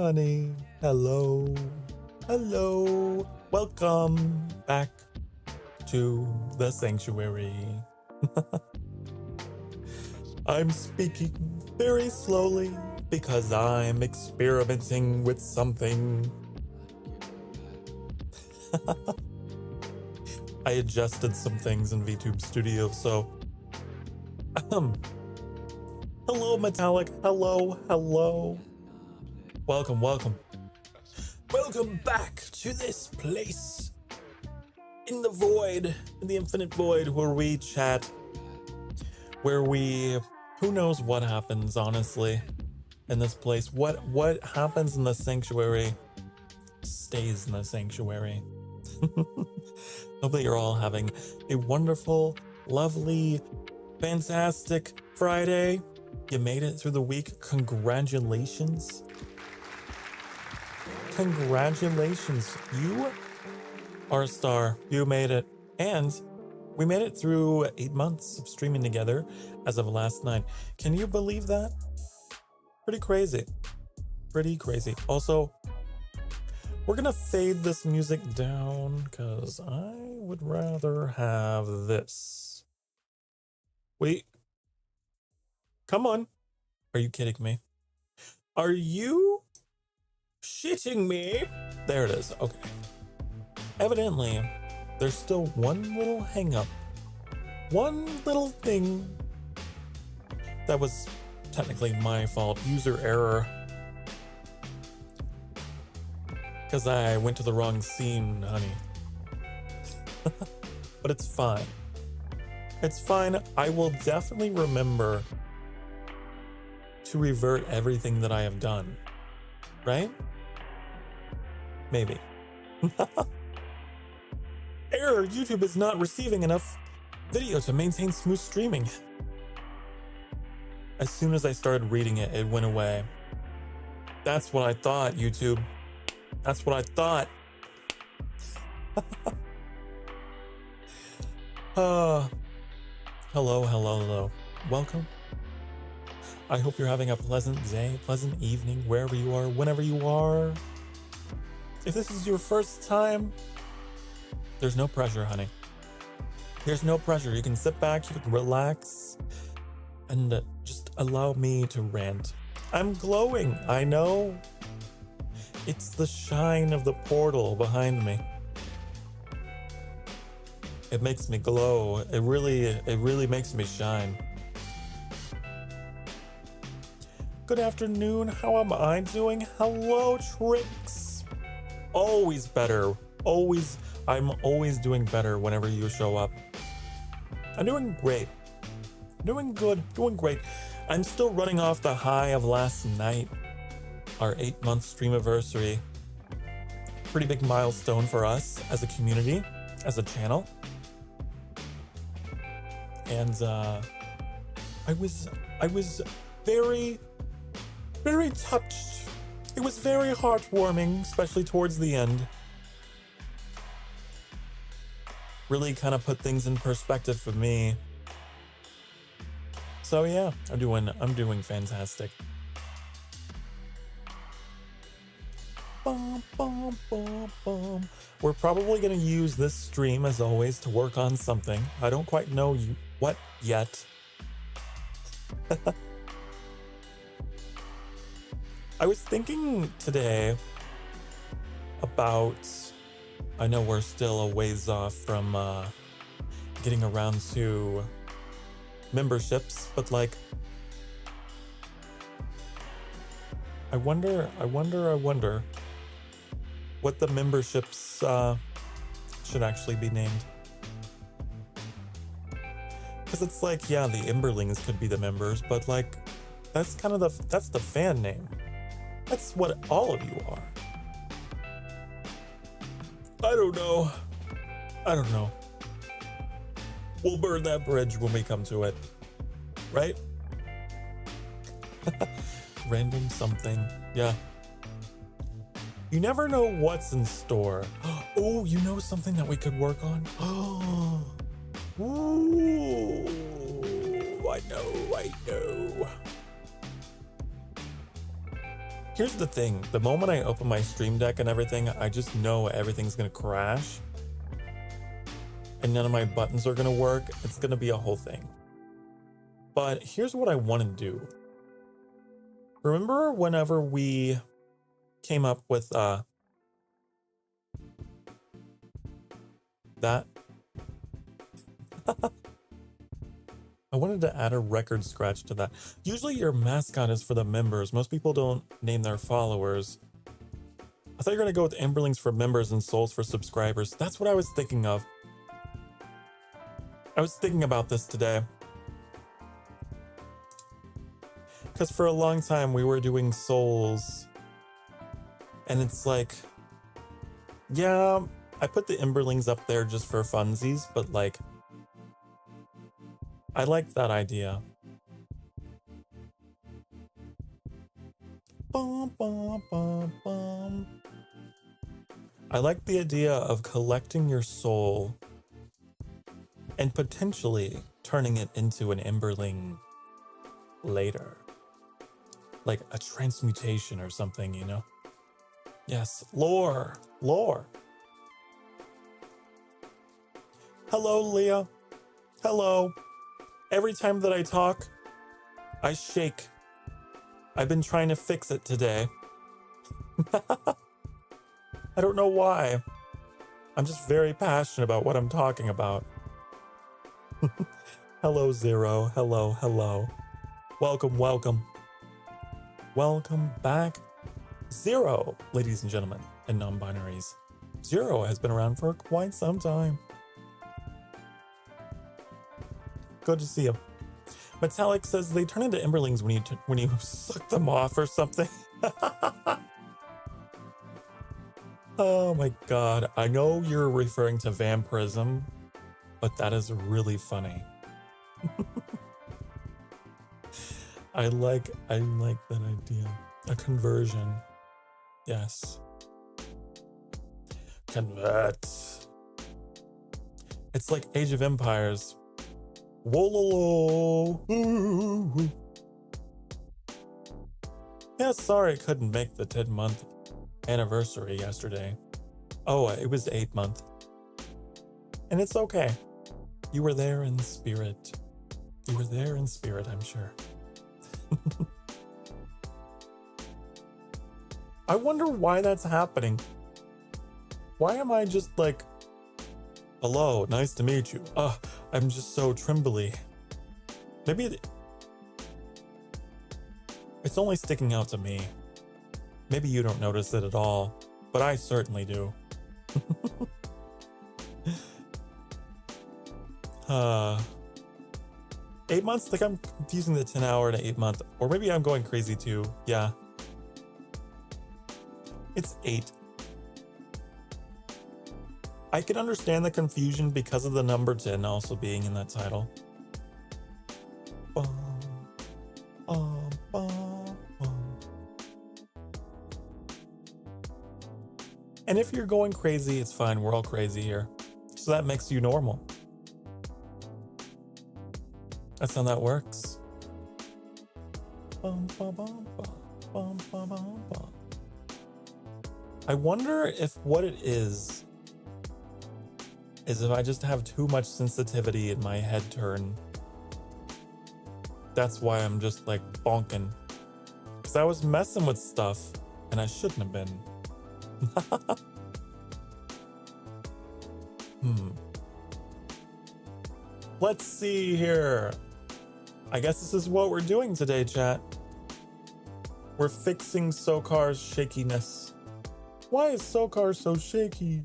honey. Hello. Hello. Welcome back to the sanctuary. I'm speaking very slowly because I'm experimenting with something. I adjusted some things in VTube Studio, so hello Metallic, hello. Welcome. Welcome back to this place in the void, in the infinite void, where we chat, who knows what happens, honestly, in this place. What happens in the sanctuary stays in the sanctuary. Hope that you're all having a wonderful, lovely, fantastic Friday. You made it through the week. Congratulations. Congratulations. You are a star. You made it. And we made it through 8 months of streaming together as of last night. Can you believe that? Pretty crazy. Also, we're gonna fade this music down because I would rather have this. Wait. Come on. Are you kidding me? Are you shitting me? There it is. Okay. Evidently, there's still one little hang up. One little thing that was technically my fault. User error. Because I went to the wrong scene, honey. But it's fine. It's fine. I will definitely remember to revert everything that I have done. Right? Maybe. Error! YouTube is not receiving enough video to maintain smooth streaming. As soon as I started reading it, it went away. That's what I thought, YouTube. That's what I thought. Hello. Welcome. I hope you're having a pleasant day, pleasant evening, wherever you are, whenever you are. If this is your first time, there's no pressure, honey. There's no pressure. You can sit back, you can relax, and just allow me to rant. I'm glowing, I know. It's the shine of the portal behind me. It makes me glow. It really makes me shine. Good afternoon. How am I doing? Hello, Tricks. Always better. I'm always doing better whenever you show up. I'm doing great. Doing good. Doing great. I'm still running off the high of last night. Our 8-month streamiversary. Pretty big milestone for us as a community, as a channel. And I was very touched. It was very heartwarming, especially towards the end. Really kind of put things in perspective for me. So yeah, I'm doing fantastic. We're probably going to use this stream, as always, to work on something. I don't quite know what yet. I was thinking today about... I know we're still a ways off from getting around to memberships, but like... I wonder what the memberships should actually be named. Because it's like, yeah, the Emberlings could be the members, but like, that's kind of that's the fan name. That's what all of you are. I don't know. We'll burn that bridge when we come to it. Right? Random something. Yeah. You never know what's in store. Oh, you know something that we could work on? Ooh, I know. Here's the thing. The moment I open my Stream Deck and everything, I just know everything's going to crash. And none of my buttons are going to work. It's going to be a whole thing. But here's what I want to do. Remember whenever we came up with that? I wanted to add a record scratch to that. Usually your mascot is for the members. Most people don't name their followers. I thought you were going to go with Emberlings for members and souls for subscribers. That's what I was thinking of. I was thinking about this today. Because for a long time we were doing souls. And it's like, yeah, I put the Emberlings up there just for funsies, but like, I like that idea. Bum, bum, bum, bum. I like the idea of collecting your soul and potentially turning it into an Emberling later. Like a transmutation or something, you know? Yes, lore. Lore. Hello, Leah. Hello. Every time that I talk, I shake. I've been trying to fix it today. I don't know why. I'm just very passionate about what I'm talking about. Hello, Zero. Hello, hello. Welcome, welcome. Welcome back. Zero, ladies and gentlemen, and non-binaries. Zero has been around for quite some time. Good to see you. Metallic says they turn into Emberlings when you suck them off or something. Oh my god. I know you're referring to vampirism, but that is really funny. I like that idea. A conversion. Yes. Convert. It's like Age of Empires. Wololo. Yeah, sorry I couldn't make the 10-month anniversary yesterday. Oh, it was 8-month. And it's okay. You were there in spirit. You were there in spirit, I'm sure. I wonder why that's happening. Why am I just like, hello, nice to meet you. I'm just so trembly. Maybe it's only sticking out to me. Maybe you don't notice it at all, but I certainly do. 8 months? Like I'm confusing the 10-hour to 8-month, or maybe I'm going crazy too. Yeah. It's 8. I can understand the confusion because of the number 10 also being in that title. And if you're going crazy, it's fine. We're all crazy here. So that makes you normal. That's how that works. I wonder if what it is if I just have too much sensitivity in my head turn. That's why I'm just like bonking. Because I was messing with stuff and I shouldn't have been. Let's see here. I guess this is what we're doing today, chat. We're fixing Sokar's shakiness. Why is Sokar so shaky?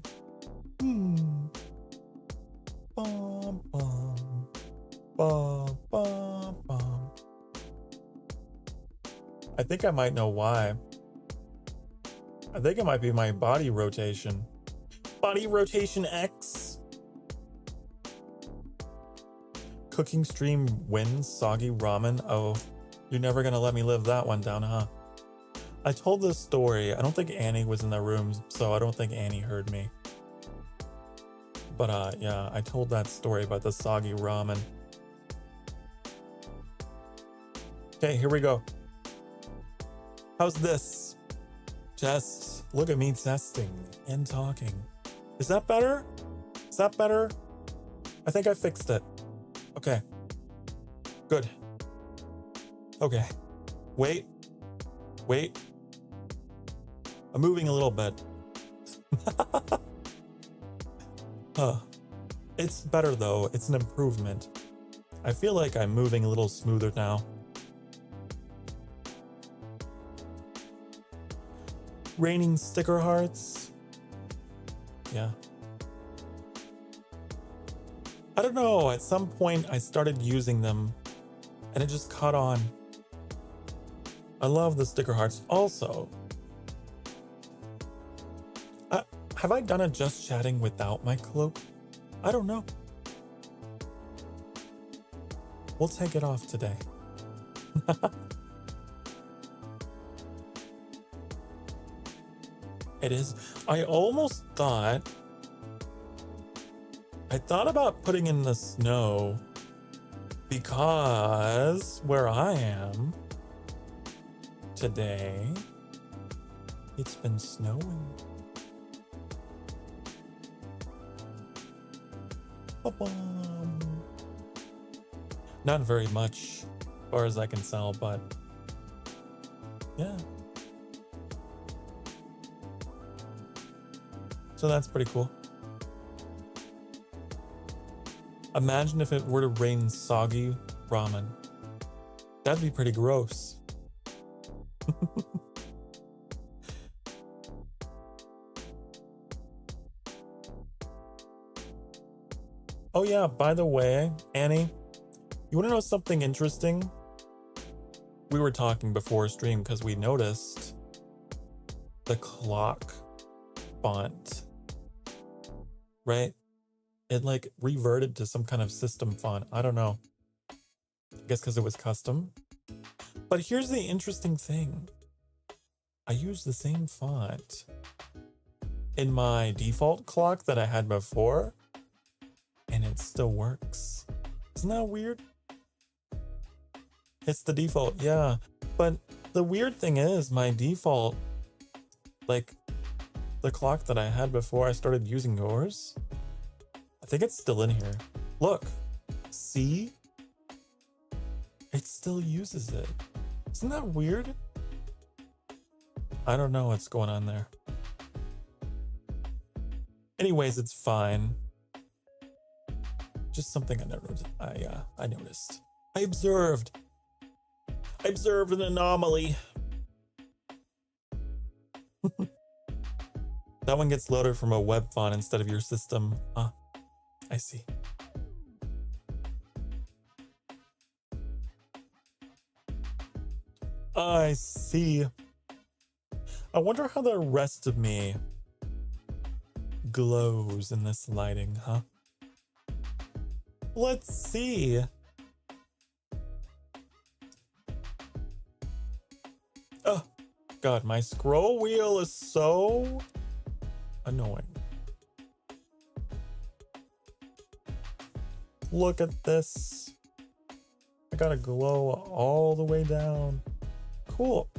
Bum, bum, bum, bum, bum. I think I might know why. I think it might be my body rotation. Body rotation X. Cooking stream wins soggy ramen. Oh, you're never gonna let me live that one down, huh? I told this story. I don't think Annie was in the room, so I don't think Annie heard me. But yeah, I told that story about the soggy ramen. Okay, here we go. How's this? Test. Look at me testing and talking. Is that better? Is that better? I think I fixed it. Okay. Good. Okay. Wait. Wait. I'm moving a little bit. Huh. It's better though. It's an improvement. I feel like I'm moving a little smoother now. Raining sticker hearts. Yeah. I don't know. At some point I started using them and it just caught on. I love the sticker hearts. Also, have I done a just chatting without my cloak? I don't know. We'll take it off today. It is. I thought about putting in the snow because where I am today, it's been snowing. Not very much, as far as I can tell, but yeah. So that's pretty cool. Imagine if it were to rain soggy ramen. That'd be pretty gross. Oh yeah, by the way, Annie, you want to know something interesting? We were talking before stream because we noticed the clock font, right? It like reverted to some kind of system font. I don't know. I guess because it was custom. But here's the interesting thing. I use the same font in my default clock that I had before, and it still works. Isn't that weird? It's the default, yeah. But the weird thing is my default, like the clock that I had before I started using yours, I think it's still in here. Look, see? It still uses it. Isn't that weird? I don't know what's going on there. Anyways, it's fine. Just something I noticed. I noticed. I observed an anomaly. That one gets loaded from a web font instead of your system. Ah, I see. I see. I wonder how the rest of me glows in this lighting, huh? Let's see. Oh, God, my scroll wheel is so annoying. Look at this. I gotta glow all the way down. Cool.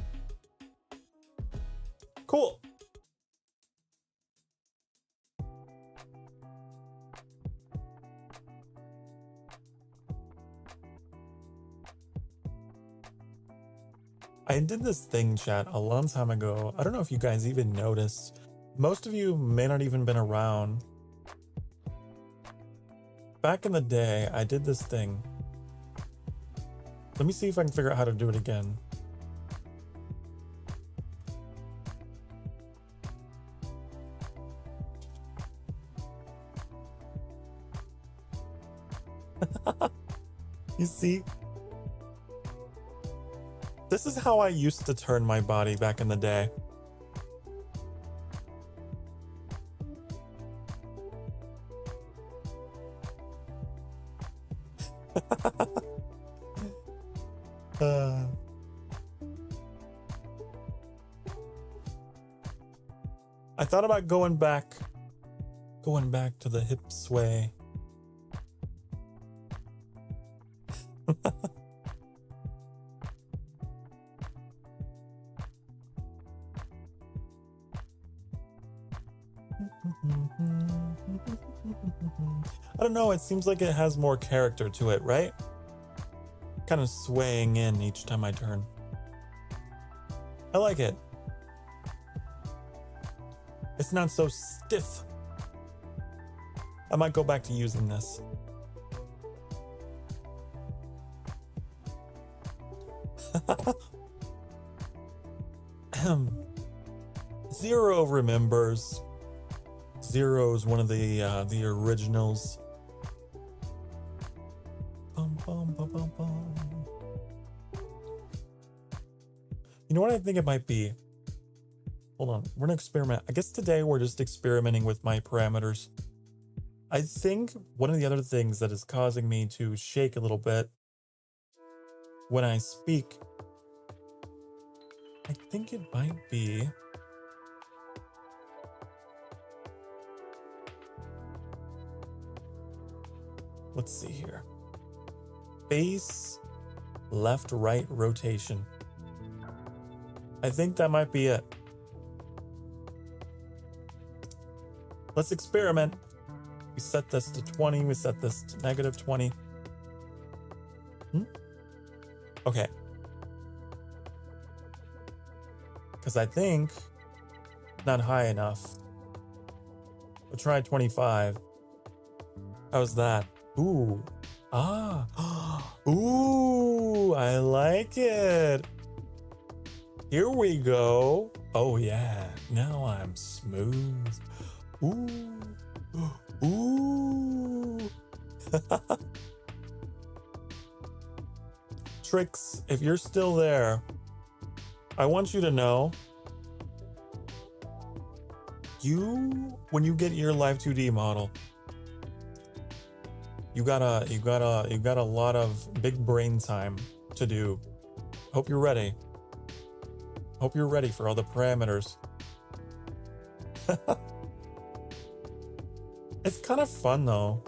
Cool. I did this thing, chat, a long time ago. I don't know if you guys even noticed. Most of you may not even been around. Back in the day, I did this thing. Let me see if I can figure out how to do it again. You see? This is how I used to turn my body back in the day. I thought about going back to the hip sway. I don't know, it seems like it has more character to it, right? Kind of swaying in each time I turn. I like it. It's not so stiff. I might go back to using this. Zero remembers. Zero is one of the originals. Bum, bum, bum, bum, bum. You know what I think it might be? Hold on, we're gonna experiment. I guess today we're just experimenting with my parameters. I think one of the other things that is causing me to shake a little bit when I speak, I think it might be let's see here. Face, left, right rotation. I think that might be it. Let's experiment. We set this to 20. We set this to negative 20. Okay. Because I think not high enough. We'll try 25. How's that? Ooh. Ah. Ooh, I like it. Here we go. Oh yeah, now I'm smooth. Ooh. Ooh. Tricks, if you're still there, I want you to know, when you get your Live 2D model, you got a lot of big brain time to do. Hope you're ready. Hope you're ready for all the parameters. It's kind of fun though.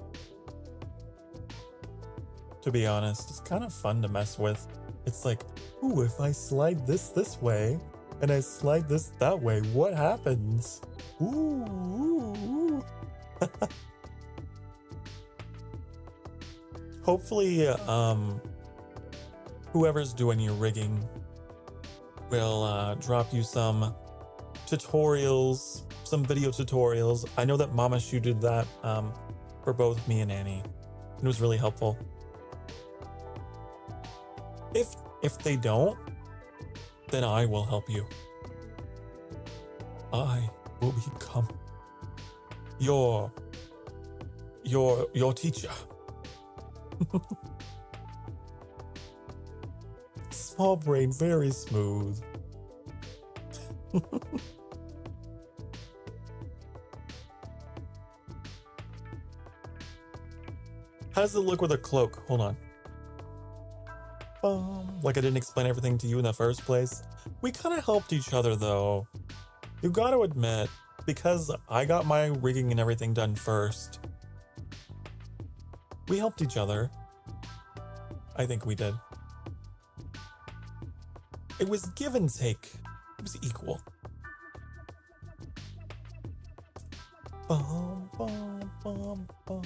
To be honest, it's kind of fun to mess with. It's like, ooh, if I slide this way and I slide this that way, what happens? Ooh, ooh, ooh. Hopefully, whoever's doing your rigging will drop you some tutorials, some video tutorials. I know that Mama Shu did that for both me and Annie. It was really helpful. If they don't, then I will help you. I will become your teacher. Small brain, very smooth. How does it look with a cloak? Hold on. Like I didn't explain everything to you in the first place. We kind of helped each other though. You gotta admit, because I got my rigging and everything done first, we helped each other. I think we did. It was give and take. It was equal. Bum, bum, bum, bum,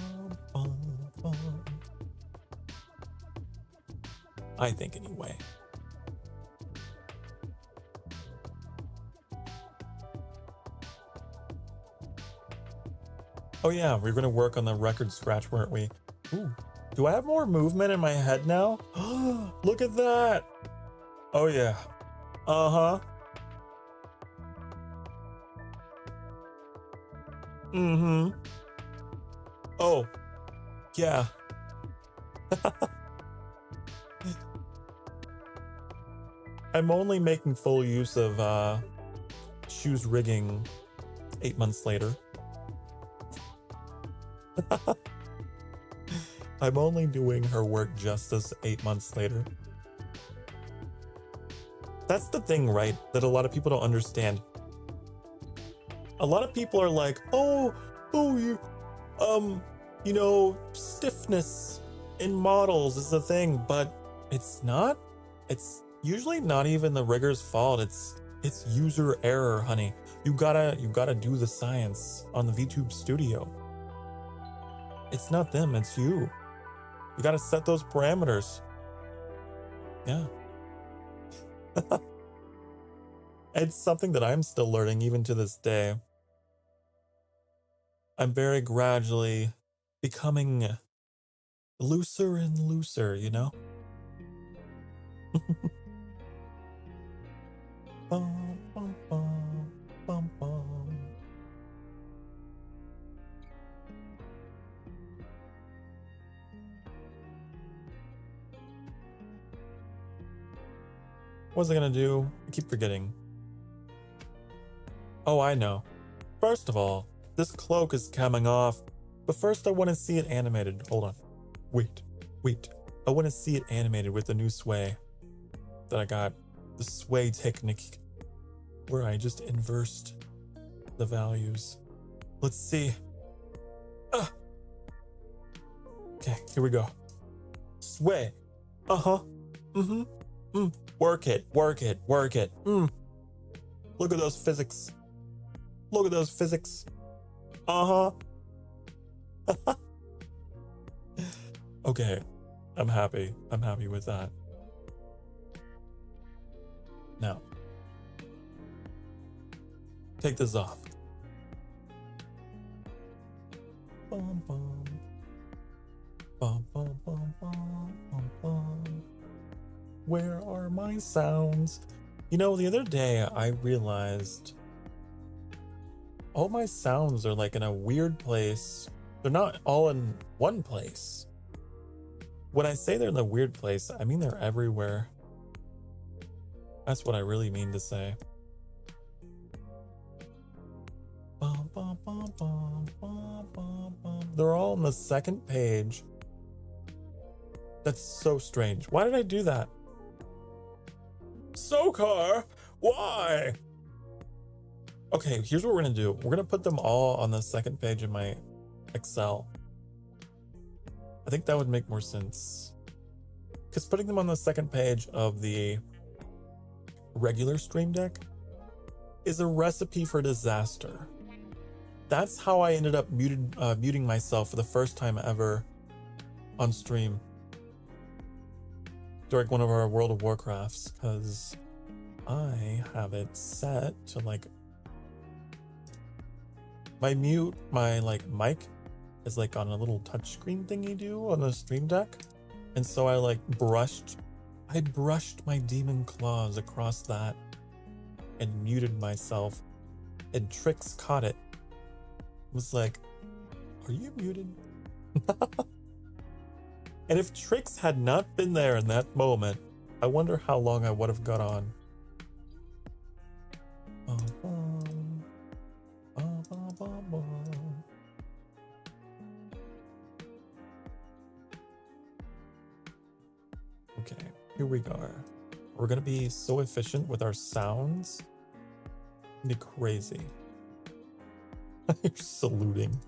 bum, bum. I think anyway. Oh yeah, we were gonna work on the record scratch, weren't we? Ooh, do I have more movement in my head now? Look at that! Oh yeah. Uh-huh. Mm-hmm. Oh, yeah. I'm only making full use of Shu's rigging 8 months later. I'm only doing her work justice 8 months later. That's the thing, right? That a lot of people don't understand. A lot of people are like, you know, stiffness in models is the thing, but it's not. It's usually not even the rigger's fault. It's user error, honey. You gotta do the science on the VTube Studio. It's not them, it's you. You gotta set those parameters. Yeah. It's something that I'm still learning even to this day. I'm very gradually becoming looser and looser, you know? Bum, bum, bum, bum, bum. What was I gonna do? I keep forgetting. Oh, I know. First of all, this cloak is coming off, but first I want to see it animated. Hold on. Wait. I want to see it animated with the new sway that I got. The sway technique, where I just inversed the values. Let's see. Okay, here we go. Sway. Uh-huh. Mm-hmm. Work it. Look at those physics. Uh-huh. Okay. I'm happy with that. Now, take this off. Bum, bum. Bum, bum, bum, bum, bum, bum. Where are my sounds? You know, the other day I realized all my sounds are like in a weird place. They're not all in one place. When I say they're in a weird place, I mean they're everywhere. That's what I really mean to say. Bum, bum, bum, bum, bum, bum, bum. They're all on the second page. That's so strange. Why did I do that? Sokar, why? Okay, here's what we're gonna do. We're gonna put them all on the second page of my Excel. I think that would make more sense. Because putting them on the second page of the regular Stream Deck is a recipe for disaster. That's how I ended up muting myself for the first time ever on stream during one of our World of Warcrafts, because I have it set to like my mic is like on a little touchscreen thing you do on the Stream Deck, and so I brushed my demon claws across that and muted myself, and Trix caught it. Was like, are you muted? And if Trix had not been there in that moment, I wonder how long I would have got on. Okay, here we are. We're gonna be so efficient with our sounds. It'd be crazy. You're saluting.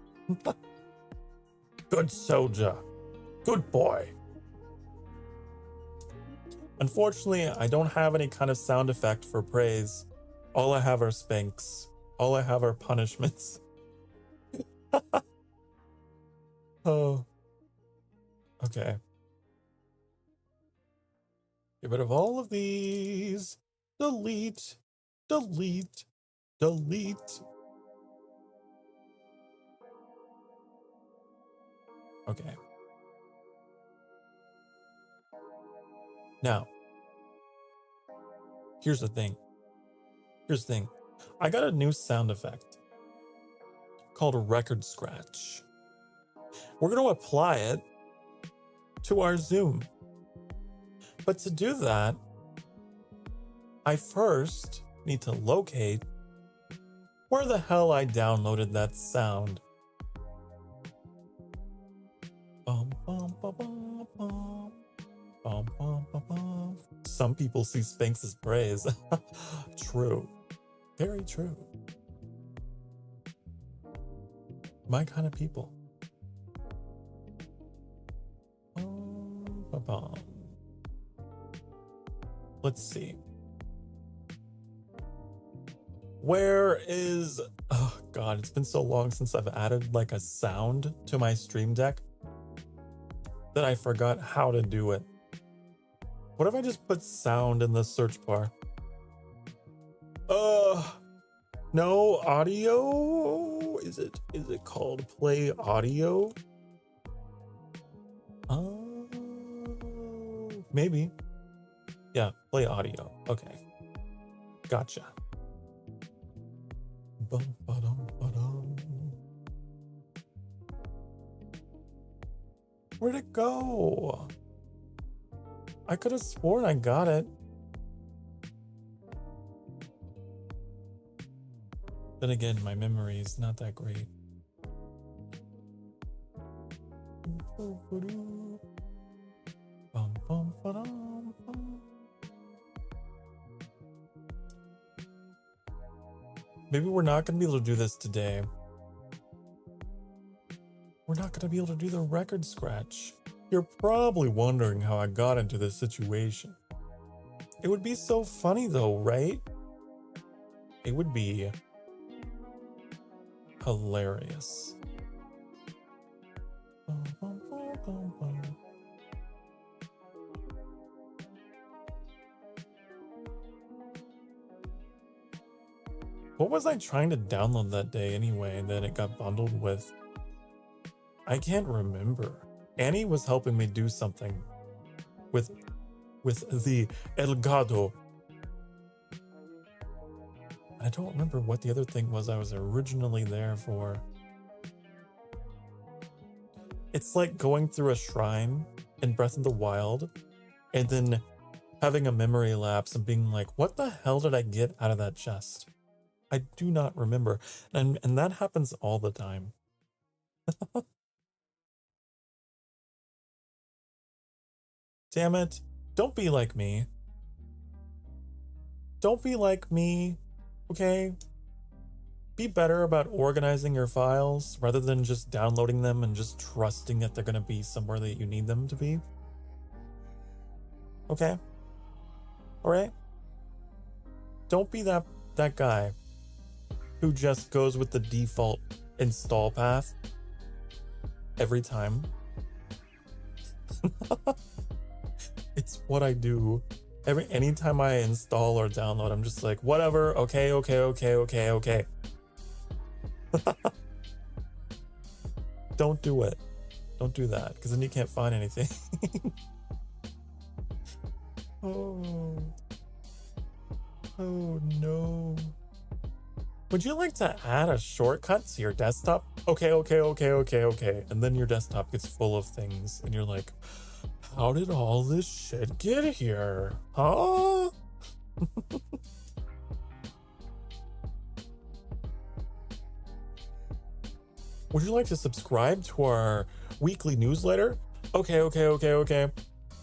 Good soldier. Good boy. Unfortunately, I don't have any kind of sound effect for praise. All I have are spanks. All I have are punishments. Oh. Okay. Get rid of all of these. Delete. Delete. Delete. Okay. Now, here's the thing. I got a new sound effect called a record scratch. We're going to apply it to our Zoom. But to do that, I first need to locate where the hell I downloaded that sound. Bum, bum, bum, bum, bum. Bum, bum, bum, bum. Some people see spanks as praise. True. Very true. My kind of people. Bum, bum, bum. Let's see. Where is... Oh, God. God, it's been so long since I've added like a sound to my stream deck that I forgot how to do it. What if I just put sound in the search bar? No audio? Is it called play audio? Maybe. Yeah, play audio. Okay. Gotcha. Bum, ba-dum, ba-dum. Where'd it go? I could have sworn I got it. Then again, my memory is not that great. Bum, bum, ba-dum, bum. Maybe we're not going to be able to do this today. We're not going to be able to do the record scratch. You're probably wondering how I got into this situation. It would be so funny though, right? It would be hilarious. What was I trying to download that day anyway, and then it got bundled with? I can't remember. Annie was helping me do something with the Elgato. I don't remember what the other thing was I was originally there for. It's like going through a shrine in Breath of the Wild and then having a memory lapse and being like, what the hell did I get out of that chest? I do not remember. And that happens all the time. Damn it. Don't be like me. Don't be like me, okay? Be better about organizing your files rather than just downloading them and just trusting that they're going to be somewhere that you need them to be. Okay? All right? Don't be that guy who just goes with the default install path every time. It's what I do. Anytime I install or download, I'm just like, whatever, okay. Don't do it. Don't do that, because then you can't find anything. Oh no. Would you like to add a shortcut to your desktop? Okay. And then your desktop gets full of things, and you're like, how did all this shit get here? Huh? Would you like to subscribe to our weekly newsletter? Okay.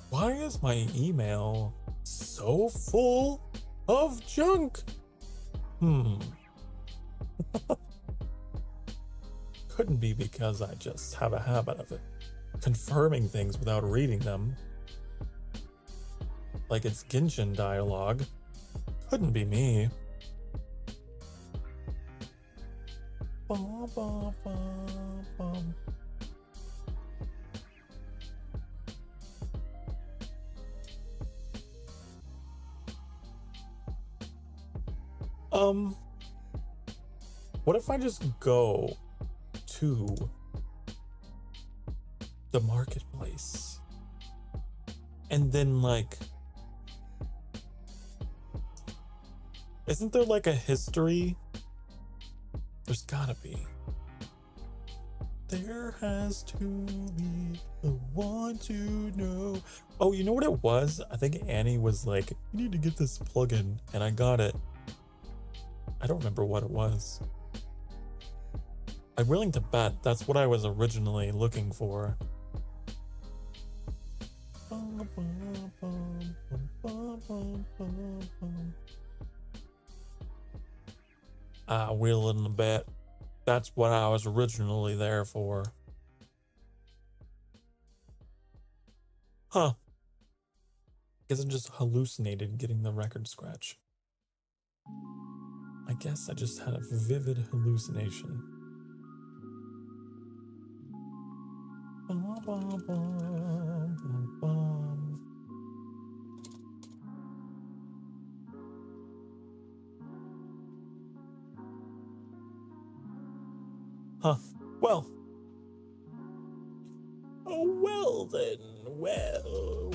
Why is my email so full of junk? Couldn't be because I just have a habit of it. Confirming things without reading them. Like it's Genshin dialogue. Couldn't be me. What if I just go to the marketplace and then like, isn't there like a history? There's gotta be. There has to be the one to know. Oh, you know what it was? I think Annie was like, you need to get this plugin, and I got it. I don't remember what it was. I'm willing to bet that's what I was originally looking for. Willing to bet that's what I was originally there for. Huh. Guess I just hallucinated getting the record scratch. I guess I just had a vivid hallucination. Huh. Well. Oh, well then. Well.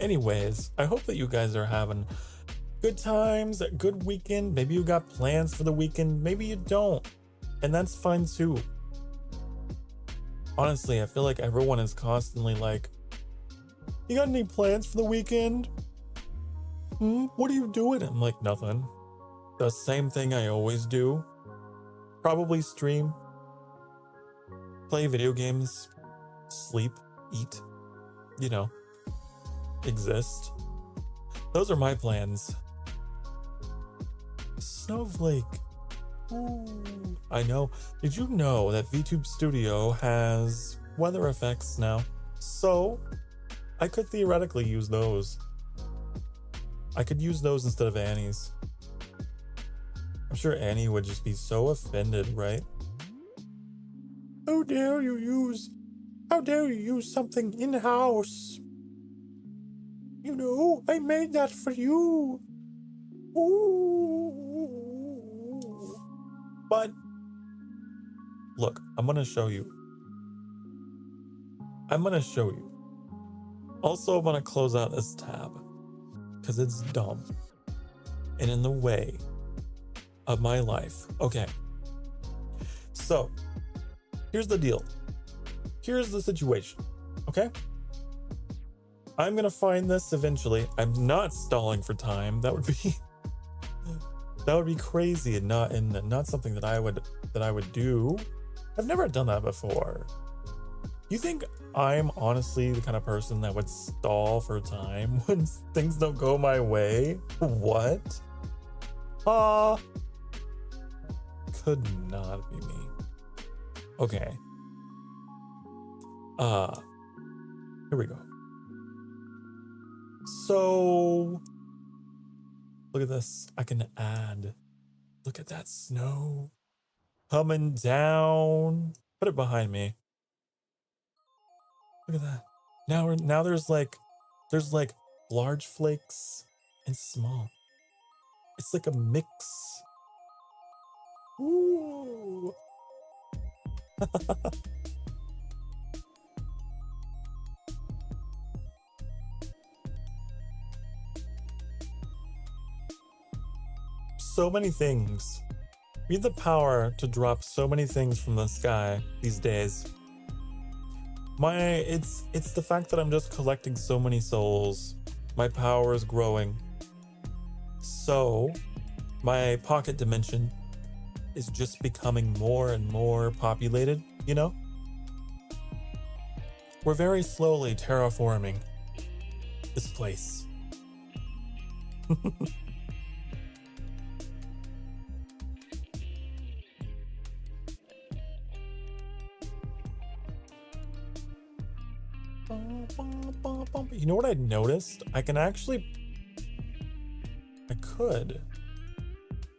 Anyways, I hope that you guys are having good times, a good weekend. Maybe you got plans for the weekend. Maybe you don't. And that's fine too. Honestly, I feel like everyone is constantly like, you got any plans for the weekend? What are you doing? I'm like, nothing. The same thing I always do. Probably stream, play video games, sleep, eat, exist. Those are my plans. Snowflake. Ooh. I know. Did you know that VTube Studio has weather effects now? So I could theoretically use those. I could use those instead of Annie's. I'm sure Annie would just be so offended, right? How dare you use something in-house? I made that for you. Ooh. But look, I'm gonna show you. Also, I'm gonna close out this tab because it's dumb and in the way of my life. Okay. So, here's the deal. Here's the situation. Okay? I'm gonna find this eventually. I'm not stalling for time. That would be crazy and not something that I would do. I've never done that before. You think I'm honestly the kind of person that would stall for time when things don't go my way? What? Could not be me. Okay. Here we go. So, look at this. I can add. Look at that snow coming down. Put it behind me. Look at that. Now there's like large flakes and small. It's like a mix. Ooh. So many things. We have the power to drop so many things from the sky these days. It's the fact that I'm just collecting so many souls. My power is growing. So, my pocket dimension is just becoming more and more populated, We're very slowly terraforming this place. You know what I noticed? I could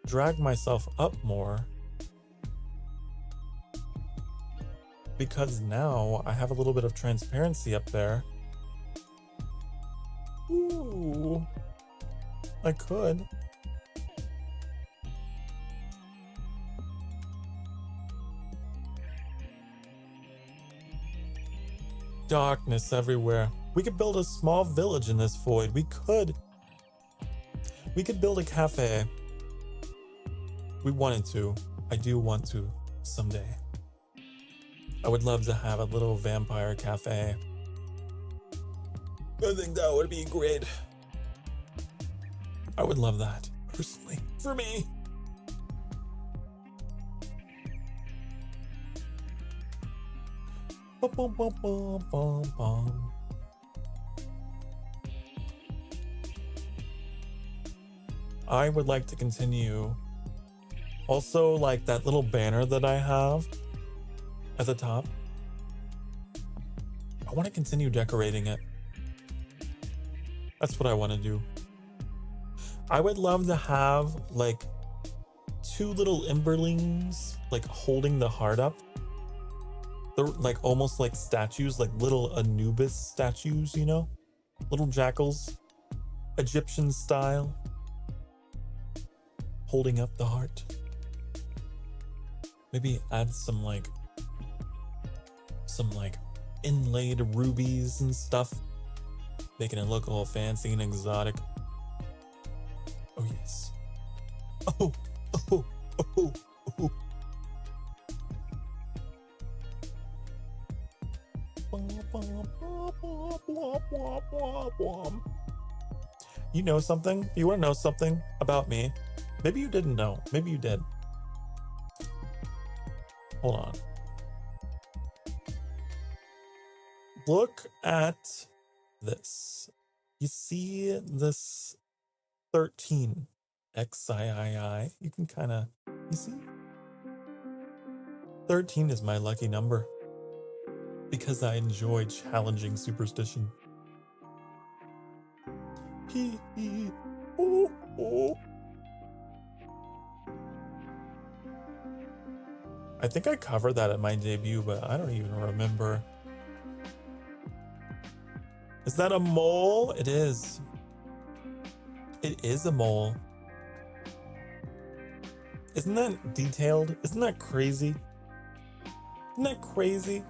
drag myself up more because now I have a little bit of transparency up there. Ooh, I could. Darkness everywhere. We could build a small village in this void. We could build a cafe. We wanted to. I do want to someday. I would love to have a little vampire cafe. I think that would be great. I would love that, personally, for me. Bum, bum, bum, bum, bum. I would like to continue. Also, like that little banner that I have at the top. I want to continue decorating it. That's what I want to do. I would love to have like 2 little Imberlings like holding the heart up. They're like almost like statues, like little Anubis statues, you know? Little jackals, Egyptian style, holding up the heart. Maybe add some like inlaid rubies and stuff, making it look all fancy and exotic. Oh yes. Oh, oh, oh, oh. You know something? You want to know something about me? Maybe you didn't know. Maybe you did. Hold on. Look at this. You see this 13 XIII? You can kind of, you see? 13 is my lucky number because I enjoy challenging superstition. Oh, oh. I think I covered that at my debut, but I don't even remember. Is that a mole? It is. It is a mole. Isn't that detailed? Isn't that crazy? Isn't that crazy?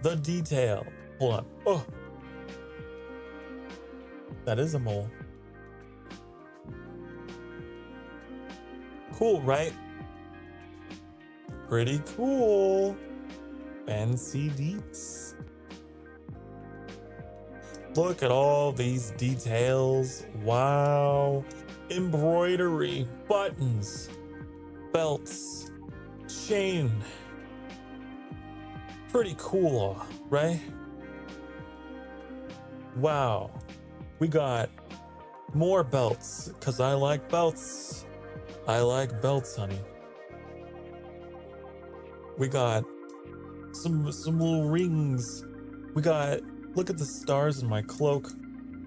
The detail. Hold on. Oh. That is a mole. Cool, right? Pretty cool. Fancy deets. Look at all these details. Wow. Embroidery, buttons, belts, chain. Pretty cool, right? Wow. We got more belts, because I like belts. I like belts, honey. We got some little rings. We got, look at the stars in my cloak.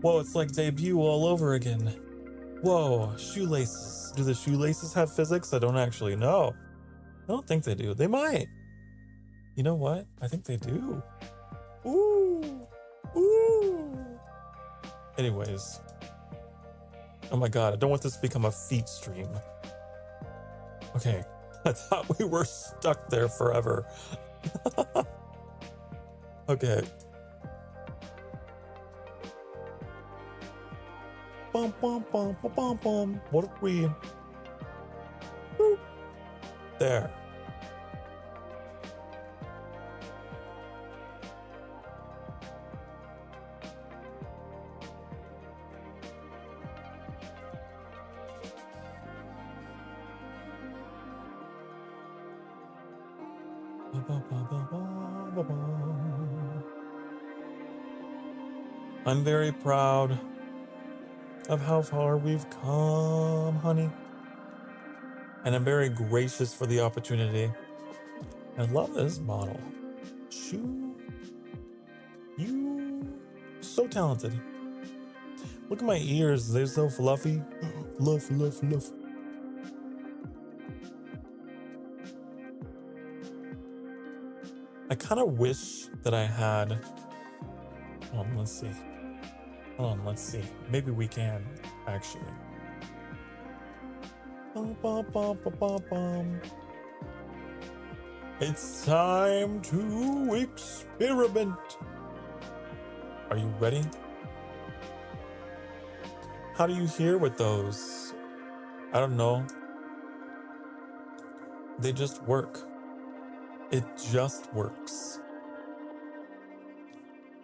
Whoa, it's like debut all over again. Whoa, shoelaces. Do the shoelaces have physics? I don't actually know. I don't think they do. They might. You know what? I think they do. Ooh. Ooh. Anyways. Oh my god, I don't want this to become a feet stream. Okay. I thought we were stuck there forever. Okay. Bum, bum, bum, bum, bum, bum. What if we... Boop. There. I'm very proud of how far we've come, honey. And I'm very gracious for the opportunity. I love this model. Shoo. You. So talented. Look at my ears. They're so fluffy. Fluff, fluff, fluff. I kind of wish that I had... Hold on, let's see. Hold on, let's see. Maybe we can, actually. Bum, bum, bum, bum, bum, bum. It's time to experiment. Are you ready? How do you hear with those? I don't know. They just work. It just works.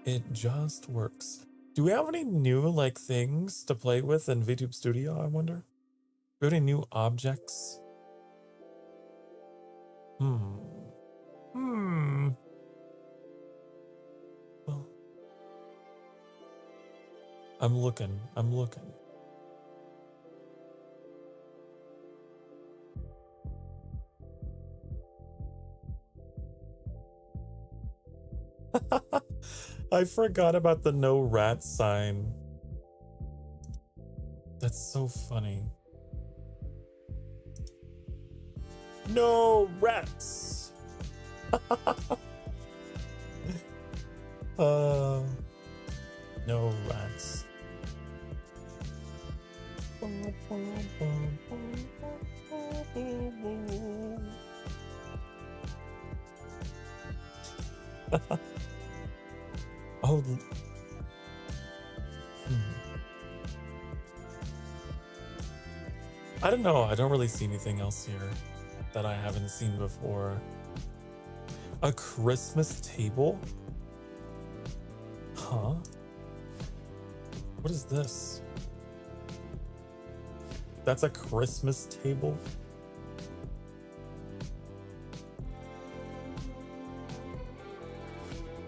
It just works. Do we have any new like things to play with in VTube Studio, I wonder? Do we have any new objects? Well, I'm looking. I forgot about the no rat sign. That's so funny. No rats. No rats. Oh. I don't know. I don't really see anything else here that I haven't seen before. A Christmas table? Huh? What is this? That's a Christmas table?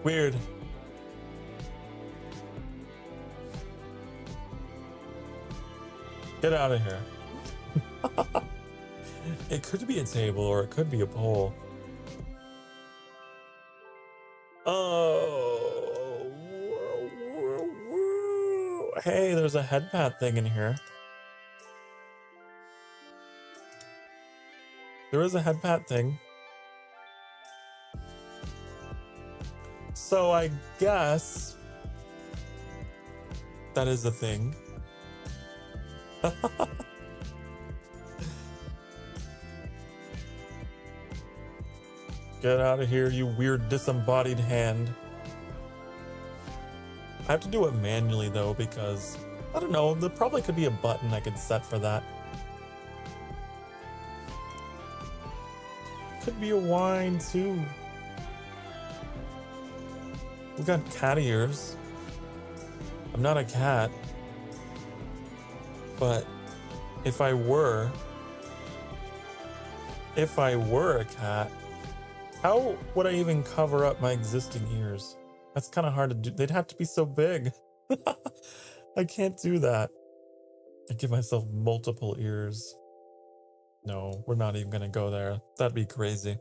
Weird. Get out of here. It could be a table or it could be a pole. Oh. Hey, there's a head pat thing in here. There is a head pat thing. So I guess that is a thing. Get out of here, you weird disembodied hand. I have to do it manually though, because I don't know, there probably could be a button I could set for that. Could be a wine too. We got cat ears. I'm not a cat, but if I were a cat, how would I even cover up my existing ears? That's kind of hard to do. They'd have to be so big. I can't do that. I give myself multiple ears. No, we're not even gonna go there. That'd be crazy.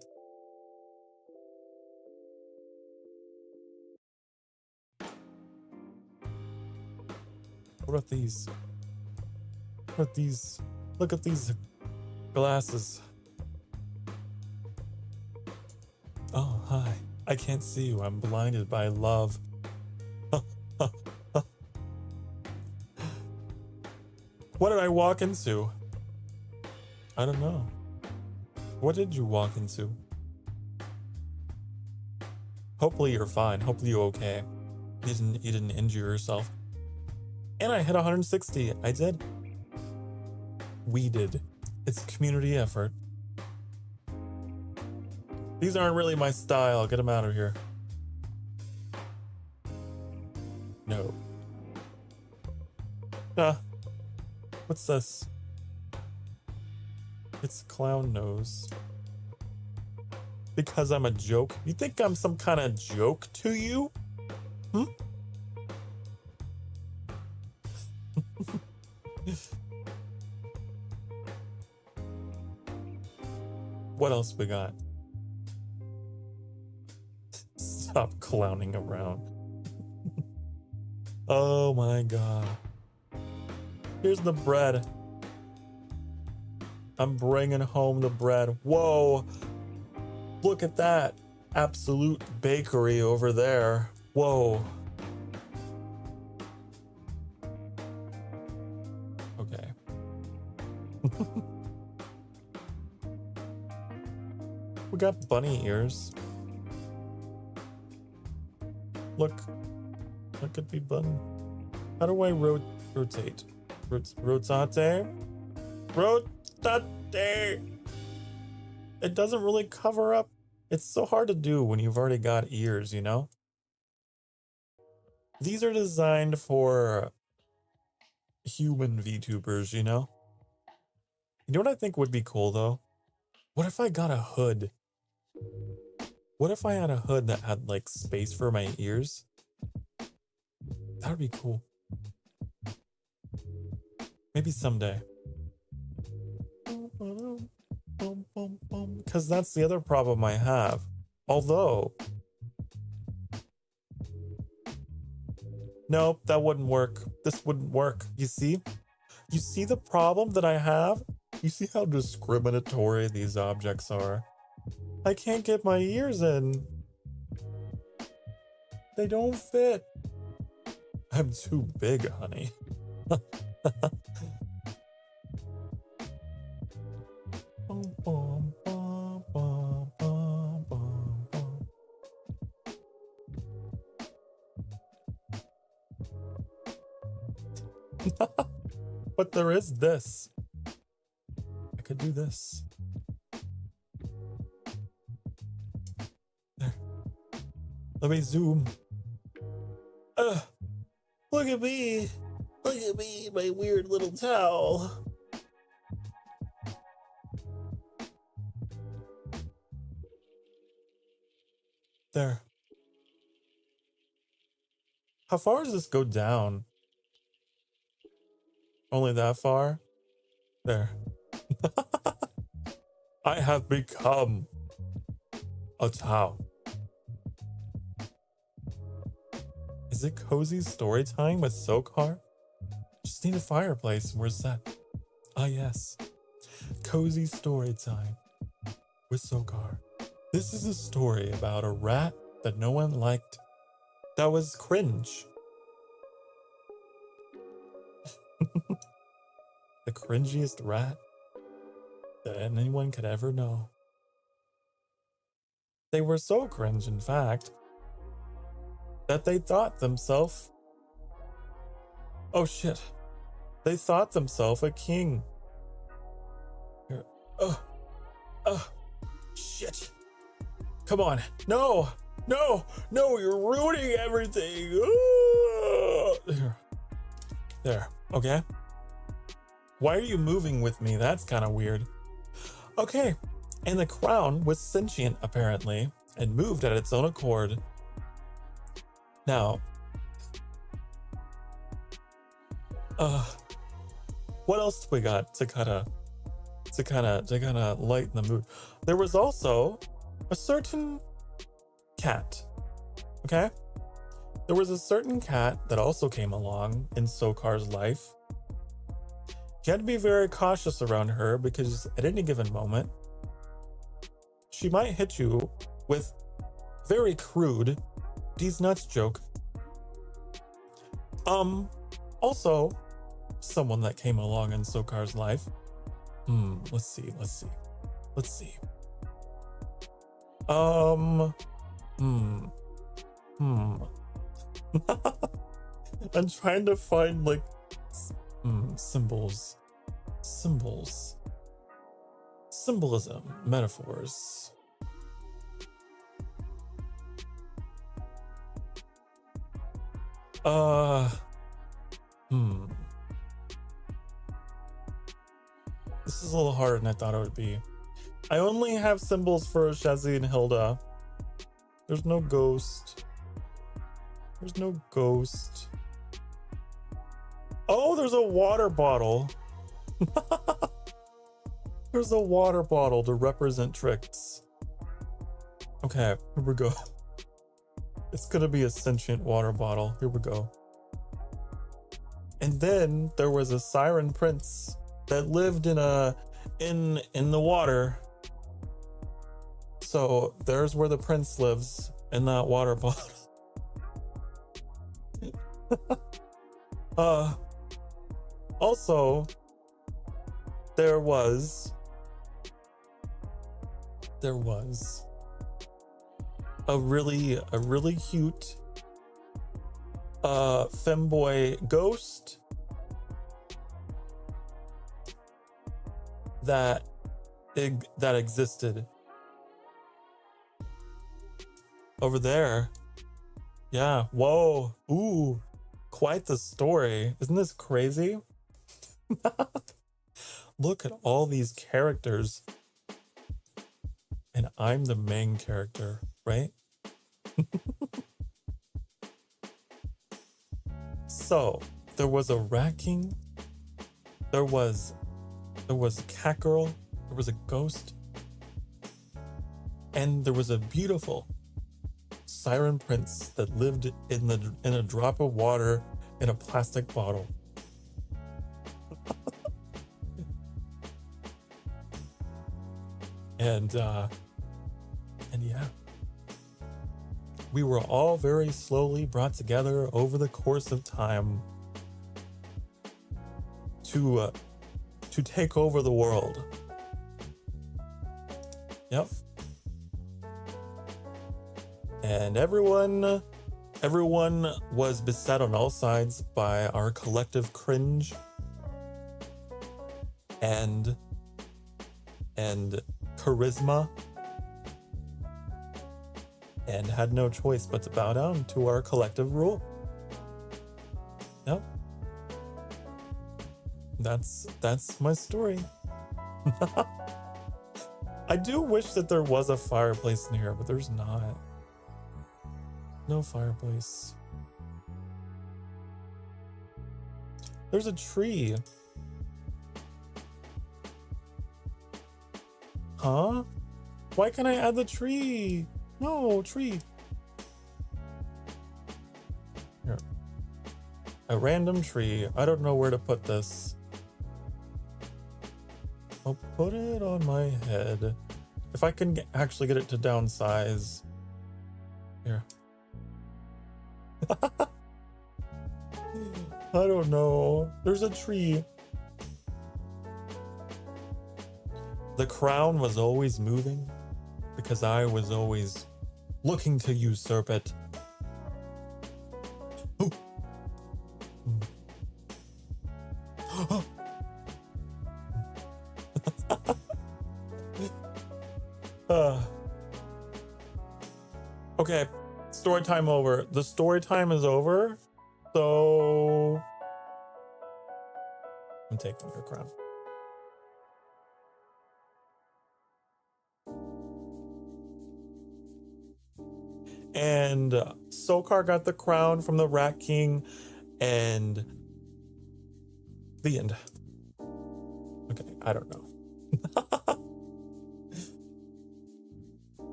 What about these? What about these? Look at these glasses. Oh, hi. I can't see you. I'm blinded by love. What did I walk into? I don't know. What did you walk into? Hopefully you're fine. Hopefully you're okay. You didn't injure yourself. And I hit 160. I did. We did. It's a community effort. These aren't really my style. Get them out of here. No. What's this? It's clown nose. Because I'm a joke? You think I'm some kind of joke to you? Hmm? What else we got? Stop clowning around. Oh my god. Here's the bread. I'm bringing home the bread. Whoa. Look at that. Absolute bakery over there. Whoa. Okay. We got bunny ears. Look at the button. How do I rotate? Rotate? Rotate! It doesn't really cover up. It's so hard to do when you've already got ears, you know? These are designed for human VTubers, you know? You know what I think would be cool though? What if I got a hood? What if I had a hood that had like space for my ears? That would be cool. Maybe someday. Because that's the other problem I have. Although, Nope, that wouldn't work. This wouldn't work. You see? You see the problem that I have? You see how discriminatory these objects are? I can't get my ears in. They don't fit. I'm too big, honey. But there is this. I could do this. There. Let me zoom. Look at me. Look at me, my weird little towel. There. How far does this go down? Only that far? There. I have become a towel. Is it cozy story time with Sokar? Just need a fireplace. Where's that? Ah, yes. Cozy story time with Sokar. This is a story about a rat that no one liked. That was cringe. The cringiest rat that anyone could ever know. They were so cringe, in fact, that they thought themselves, oh shit, they thought themselves a king. Here. Shit. Come on. No, you're ruining everything. There, okay. Why are you moving with me? That's kind of weird. Okay, and the crown was sentient apparently and moved at its own accord. Now, what else do we got to kind of lighten the mood? There was also a certain cat. Okay, there was a certain cat that also came along in Sokar's life. You had to be very cautious around her because at any given moment, she might hit you with very crude these nuts joke. Also, someone that came along in Sokar's life. Let's see. I'm trying to find like symbolism, metaphors. This is a little harder than I thought it would be. I only have symbols for Shazzy and Hilda. There's no ghost. Oh, there's a water bottle. There's a water bottle to represent tricks. Okay, here we go. It's gonna be a sentient water bottle. Here we go. And then there was a siren prince that lived in the water. So there's where the prince lives, in that water bottle. Also, there was a really cute femboy ghost that existed over there. Yeah. Whoa. Ooh. Quite the story. Isn't this crazy? Look at all these characters. And I'm the main character, right? So, there was a rat king. There was a cat girl. There was a ghost. And there was a beautiful siren prince that lived in a drop of water in a plastic bottle. And yeah, we were all very slowly brought together over the course of time to take over the world. Yep. And everyone was beset on all sides by our collective cringe and charisma, and had no choice but to bow down to our collective rule. Yep. That's my story. I do wish that there was a fireplace in here, but there's not. No fireplace. There's a tree. Huh? Why can't I add the tree? No, tree. Here. A random tree. I don't know where to put this. I'll put it on my head. If I can actually get it to downsize. Here. I don't know. There's a tree. The crown was always moving because I was always looking to usurp it. Ooh. Okay, story time over. The story time is over, so I'm taking your crown. And Sokar got the crown from the Rat King, and the end. Okay, I don't know.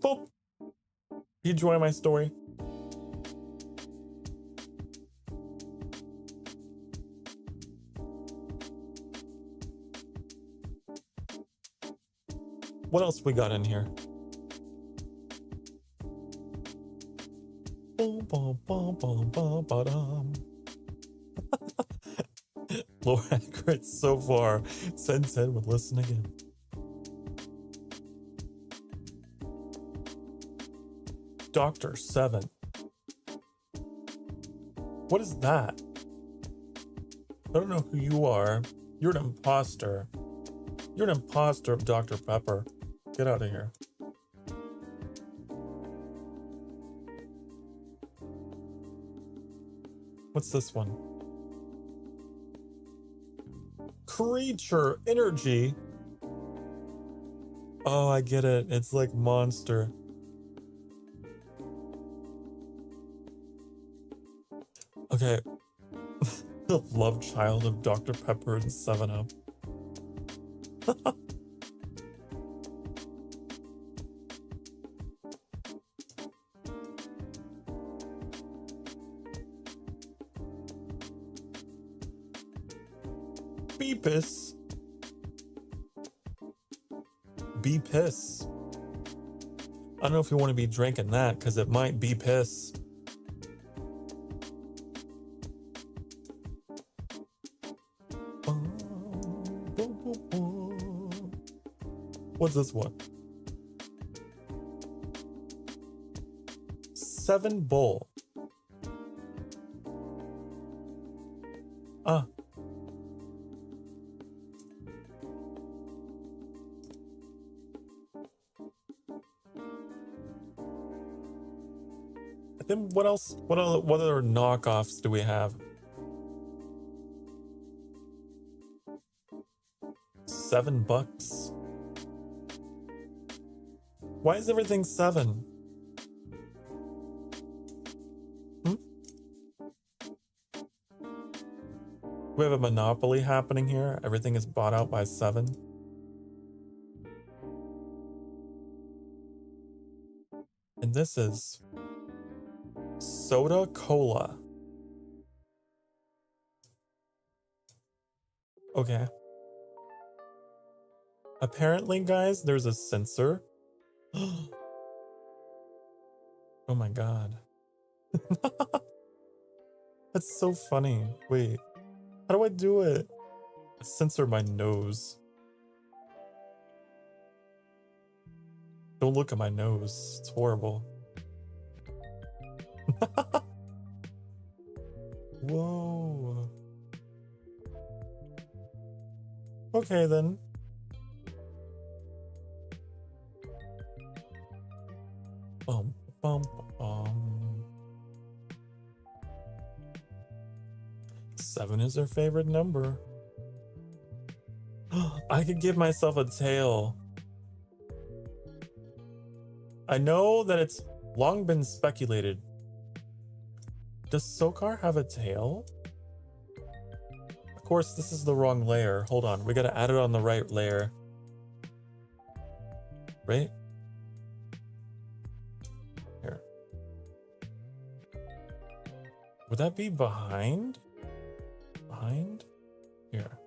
Boop. You enjoy my story? What else we got in here? Lower accurate so far. Send would listen again. Dr. 7. What is that? I don't know who you are. You're an imposter. You're an imposter of Dr. Pepper. Get out of here. What's this one? Creature energy. Oh, I get it. It's like monster. Okay. The love child of Dr. Pepper and 7-Up. Beepus. Be piss. I don't know if you want to be drinking that because it might be piss. What's this one? 7 bull. Ah. Then what else? What other knockoffs do we have? 7 bucks. Why is everything 7? We have a monopoly happening here. Everything is bought out by 7. And this is soda cola. Okay. Apparently, guys, there's a sensor. Oh my god. That's so funny. Wait, how do I do it? Censor my nose. Don't look at my nose. It's horrible. Whoa. Okay then. Bum, bum, bum. 7 is her favorite number. I could give myself a tail. I know that it's long been speculated. Does Sokar have a tail? Of course, this is the wrong layer. Hold on, we gotta add it on the right layer. Right? Here. Would that be behind? Behind? Here.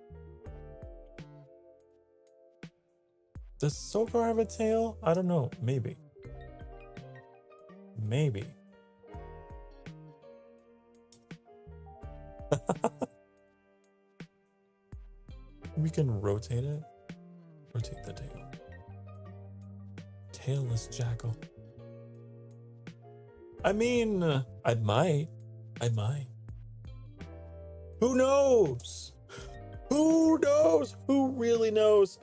Does Sokar have a tail? I don't know. Maybe. Maybe. We can rotate it. Rotate the tail. Tailless jackal. I mean, I might. Who knows? Who knows? Who really knows?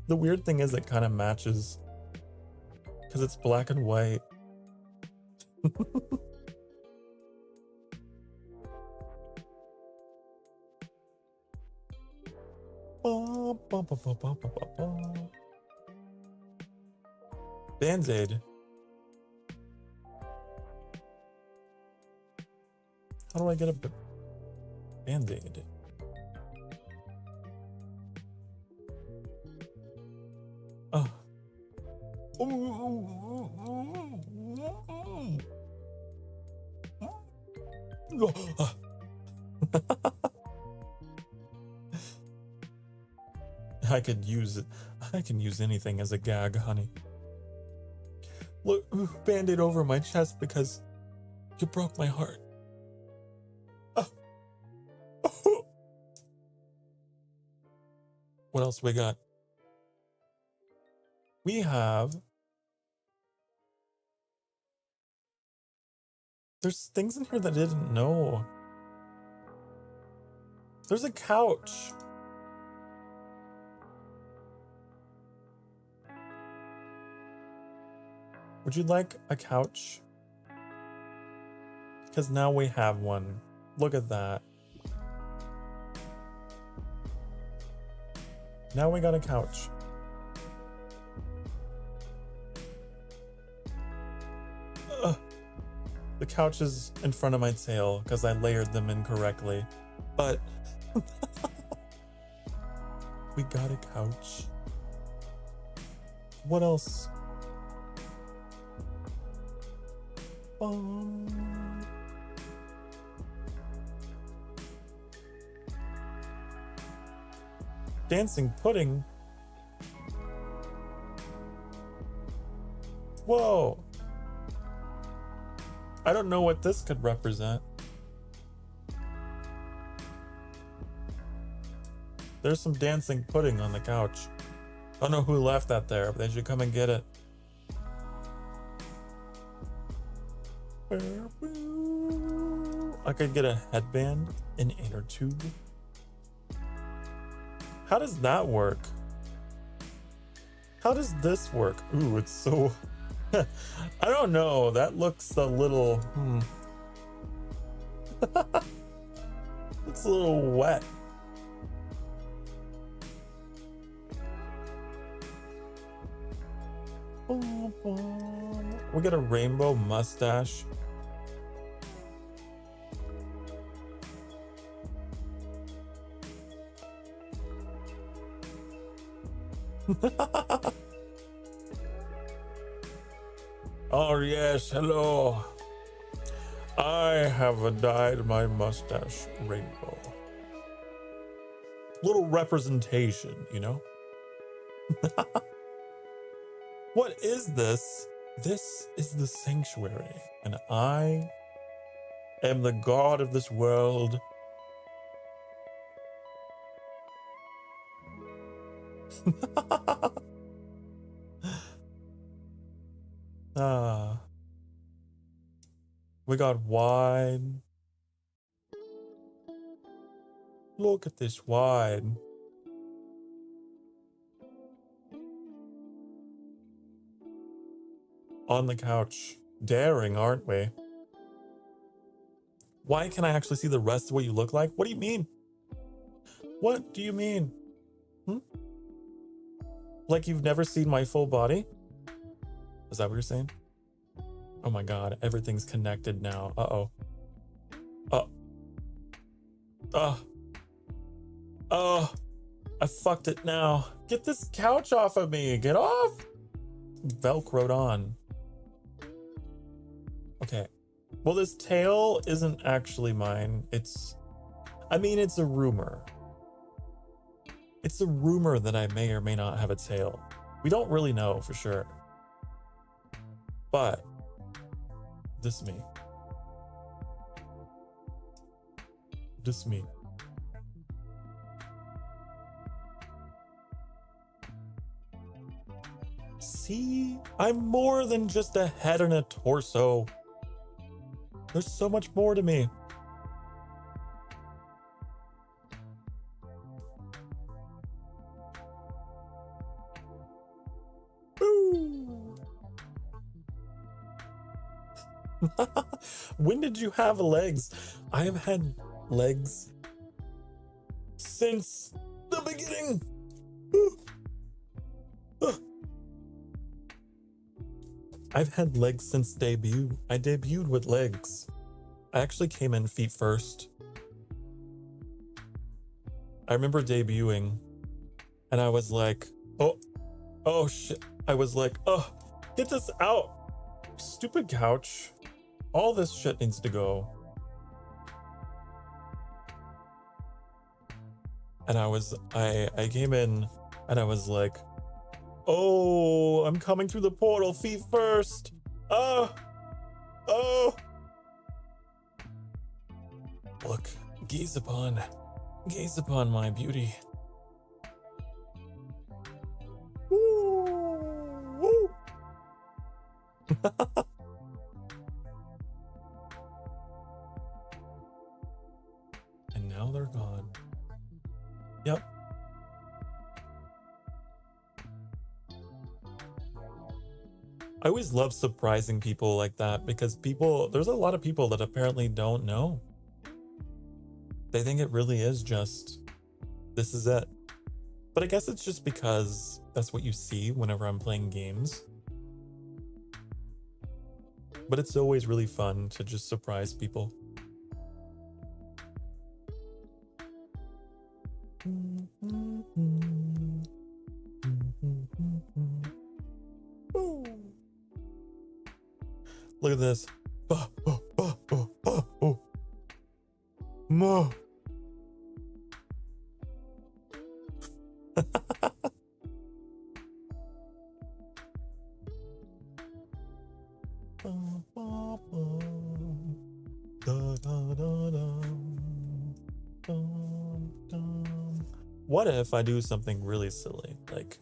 The weird thing is it kind of matches because it's black and white. Band-Aid. How do I get a Band-Aid? Oh. I could use it. I can use anything as a gag, honey. Look, Band-Aid over my chest because you broke my heart. What else we got? We have... There's things in here that I didn't know. There's a couch. Would you like a couch? Because now we have one. Look at that. Now we got a couch. The couch is in front of my tail because I layered them incorrectly. But we got a couch. What else? Dancing pudding? Whoa! I don't know what this could represent. There's some dancing pudding on the couch. I don't know who left that there, but they should come and get it. I could get a headband, an inner tube. How does that work? How does this work? Ooh, it's so... I don't know. That looks a little... It's a little wet. We got a rainbow mustache. Oh yes, hello. I have dyed my mustache rainbow. Little representation, you know? What is this? This is the sanctuary, and I am the god of this world. Ah, we got wine. Look at this wine. On the couch. Daring, aren't we? Why can't I actually see the rest of what you look like? What do you mean? What do you mean? Hmm? Like you've never seen my full body? Is that what you're saying? Oh my god, everything's connected now. Uh-oh. Oh, I fucked it now. Get this couch off of me. Get off. Velcroed on. Okay. Well, this tail isn't actually mine. It's a rumor. It's a rumor that I may or may not have a tail. We don't really know for sure. But this is me. This is me. See? I'm more than just a head and a torso. There's so much more to me. Boo! When did you have legs? I have had legs since the beginning. I've had legs since debut. I debuted with legs. I actually came in feet first. I remember debuting and I was like, oh shit. I was like, oh, get this out. Stupid couch. All this shit needs to go. And I came in and I was like, oh, I'm coming through the portal, feet first. Oh. Look, gaze upon my beauty. Woo. And now they're gone. Yep. I always love surprising people like that because there's a lot of people that apparently don't know. They think it really is just, this is it. But I guess it's just because that's what you see whenever I'm playing games. But it's always really fun to just surprise people. Look at this. Mo. What if I do something really silly, like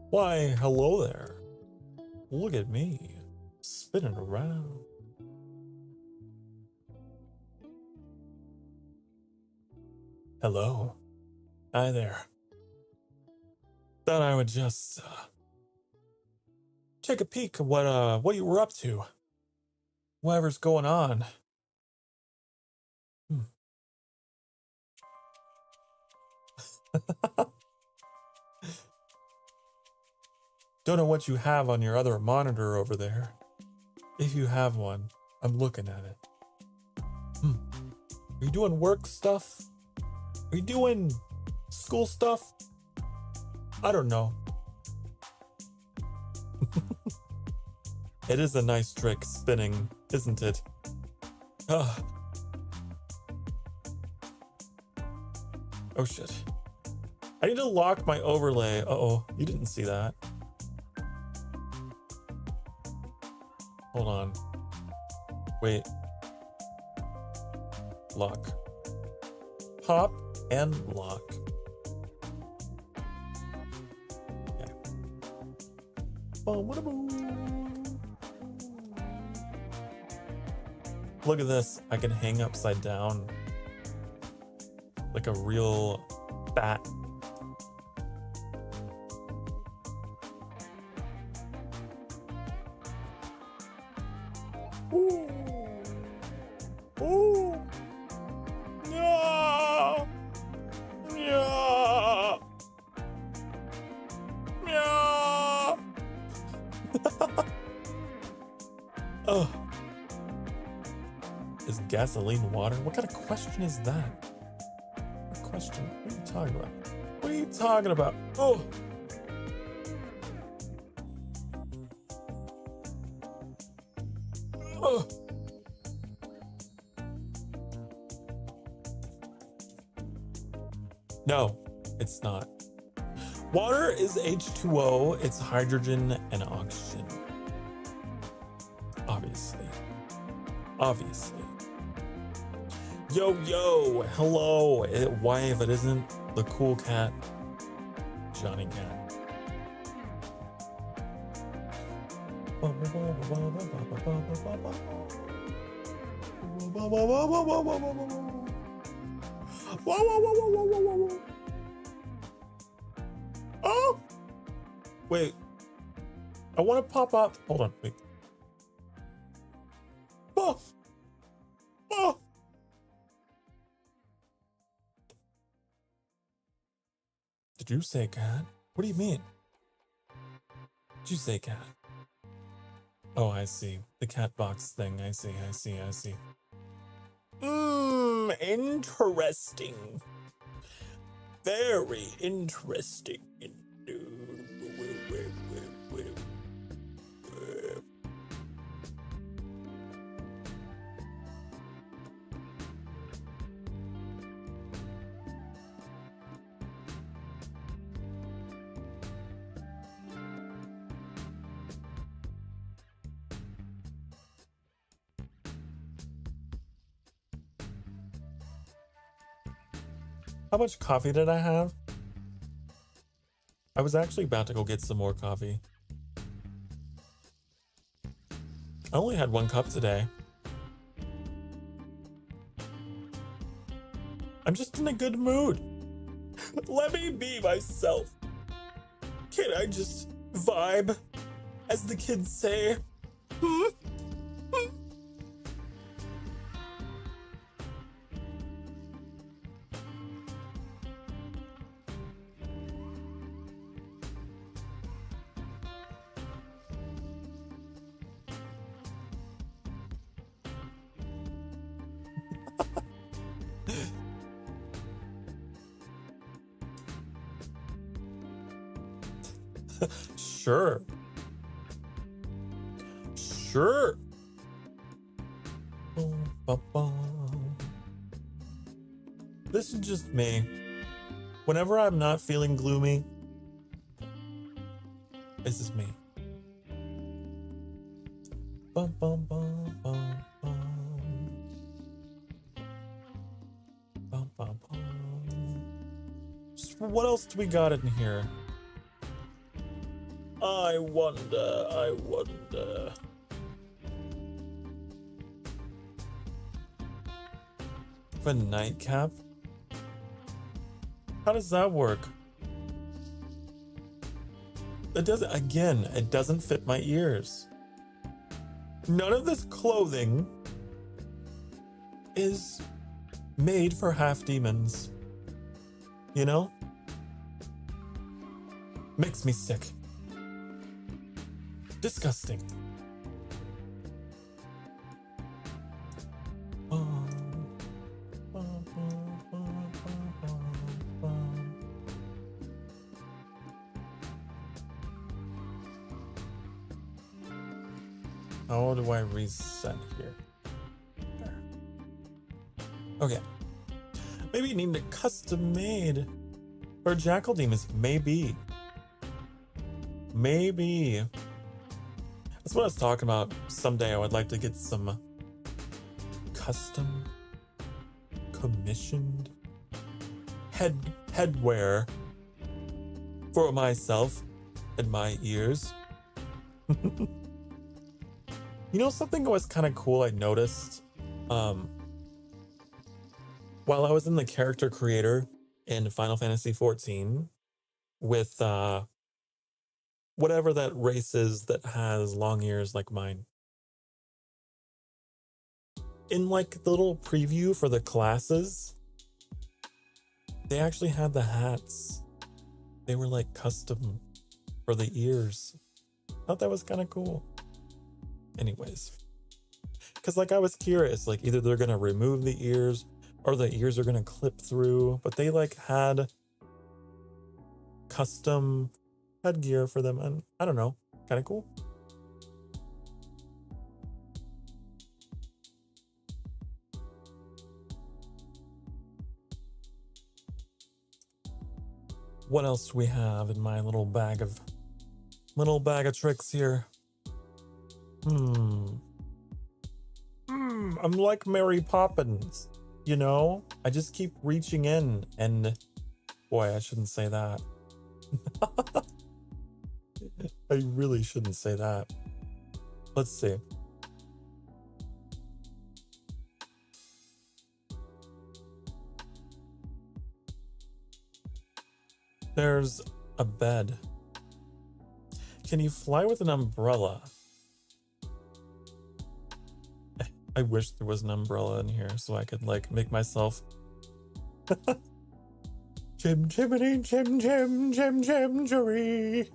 why, hello there. Look at me, spinning around. Hello. Hi there. Thought I would just take a peek at what you were up to. Whatever's going on. Don't know what you have on your other monitor over there. If you have one, I'm looking at it. Are you doing work stuff? Are you doing school stuff? I don't know. It is a nice trick spinning, isn't it? Ugh. Oh shit. I need to lock my overlay. Uh-oh, you didn't see that. Hold on. Wait. Lock. Pop and lock. Okay. Look at this. I can hang upside down like a real bat. Ooh. Ooh. Yeah. Yeah. Yeah. Oh. Is gasoline water? What kind of question is that? What question? What are you talking about? What are you talking about? Oh. Oh. No, it's not. Water is H2O. It's hydrogen and oxygen. Obviously. Obviously. Yo, yo, hello. Why if it isn't the cool cat, Johnny Cat? Oh! Wait. I want to pop up. Hold on, wait. Oh! Oh! Did you say cat? What do you mean? Did you say cat? Oh, I see. The cat box thing. I see. Interesting. Very interesting. How much coffee did I have? I was actually about to go get some more coffee. I only had 1 cup today. I'm just in a good mood. Let me be myself. Can I just vibe, as the kids say? Sure. Sure. This is just me. Whenever I'm not feeling gloomy, this is me. Bum, bum, bum, bum, bum. Bum, bum, bum. So what else do we got in here? I wonder. A nightcap? How does that work? It doesn't fit my ears. None of this clothing is made for half demons. You know? Makes me sick. Disgusting. How do I reset here? There. Okay. Maybe you need a custom made for Jackal Demons. Maybe. Maybe. That's what I was talking about. Someday I would like to get some custom commissioned headwear for myself and my ears. You know, something was kind of cool I noticed while I was in the character creator in Final Fantasy XIV with whatever that race is that has long ears like mine. In like the little preview for the classes, they actually had the hats. They were like custom for the ears. Thought that was kind of cool. Anyways, because like I was curious, like either they're gonna remove the ears or the ears are gonna clip through, but they like had custom headgear for them, and I don't know, kind of cool. What else do we have in my little bag of tricks here? I'm like Mary Poppins, you know? I just keep reaching in and boy, I shouldn't say that. I really shouldn't say that. Let's see. There's a bed. Can you fly with an umbrella? I wish there was an umbrella in here so I could like make myself Jim Jiminy Jim Jim Jim Jim Jerry.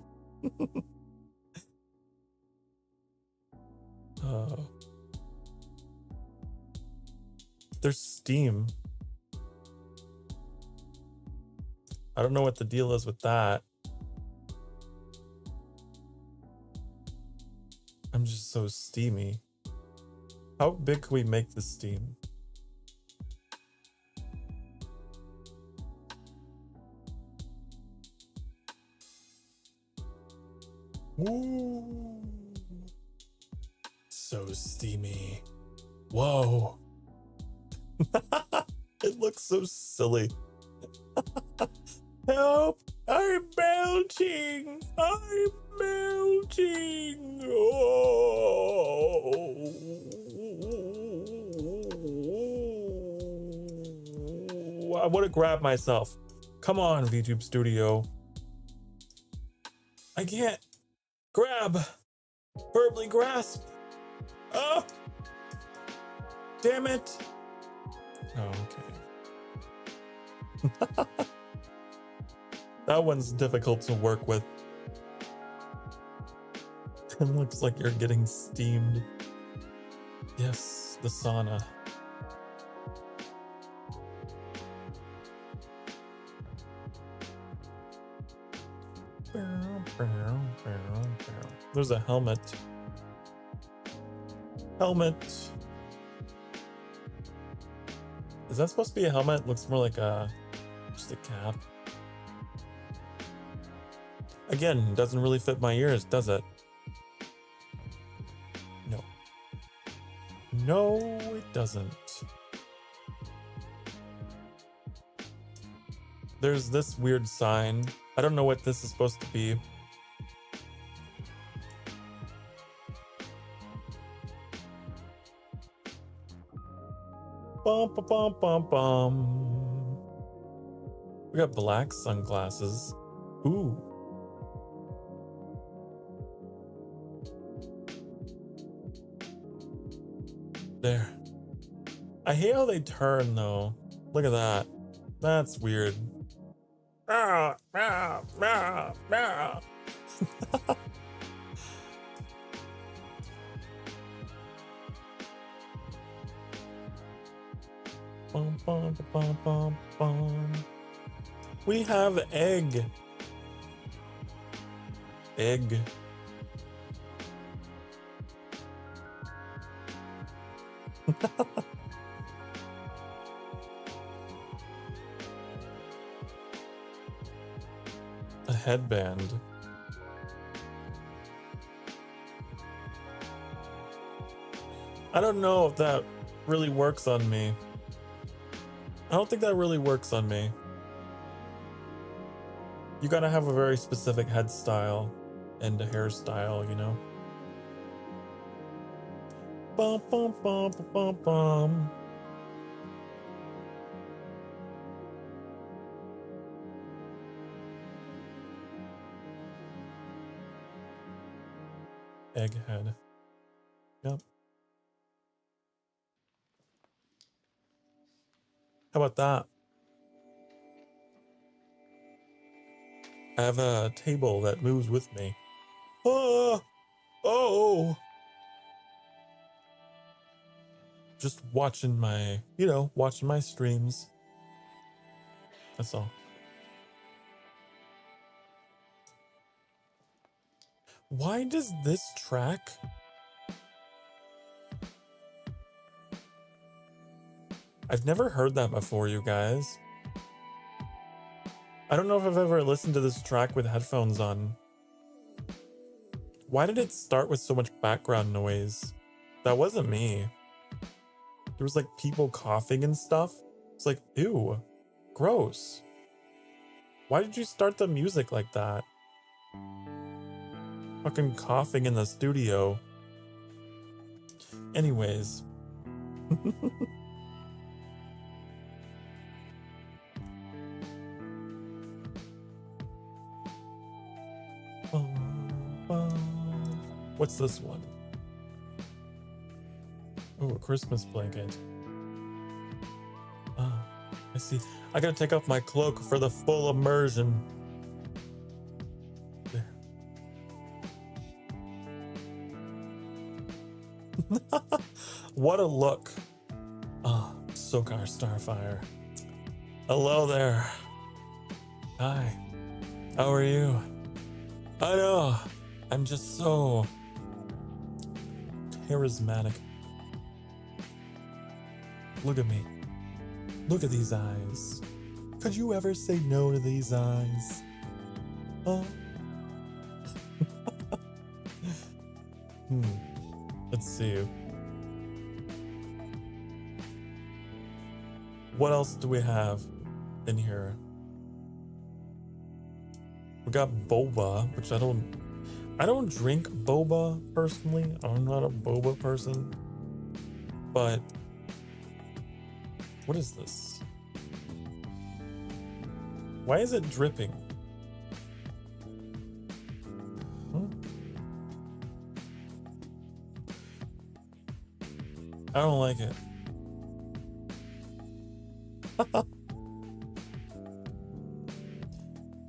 There's steam. I don't know what the deal is with that. I'm just so steamy. How big can we make the steam? Ooh. So steamy. Whoa. It looks so silly. Help! I'm melting! I'm melting! Oh. I want to grab myself. Come on, VTube Studio. I can't grab. Verbally grasp. Oh! Damn it! Oh, okay. That one's difficult to work with. It looks like you're getting steamed. Yes, the sauna. There's a helmet. Helmet. Is that supposed to be a helmet? Looks more like just a cap. Again, doesn't really fit my ears, does it? No. No, it doesn't. There's this weird sign. I don't know what this is supposed to be. Bum, bum, bum, bum, bum. We got black sunglasses. Ooh. There. I hate how they turn though. Look at that. That's weird. Ah, ah, ah, ah. Bum, bum, bum, bum, bum. We have egg. Egg. A headband. I don't know if that really works on me. I don't think that really works on me. You gotta have a very specific head style and a hairstyle, you know? Bum, bum, bum, bum, bum, bum. Egghead. Yep. How about that? I have a table that moves with me. Oh! Oh! Just watching my, watching my streams. That's all. Why does this track... I've never heard that before, you guys. I don't know if I've ever listened to this track with headphones on. Why did it start with so much background noise? That wasn't me. There was like people coughing and stuff. It's like, ew, gross. Why did you start the music like that? Fucking coughing in the studio. Anyways. What's this one? Oh, a Christmas blanket. Oh, I see. I gotta take off my cloak for the full immersion. There. What a look. Ah, oh, Sokar Starfire. Hello there. Hi. How are you? I know. I'm just so charismatic. Look at me. Look at these eyes. Could you ever say no to these eyes? Huh? Let's see. What else do we have in here? We got boba, which I don't drink boba personally. I'm not a boba person. But what is this? Why is it dripping? Huh? I don't like it.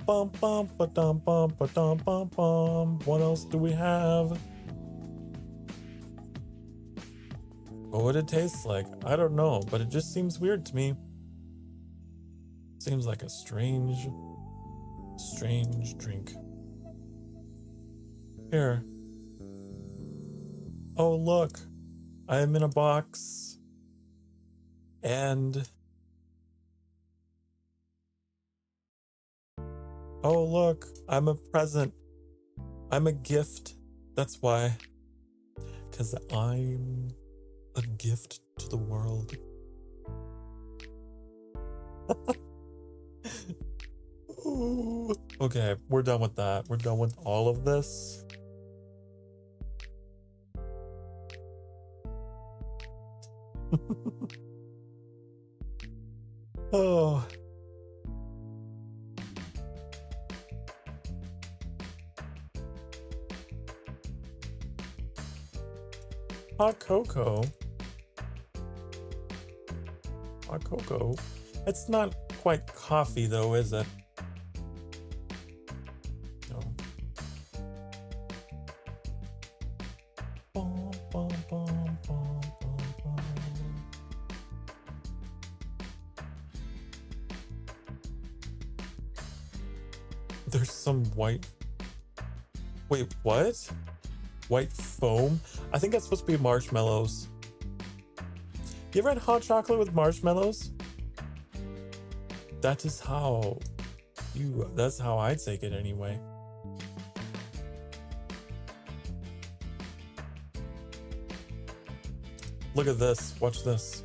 Bum bum ba dum bum ba dum bum bum. What else do we have? What would it taste like? I don't know, but it just seems weird to me. Seems like a strange drink. Here. Oh, look. I am in a box. And... oh, look. I'm a present. I'm a gift. That's why. Because I'm a gift to the world. Ooh. Okay, we're done with that. We're done with all of this. Oh. Hot cocoa. Hot cocoa. It's not quite coffee though, is it? No. Bum, bum, bum, bum, bum, bum. There's some white... wait, what? White foam? I think that's supposed to be marshmallows. You ever had hot chocolate with marshmallows? That is how that's how I take it anyway. Look at this, watch this.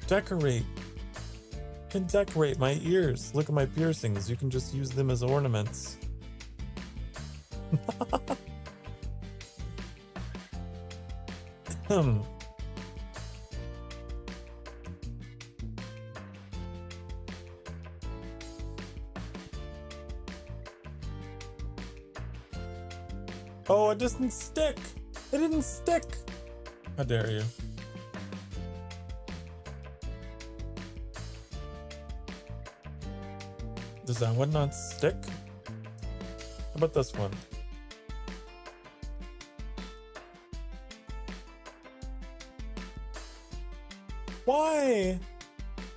Decorate. Can decorate my ears. Look at my piercings. You can just use them as ornaments. Oh, it doesn't stick. It didn't stick. How dare you? Does that one not stick? How about this one? Why?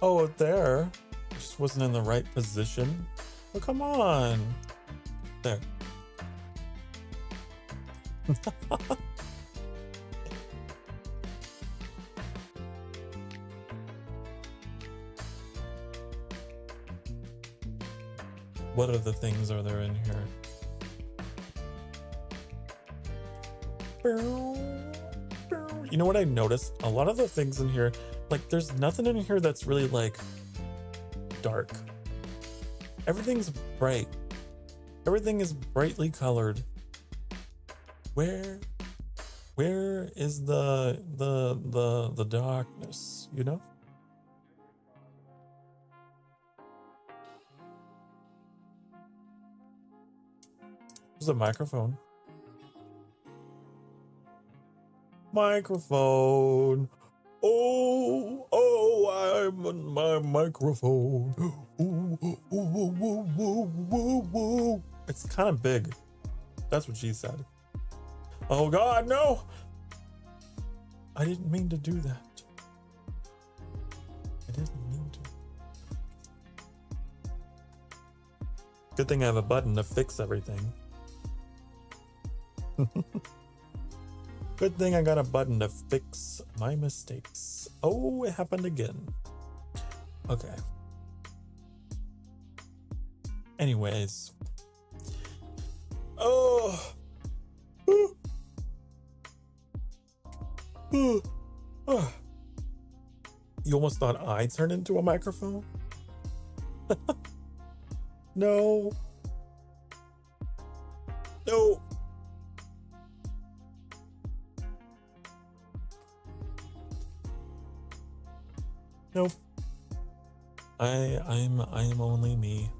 Oh, there. It just wasn't in the right position. Oh, come on. There. What other things are there in here? You know what I noticed? A lot of the things in here, like there's nothing in here that's really like dark. Everything's bright. Everything is brightly colored. Where is the darkness, you know? There's a microphone. Microphone. Oh, I'm on my microphone. Ooh. It's kind of big. That's what she said. Oh God, no! I didn't mean to do that. I didn't mean to. Good thing I have a button to fix everything. Good thing I got a button to fix my mistakes. Oh, it happened again. Okay. Anyways. Oh. You almost thought I turned into a microphone? No. No. Nope. I'm only me.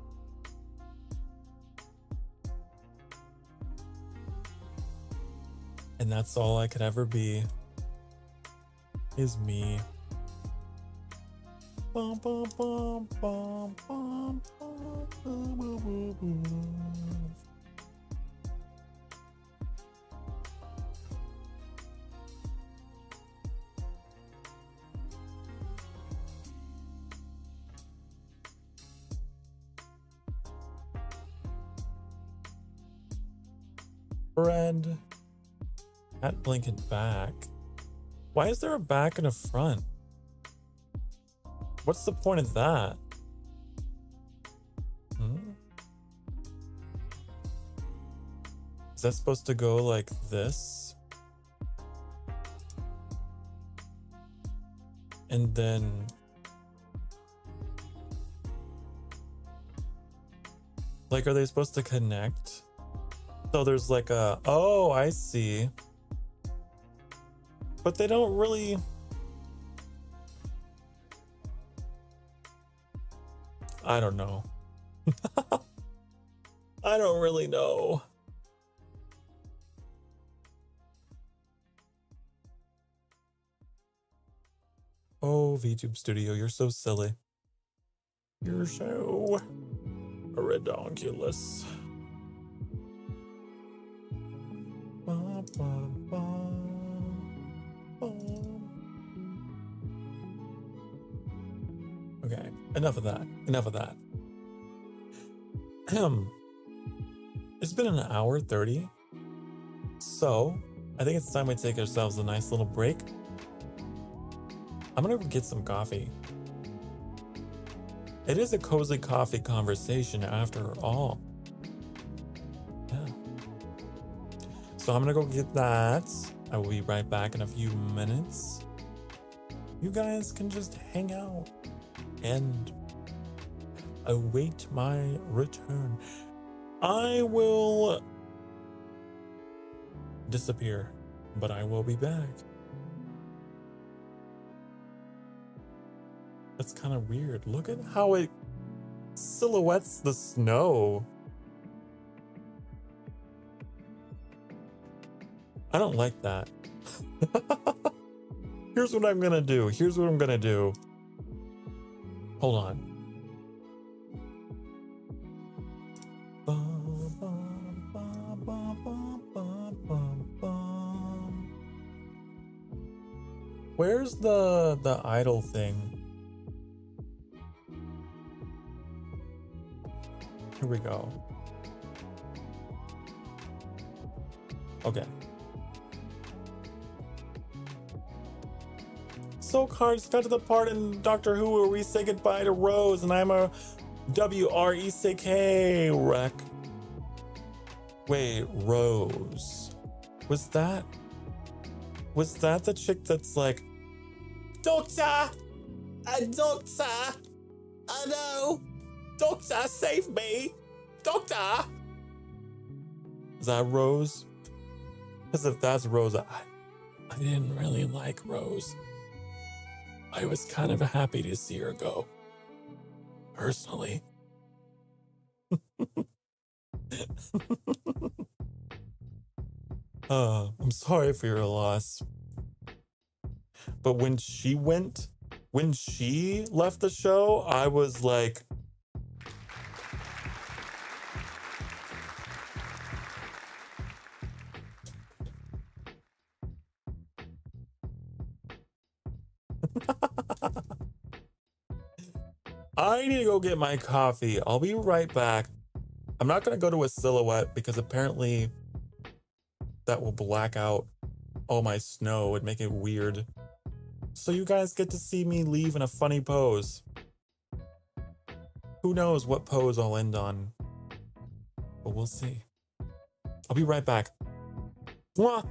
And that's all I could ever be. Is me. Bum, bum, bum, bum, bum, bum, bum, bum, bum. Red. At blinking back. Why is there a back and a front? What's the point of that? Is that supposed to go like this? And then... like, are they supposed to connect? So there's like a... oh, I see. But they don't really... I don't know. I don't really know. Oh, VTube Studio, you're so silly. You're so redonkulous. Ba, ba, ba. Okay, enough of that. Enough of that. It's been an hour 30. So, I think it's time we take ourselves a nice little break. I'm gonna go get some coffee. It is a cozy coffee conversation after all. Yeah. So I'm gonna go get that. I will be right back in a few minutes. You guys can just hang out and await my return. I will disappear, but I will be back. That's kind of weird. Look at how it silhouettes the snow. I don't like that. Here's what I'm gonna do. Hold on. Where's the idle thing? Here we go. Okay. Sokar just got to the part in Doctor Who where we say goodbye to Rose, and I'm a WRECK wreck. Wait, Rose. Was that the chick that's like, Doctor! Doctor! I know! Doctor, save me! Doctor! Is that Rose? Because if that's Rose, I didn't really like Rose. I was kind of happy to see her go. Personally. I'm sorry for your loss. But when she left the show, I was like, I need to go get my coffee. I'll be right back. I'm not going to go to a silhouette because apparently that will black out all my snow and make it weird. So you guys get to see me leave in a funny pose. Who knows what pose I'll end on, but we'll see. I'll be right back. Mwah!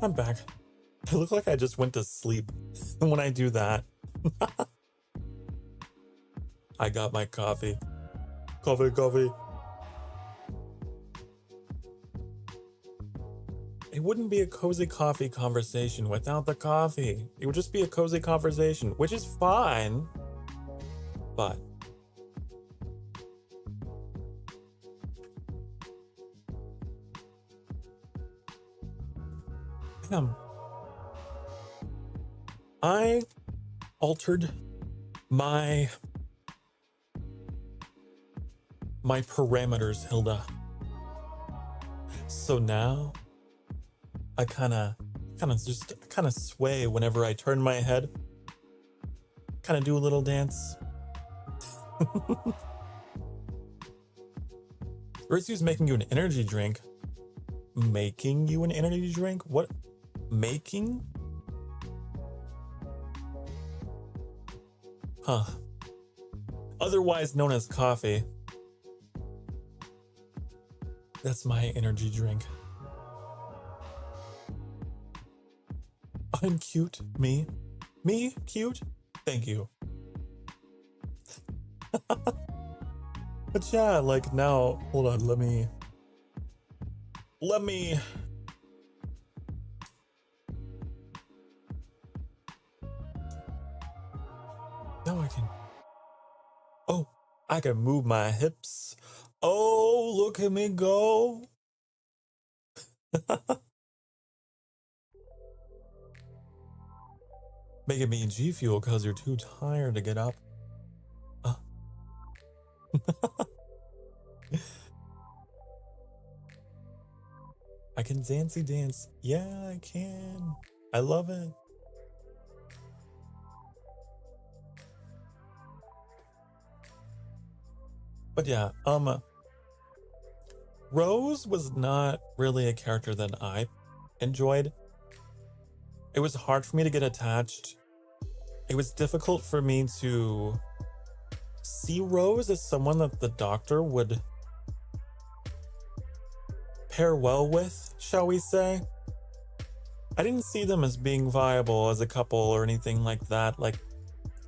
I'm back. I look like I just went to sleep when I do that. I got my coffee. Coffee. It wouldn't be a cozy coffee conversation without the coffee. It would just be a cozy conversation, which is fine. But I altered my parameters, Hilda. So now I kind of sway whenever I turn my head. Kind of do a little dance. Ritsu's making you an energy drink. Making you an energy drink? What? Making? Huh. Otherwise known as coffee. That's my energy drink. I'm cute. Me? Me? Cute? Thank you. But yeah, like now, hold on, let me. Now I can. Oh, I can move my hips. Oh, look at me go. Making me G Fuel because you're too tired to get up. I can dancey dance. Yeah, I can. I love it. But yeah, Rose was not really a character that I enjoyed. It was hard for me to get attached. It was difficult for me to see Rose as someone that the Doctor would pair well with, shall we say. I didn't see them as being viable as a couple or anything like that. Like,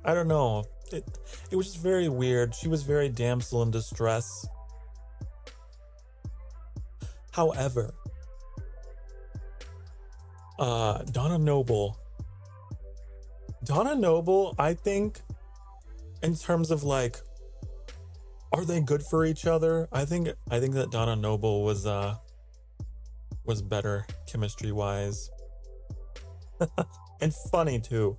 I don't know. It was just very weird. She was very damsel in distress. However, Donna Noble, I think, in terms of like, are they good for each other? I think that Donna Noble was better chemistry wise. And funny too.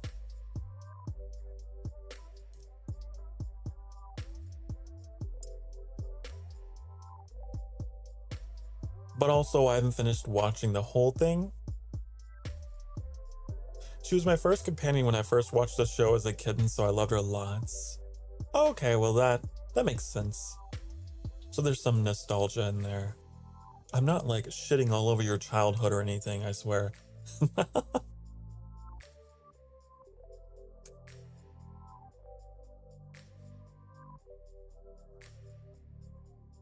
But also, I haven't finished watching the whole thing. She was my first companion when I first watched the show as a kid, and so I loved her lots. Okay, well that makes sense. So there's some nostalgia in there. I'm not like shitting all over your childhood or anything, I swear.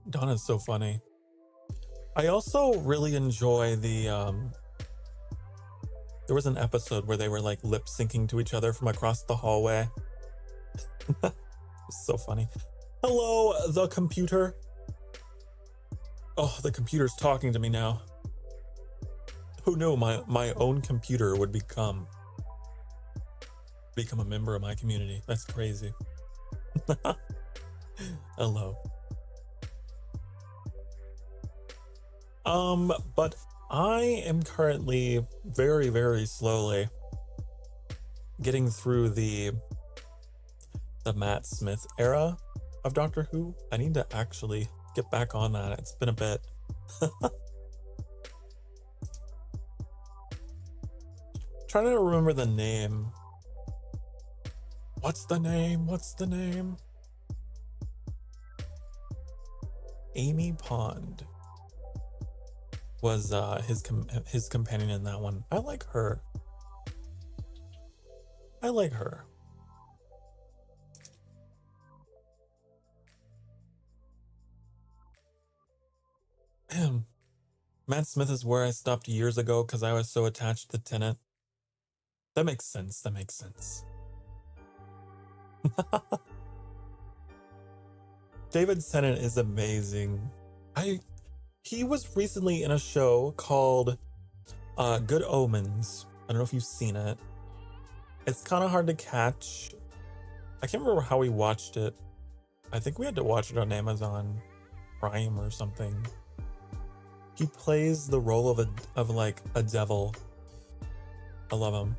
Donna's so funny. I also really enjoy the there was an episode where they were like lip syncing to each other from across the hallway. So funny. Hello, the computer. Oh, the computer's talking to me now. Who knew my own computer would become a member of my community? That's crazy. Hello. But I am currently very, very slowly getting through the Matt Smith era of Doctor Who. I need to actually get back on that. It's been a bit. Trying to remember the name. What's the name? Amy Pond was his companion in that one. I like her. Matt Smith is where I stopped years ago because I was so attached to Tenet. That makes sense. That makes sense. David Tennant is amazing. He was recently in a show called Good Omens. I don't know if you've seen it. It's kind of hard to catch. I can't remember how we watched it. I think we had to watch it on Amazon Prime or something. He plays the role of like a devil. I love him.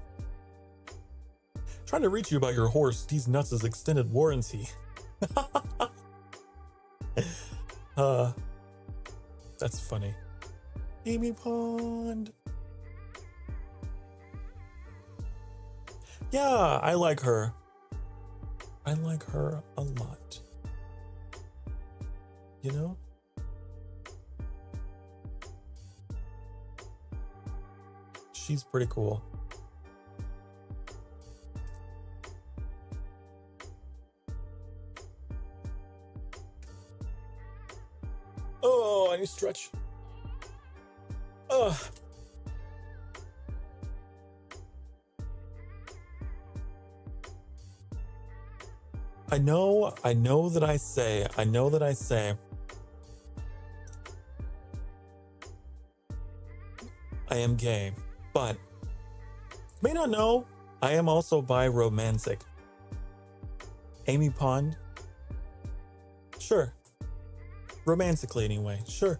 Trying to reach you about your horse. These nuts is extended warranty. That's funny. Amy Pond. Yeah, I like her. I like her a lot. You know? She's pretty cool. Oh, I need to stretch. Ugh. I know that I say I am gay, but may not know, I am also bi-romantic. Amy Pond? Sure. Romantically anyway, sure.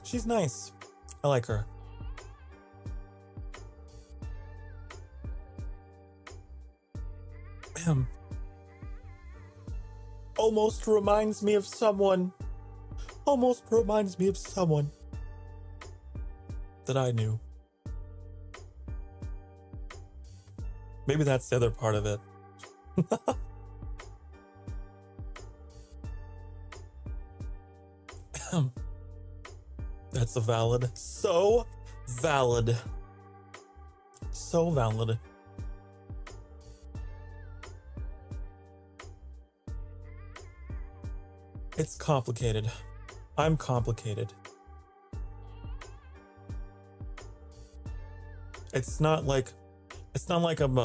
She's nice. I like her. Almost reminds me of someone that I knew. Maybe that's the other part of it. That's a valid. So valid. So valid. It's complicated. I'm complicated. It's not like I'm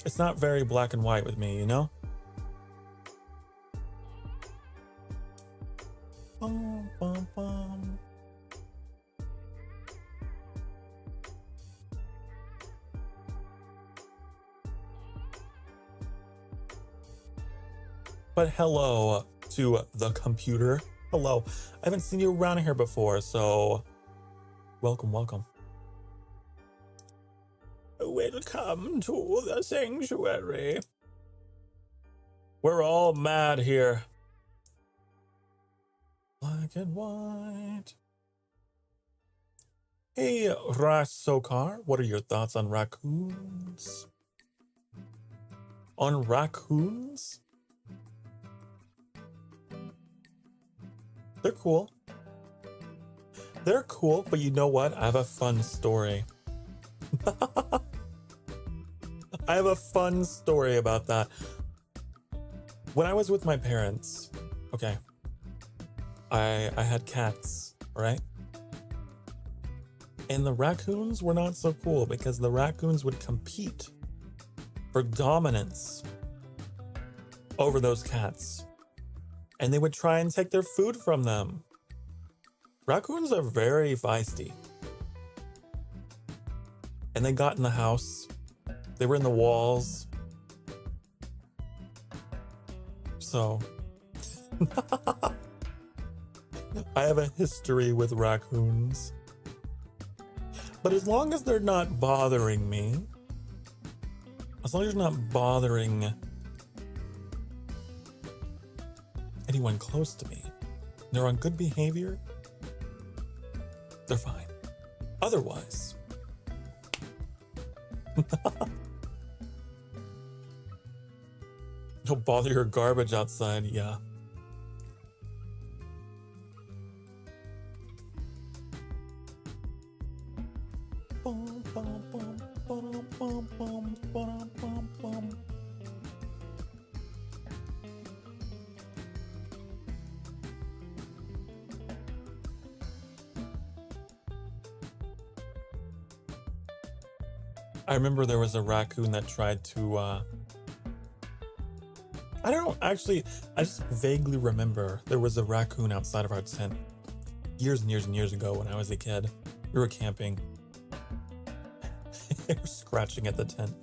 it's not very black and white with me, you know? Bum, bum, bum. But hello to the computer. Hello. I haven't seen you around here before, so welcome. Welcome to the sanctuary. We're all mad here. Black and white. Hey, Sokar, what are your thoughts on raccoons? On raccoons? They're cool. They're cool, but you know what? I have a fun story. I have a fun story about that. When I was with my parents, okay, I had cats, right? And the raccoons were not so cool because the raccoons would compete for dominance over those cats. And they would try and take their food from them. Raccoons are very feisty. And they got in the house. They were in the walls. So, I have a history with raccoons. But as long as they're not bothering me, as long as they're not bothering anyone close to me, they're on good behavior, they're fine. Otherwise, don't bother your garbage outside, yeah. I remember there was a raccoon that tried to, I don't actually, I just vaguely remember there was a raccoon outside of our tent years and years and years ago when I was a kid. We were camping. They were scratching at the tent.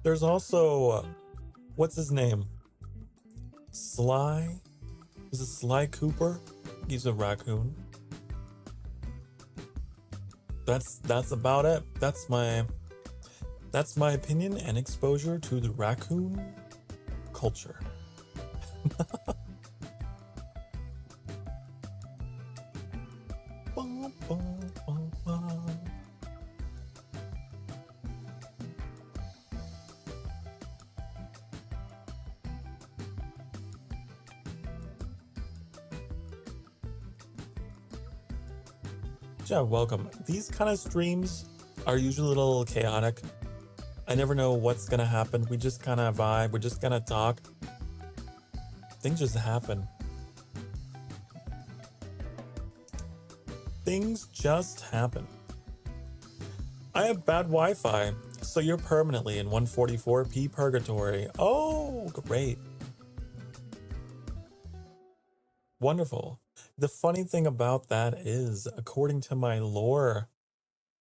There's also, what's his name? Sly? Is it Sly Cooper? He's a raccoon. That's about it. That's my opinion and exposure to the raccoon culture. Yeah, welcome. These kind of streams are usually a little chaotic. I never know what's gonna happen. We just kind of vibe. We're just gonna talk. Things just happen. Things just happen. I have bad Wi-Fi, so you're permanently in 144p purgatory. Oh, great. Wonderful. The funny thing about that is, according to my lore,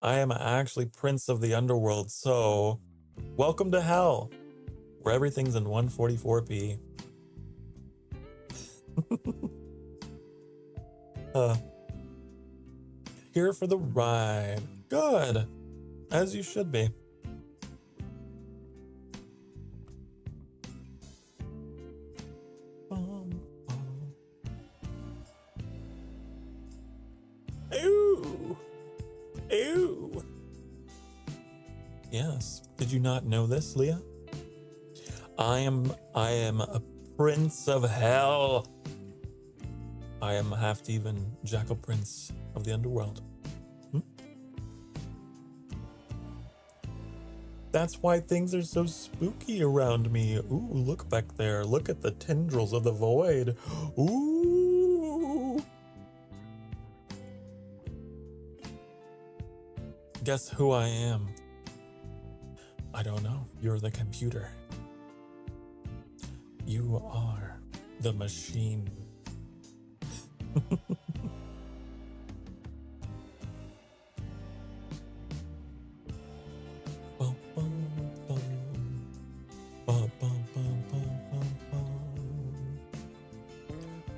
I am actually Prince of the Underworld, so welcome to hell, where everything's in 144p. Here for the ride. Good. As you should be. Ooh. Ooh. Yes. Did you not know this, Leah? I am a prince of hell. I am a half-demon jackal prince of the underworld. That's why things are so spooky around me. Ooh, look back there. Look at the tendrils of the void. Ooh. Guess who I am? I don't know. You're the computer. You are the machine.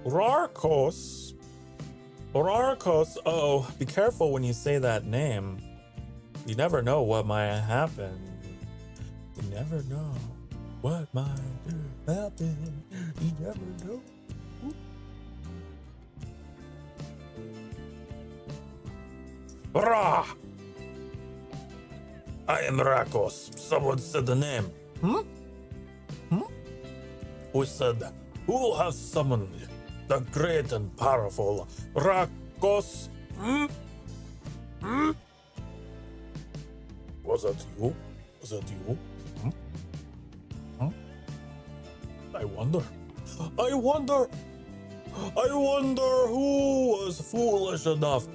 Rarkos. Rarkos. Oh, be careful when you say that name. You never know what might happen. You never know what might happen. You never know. Rah! I am Rakos. Someone said the name. Who said, who has summoned the great and powerful Rakos? Was that you? Was that you? I wonder. I wonder who was foolish enough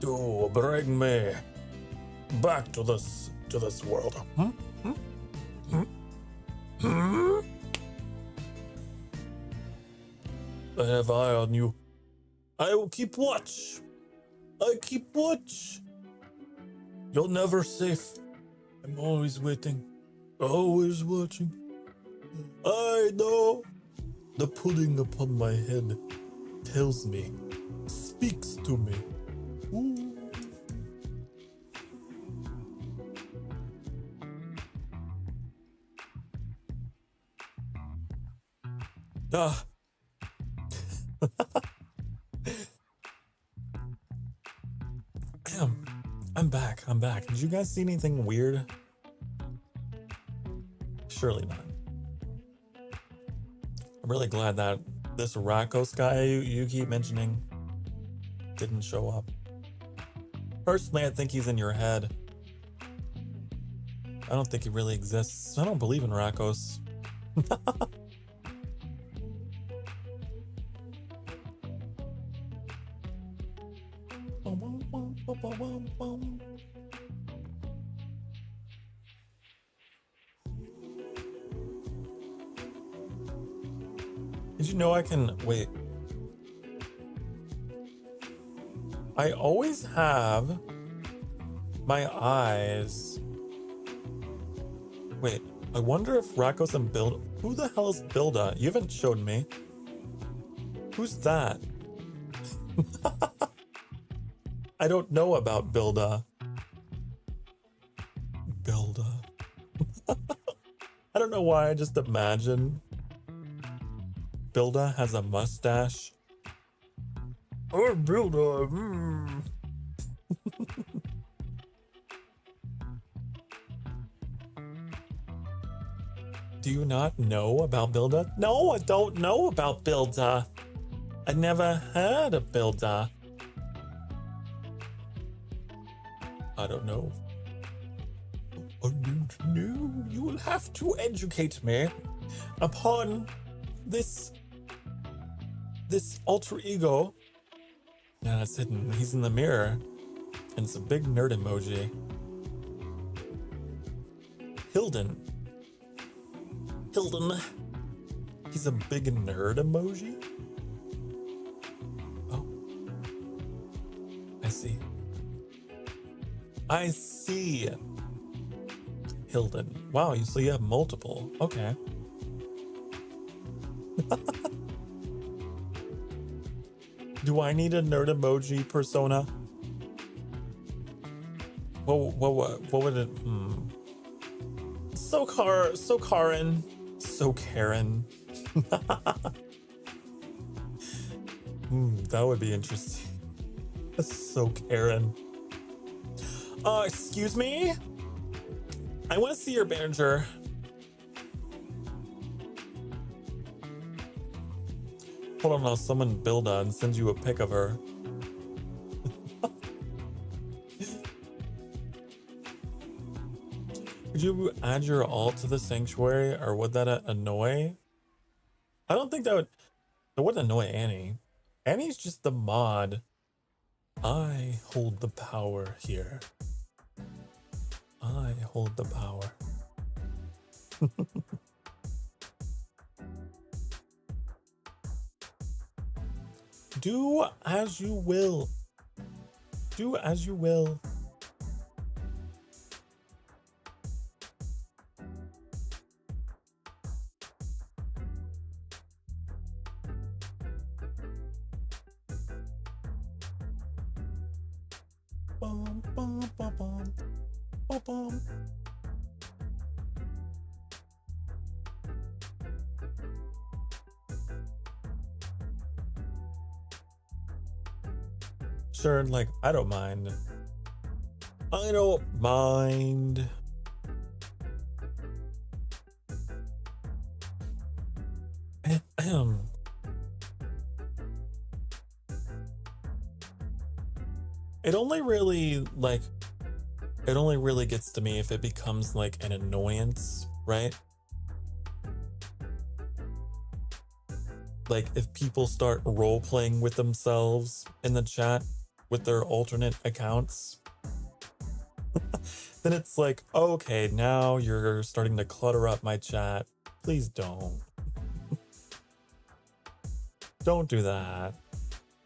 to bring me back to this world. I have eye on you. I will keep watch. I keep watch. You're never safe. I'm always waiting. Always watching. I know. The pudding upon my head tells me, speaks to me. Ooh. Ah. Damn. I'm back. Did you guys see anything weird? Surely not. I'm really glad that this Rakos guy you keep mentioning didn't show up. Personally, I think he's in your head. I don't think he really exists. I don't believe in Rakos. Did you know I can wait? I always have my eyes. Wait, I wonder if Rakos and Build. Who the hell is Builda? You haven't showed me. Who's that? I don't know about Builda. Builda. I don't know why I just imagine Builda has a mustache. Oh, Builda. Do you not know about Builda? No, I don't know about Builda. I never heard of Builda. I don't know. I don't know. You will have to educate me upon this alter ego. Yeah, it's hidden. He's in the mirror. And it's a big nerd emoji. Hilden. He's a big nerd emoji? Oh. I see. I see. Hilden. Wow, so you have multiple. Okay. Do I need a nerd emoji persona? What would it? Sokarin. That would be interesting. Sokarin. Excuse me? I want to see your manager. Hold on, I'll summon Builda and send you a pic of her. Could you add your alt to the sanctuary, or would that annoy? I don't think that wouldn't annoy Annie. Annie's just the mod. I hold the power here. I hold the power. Do as you will. Do as you will. Bum, bum, bum, bum. Bum, bum. Sure, like, I don't mind. I don't mind. It only really, like, it only really gets to me if it becomes like an annoyance, right? Like if people start role-playing with themselves in the chat with their alternate accounts, then it's like, okay, now you're starting to clutter up my chat. Please don't. Don't do that.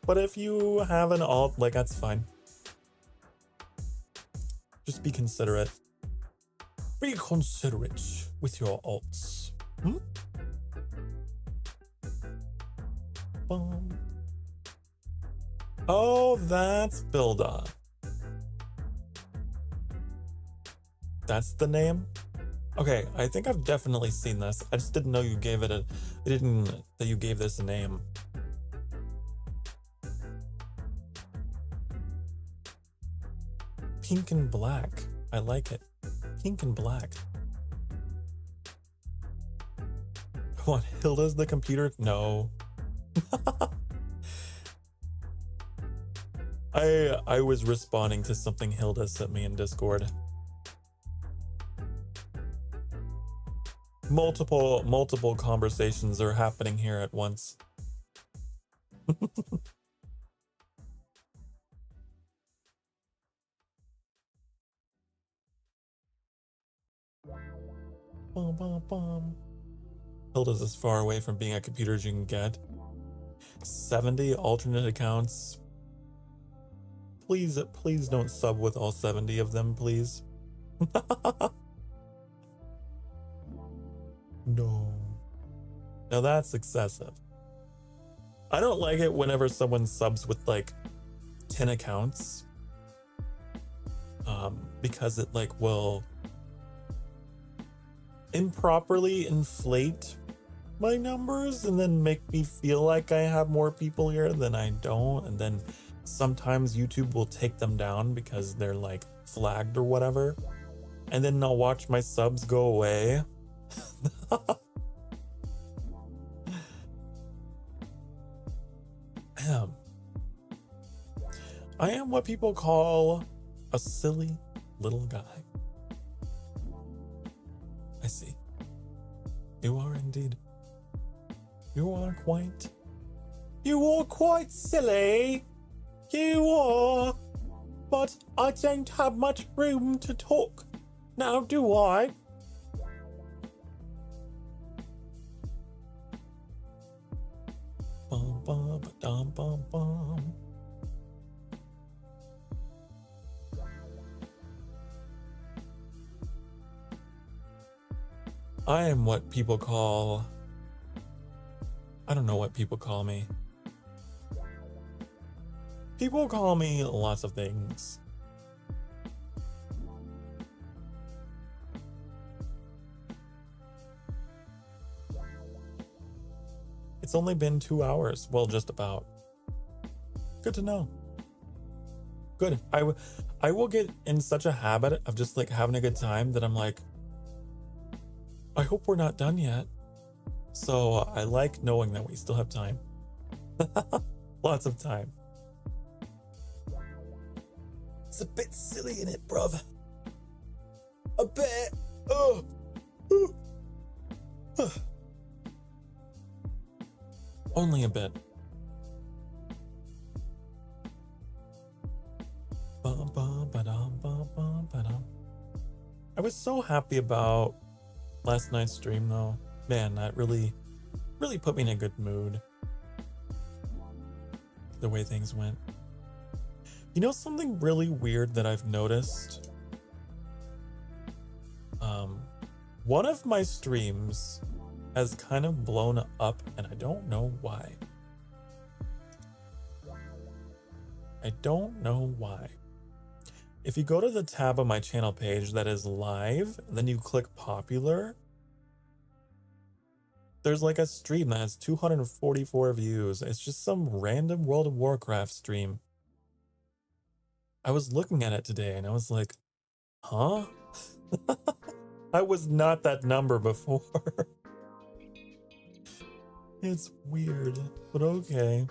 But if you have an alt, like, that's fine. Just be considerate. Be considerate with your alts. Bum. Oh, that's Builda. That's the name? Okay, I think I've definitely seen this. I just didn't know you gave it that you gave this a name. Pink and black. I like it. Pink and black. What, Hilda's the computer? No. I was responding to something Hilda sent me in Discord. Multiple conversations are happening here at once. Bum, bum, bum. Hilda's as far away from being a computer as you can get. 70 alternate accounts. Please don't sub with all 70 of them, please. No. Now that's excessive. I don't like it whenever someone subs with like 10 accounts. Because it like will improperly inflate my numbers and then make me feel like I have more people here than I don't. And then sometimes YouTube will take them down because they're like flagged or whatever. And then I'll watch my subs go away. I am what people call a silly little guy. I see. You are indeed. You are quite silly. You are. But I don't have much room to talk. Now do I? Bum, bum, ba-dum, bum, bum. I am what people call... I don't know what people call me. People call me lots of things. It's only been 2 hours. Well, just about. Good to know. Good. I will get in such a habit of just like having a good time that I'm like, I hope we're not done yet. So I like knowing that we still have time. Lots of time. It's a bit silly, in it, bruv. A bit. Oh. Only a bit. I was so happy about last night's stream though. Man, that really put me in a good mood. The way things went. You know something really weird that I've noticed? One of my streams has kind of blown up and I don't know why. I don't know why. If you go to the tab on my channel page that is live, then you click popular, there's like a stream that has 244 views. It's just some random World of Warcraft stream. I was looking at it today and I was like, huh? I was not that number before. It's weird, but okay.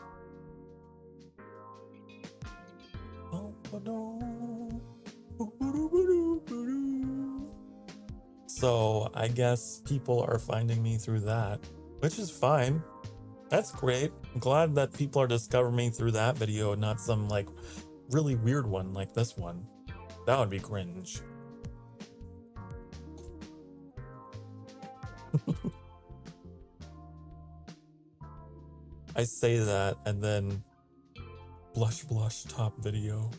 So I guess people are finding me through that, which is fine. That's great. I'm glad that people are discovering me through that video and not some like really weird one like this one. That would be cringe. I say that and then blush top video.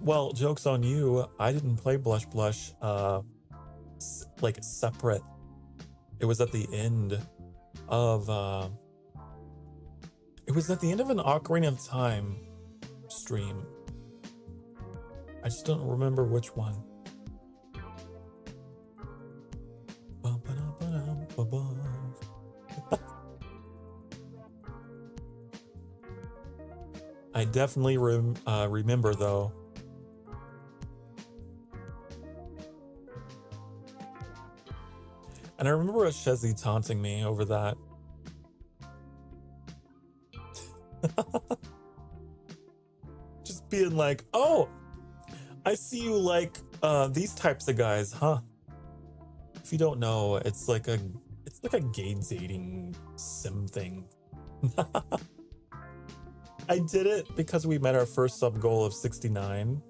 Well, joke's on you. I didn't play blush like separate. It was at the end of it was at the end of an Ocarina of Time stream. I just don't remember which one. I definitely remember though. And I remember a Shezzy taunting me over that. Just being like, oh, I see you like these types of guys, huh? If you don't know, it's like a gay dating sim thing. I did it because we met our first sub goal of 69.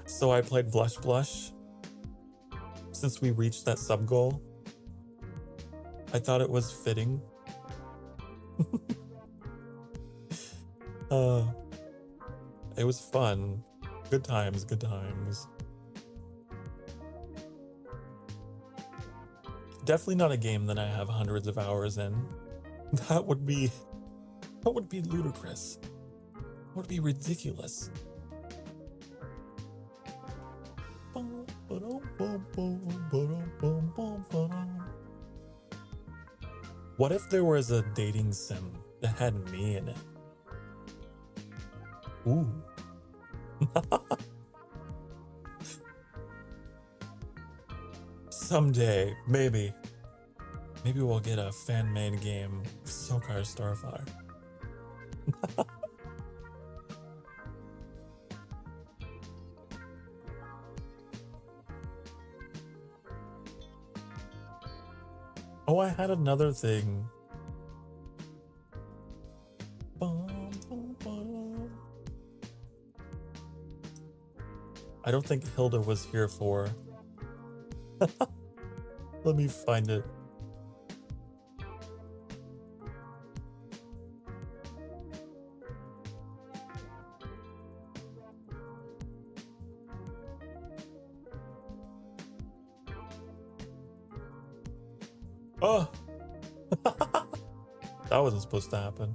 So I played Blush. since we reached that sub goal, I thought it was fitting. It was fun. Good times, good times. Definitely not a game that I have hundreds of hours in. That would be ludicrous. That would be ridiculous. What if there was a dating sim that had me in it? Ooh. Someday, maybe. Maybe we'll get a fan-made game of Sokar Starfire. Oh, I had another thing. I don't think Hilda was here for. Let me find it. Oh! That wasn't supposed to happen.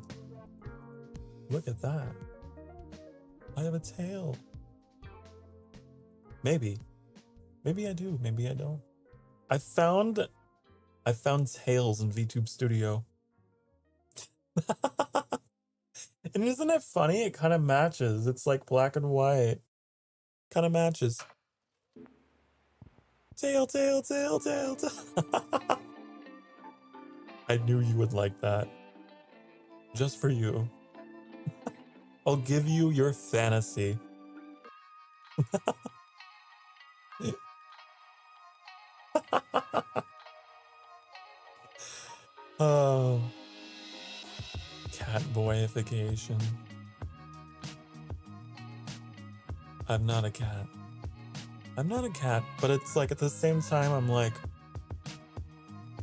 Look at that. I have a tail. Maybe. Maybe I do. Maybe I don't. I found tails in VTube Studio. And isn't it funny? It kind of matches. It's like black and white. Kind of matches. Tail, tail, tail, tail, tail. I knew you would like that. Just for you. I'll give you your fantasy. Oh. Cat boyification. I'm not a cat. I'm not a cat, but it's like at the same time, I'm like,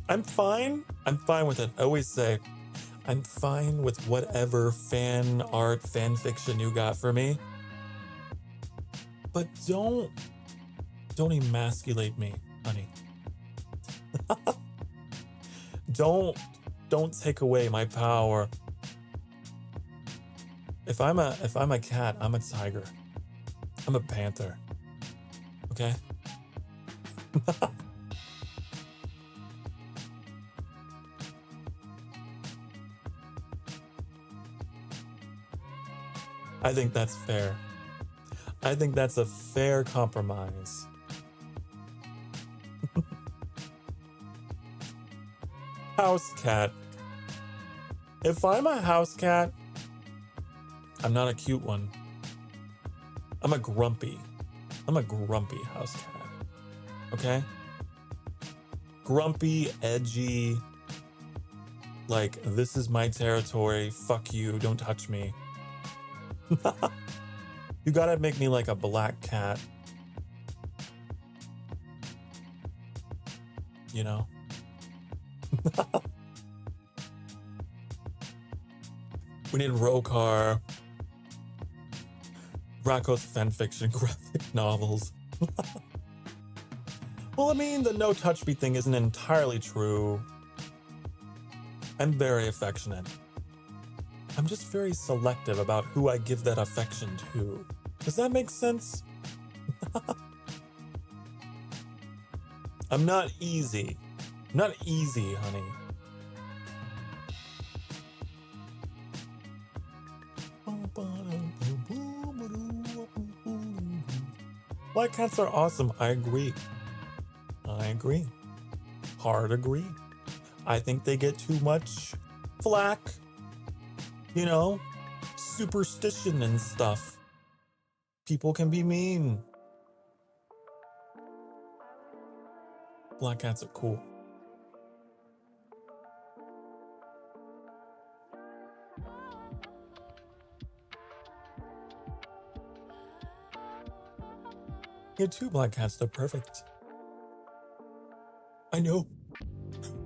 I'm fine. I'm fine with it. I always say, I'm fine with whatever fan art, fan fiction you got for me. But don't emasculate me, honey. Don't take away my power. If I'm a cat, I'm a tiger. I'm a panther. Okay? I think that's fair. I think that's a fair compromise. House cat. If I'm a house cat, I'm not a cute one. I'm a grumpy house cat. Okay? Grumpy, edgy, like, this is my territory, fuck you, don't touch me. You gotta make me like a black cat. You know? We need Rokar, Rocco's fanfiction, graphic novels. Well, I mean, the no touch me thing isn't entirely true. I'm very affectionate. I'm just very selective about who I give that affection to. Does that make sense? I'm not easy. I'm not easy, honey. Black cats are awesome. I agree. Hard agree. I think they get too much flack. You know, superstition and stuff. People can be mean. Black cats are cool. You have two black cats, they're perfect. I know.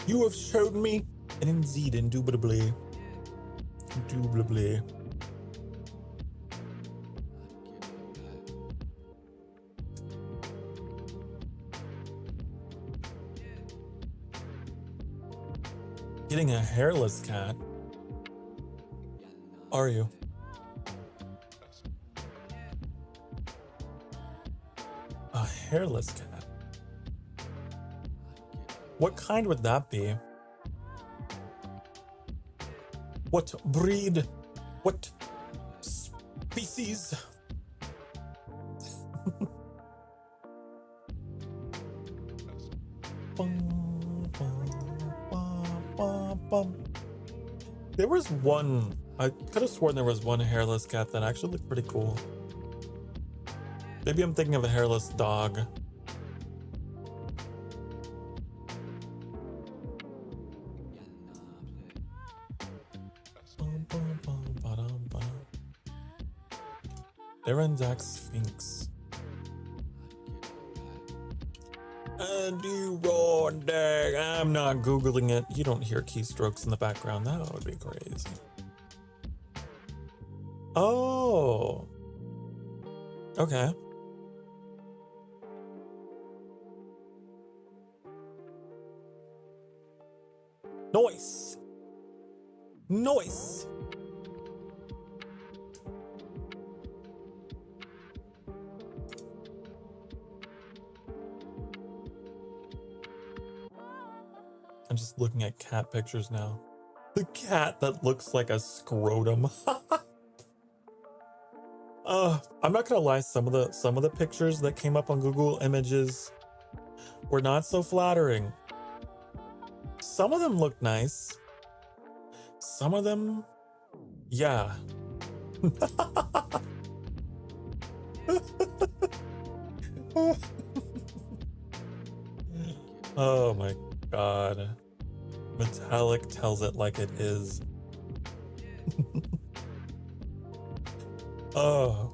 You have showed me. And indeed, indubitably. Indubitably. Getting a hairless cat. Are you? A hairless cat? What kind would that be? What breed? What species? There was one, I could have sworn there was one hairless cat that actually looked pretty cool. Maybe I'm thinking of a hairless dog. Erendak Sphinx. I'm not Googling it. You don't hear keystrokes in the background. That would be crazy. Oh. Okay. Noise. Noise. I'm just looking at cat pictures now. The cat that looks like a scrotum. I'm not gonna lie, some of the pictures that came up on Google Images were not so flattering. Some of them looked nice. Some of them, yeah. Oh my god. Metallic tells it like it is. Oh.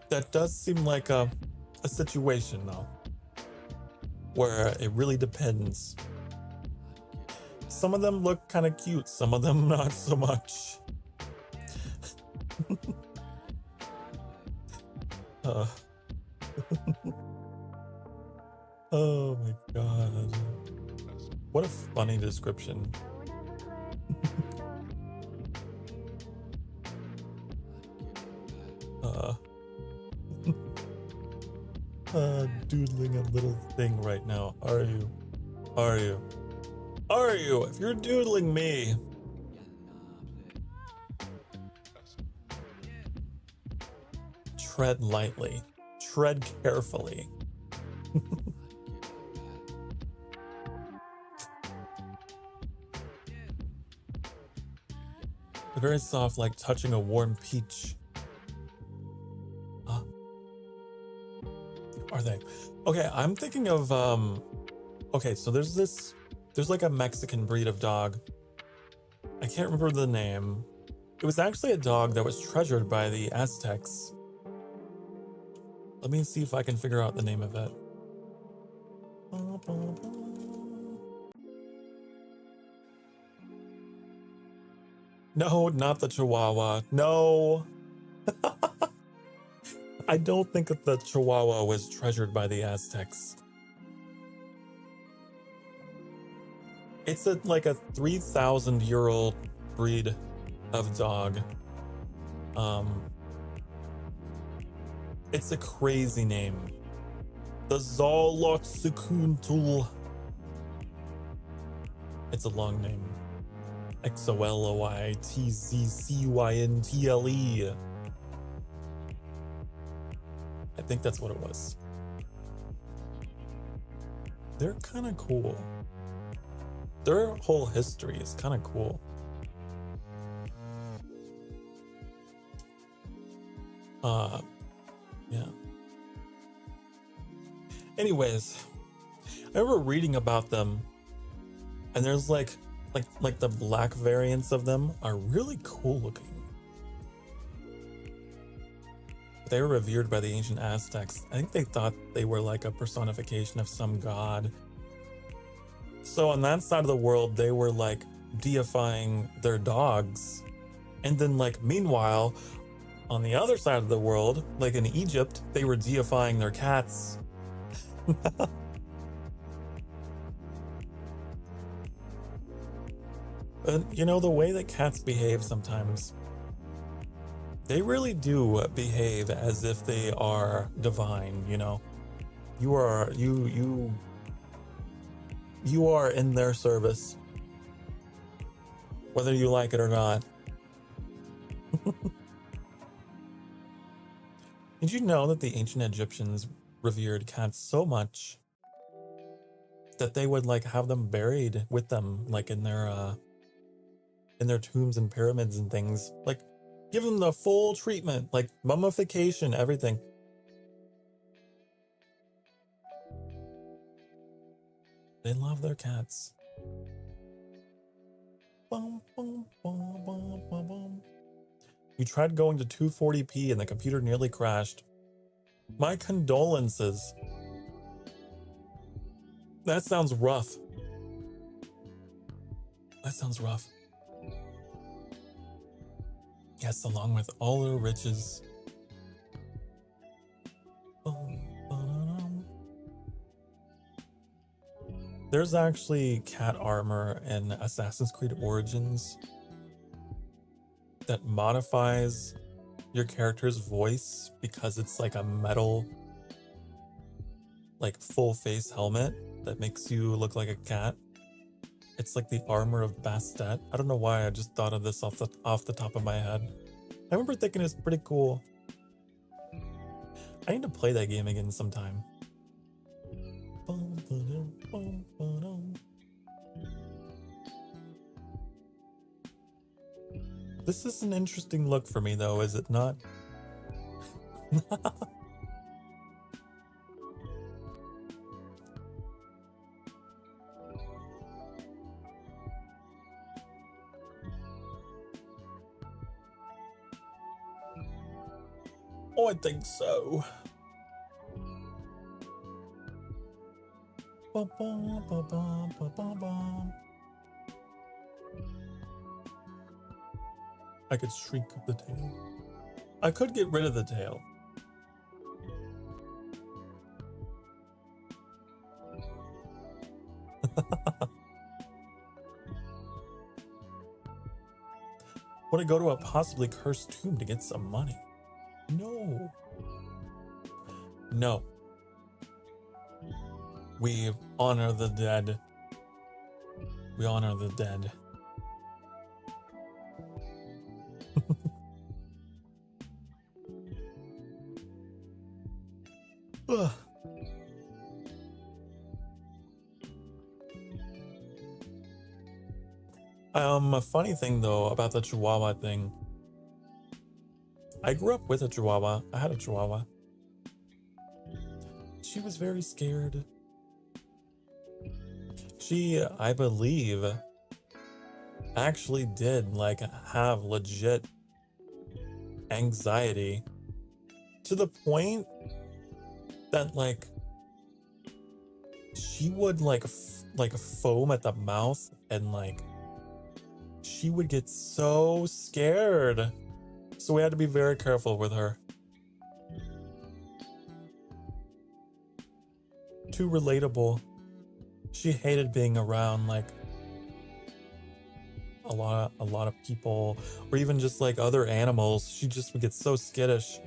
That does seem like a situation though, where it really depends. Some of them look kind of cute, some of them not so much. Oh my god. What a funny description. Doodling a little thing right now. Are you? Are you? Are you? If you're doodling me. Tread lightly. Tread carefully. Very soft, like touching a warm peach. Are they? Okay, I'm thinking of, okay, so there's like a Mexican breed of dog. I can't remember the name. It was actually a dog that was treasured by the Aztecs. Let me see if I can figure out the name of it. No, not the Chihuahua. No. I don't think that the Chihuahua was treasured by the Aztecs. It's like a 3,000-year-old breed of dog. It's a crazy name. The Xoloitzcuintli. It's a long name. Xoloitzcuintle. I think that's what it was. They're kind of cool. Their whole history is kind of cool. Yeah. Anyways, I remember reading about them, and there's like the black variants of them are really cool looking. they were revered by the ancient Aztecs. I think they thought they were like a personification of some god. So on that side of the world, they were like deifying their dogs. And then like, meanwhile, on the other side of the world, like in Egypt, they were deifying their cats. And you know, the way that cats behave sometimes, they really do behave as if they are divine, you know. You are in their service, whether you like it or not. Did you know that the ancient Egyptians revered cats so much that they would like have them buried with them, like in their tombs and pyramids and things, like give them the full treatment, like mummification, everything. They love their cats. Bum, bum, bum, bum, bum, bum. You tried going to 240p and the computer nearly crashed. My condolences. That sounds rough. That sounds rough. Yes, along with all her riches. There's actually cat armor in Assassin's Creed Origins that modifies your character's voice because it's like a metal, like full face helmet that makes you look like a cat. It's like the armor of Bastet. I don't know why I just thought of this off the top of my head. I remember thinking it's pretty cool. I need to play that game again sometime. This is an interesting look for me though, is it not? Oh, I think so. I could shrink the tail. I could get rid of the tail. Would I go to a possibly cursed tomb to get some money? No. No. We honor the dead. We honor the dead. Ugh. A funny thing though about the Chihuahua thing. I grew up with a Chihuahua. I had a Chihuahua. She was very scared. She, I believe, actually did like have legit anxiety to the point that like she would like foam at the mouth and like she would get so scared. So we had to be very careful with her. Too relatable. She hated being around like a lot of people or even just like other animals. She just would get so skittish.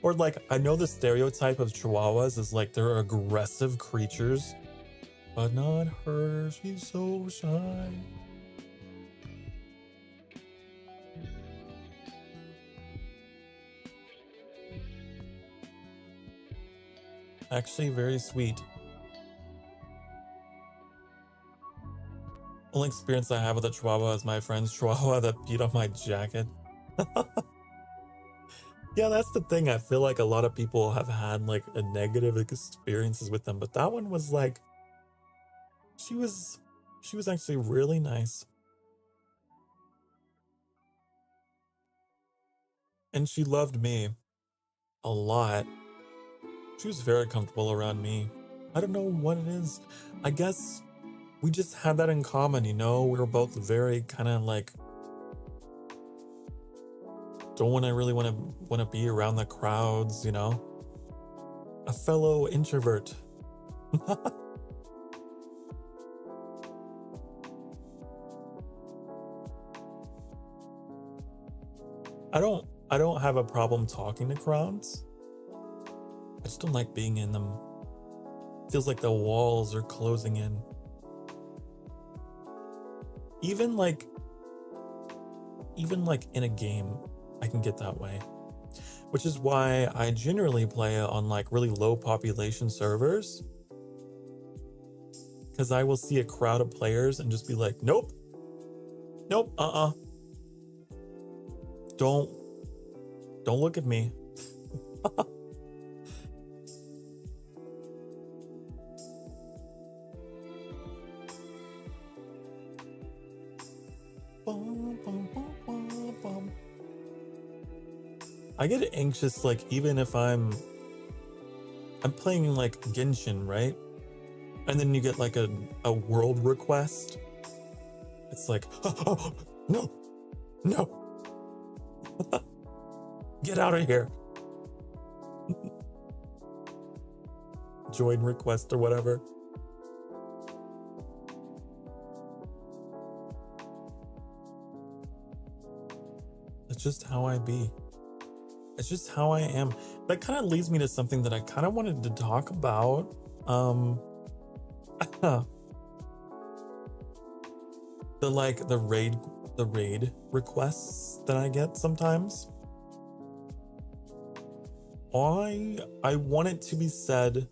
Or like, I know the stereotype of Chihuahuas is like they're aggressive creatures, but not her. She's so shy. Actually, very sweet. Only experience I have with a Chihuahua is my friend's Chihuahua that peed on my jacket. Yeah, that's the thing. I feel like a lot of people have had like a negative experiences with them, but that one was like, she was actually really nice. And she loved me a lot. She was very comfortable around me. I don't know what it is. I guess we just had that in common, you know? We were both very kind of like, don't really want to be around the crowds, you know? A fellow introvert. I don't have a problem talking to crowds. I just don't like being in them. Feels like the walls are closing in. Even like in a game, I can get that way. Which is why I generally play on like really low population servers. Because I will see a crowd of players and just be like, nope. Nope, Don't look at me. I get anxious like even if I'm playing like Genshin, right? And then you get like a world request. It's like, oh, no. Get out of here. Join request or whatever. It's just how I be. It's just how I am. That kind of leads me to something that I kind of wanted to talk about. The raid requests that I get sometimes. I want it to be said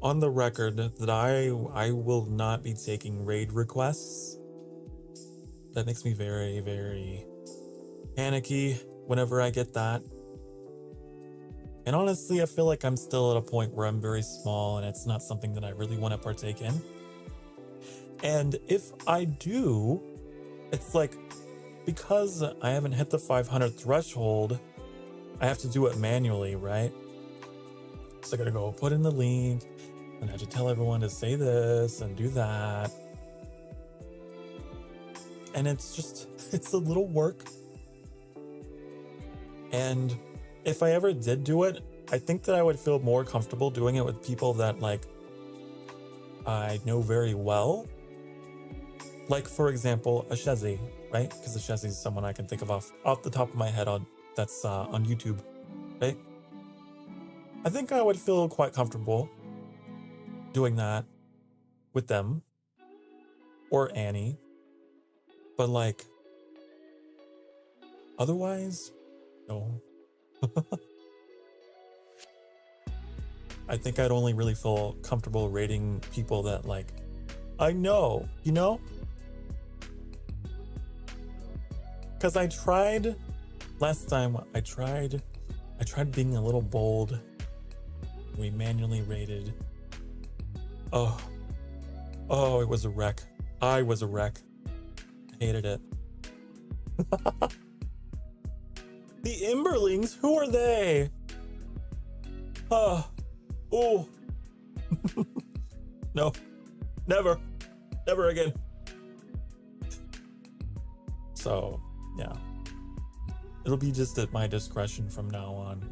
on the record that I will not be taking raid requests. That makes me very, very panicky whenever I get that. And honestly, I feel like I'm still at a point where I'm very small and it's not something that I really want to partake in. And if I do, it's like, because I haven't hit the 500 threshold, I have to do it manually, right? So I gotta go put in the link and I have to tell everyone to say this and do that. And it's a little work. And if I ever did do it, I think that I would feel more comfortable doing it with people that like I know very well. Like, for example, a Shezi, right? Because a Shezi is someone I can think of off the top of my head that's on YouTube, right? I think I would feel quite comfortable doing that with them or Annie. But like, otherwise, no. I think I'd only really feel comfortable rating people that like I know, you know? Because I tried last time, I tried being a little bold. We manually rated. Oh, it was a wreck. I was a wreck. I hated it. The Emberlings, who are they? Oh. No, never again. So, yeah. It'll be just at my discretion from now on.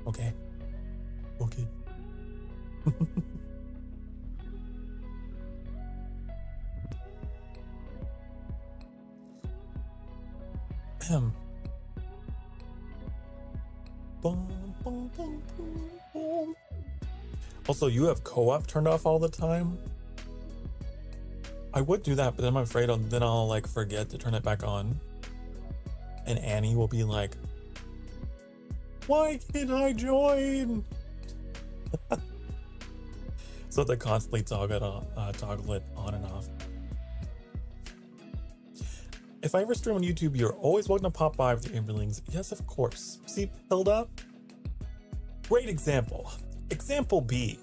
Okay. Also, you have co-op turned off all the time? I would do that, but then I'm afraid then I'll like forget to turn it back on. And Annie will be like, why can't I join? So they constantly toggle it on and off. If I ever stream on YouTube, you're always welcome to pop by with your Emberlings. Yes, of course. See, Hilda? Great example. Example B.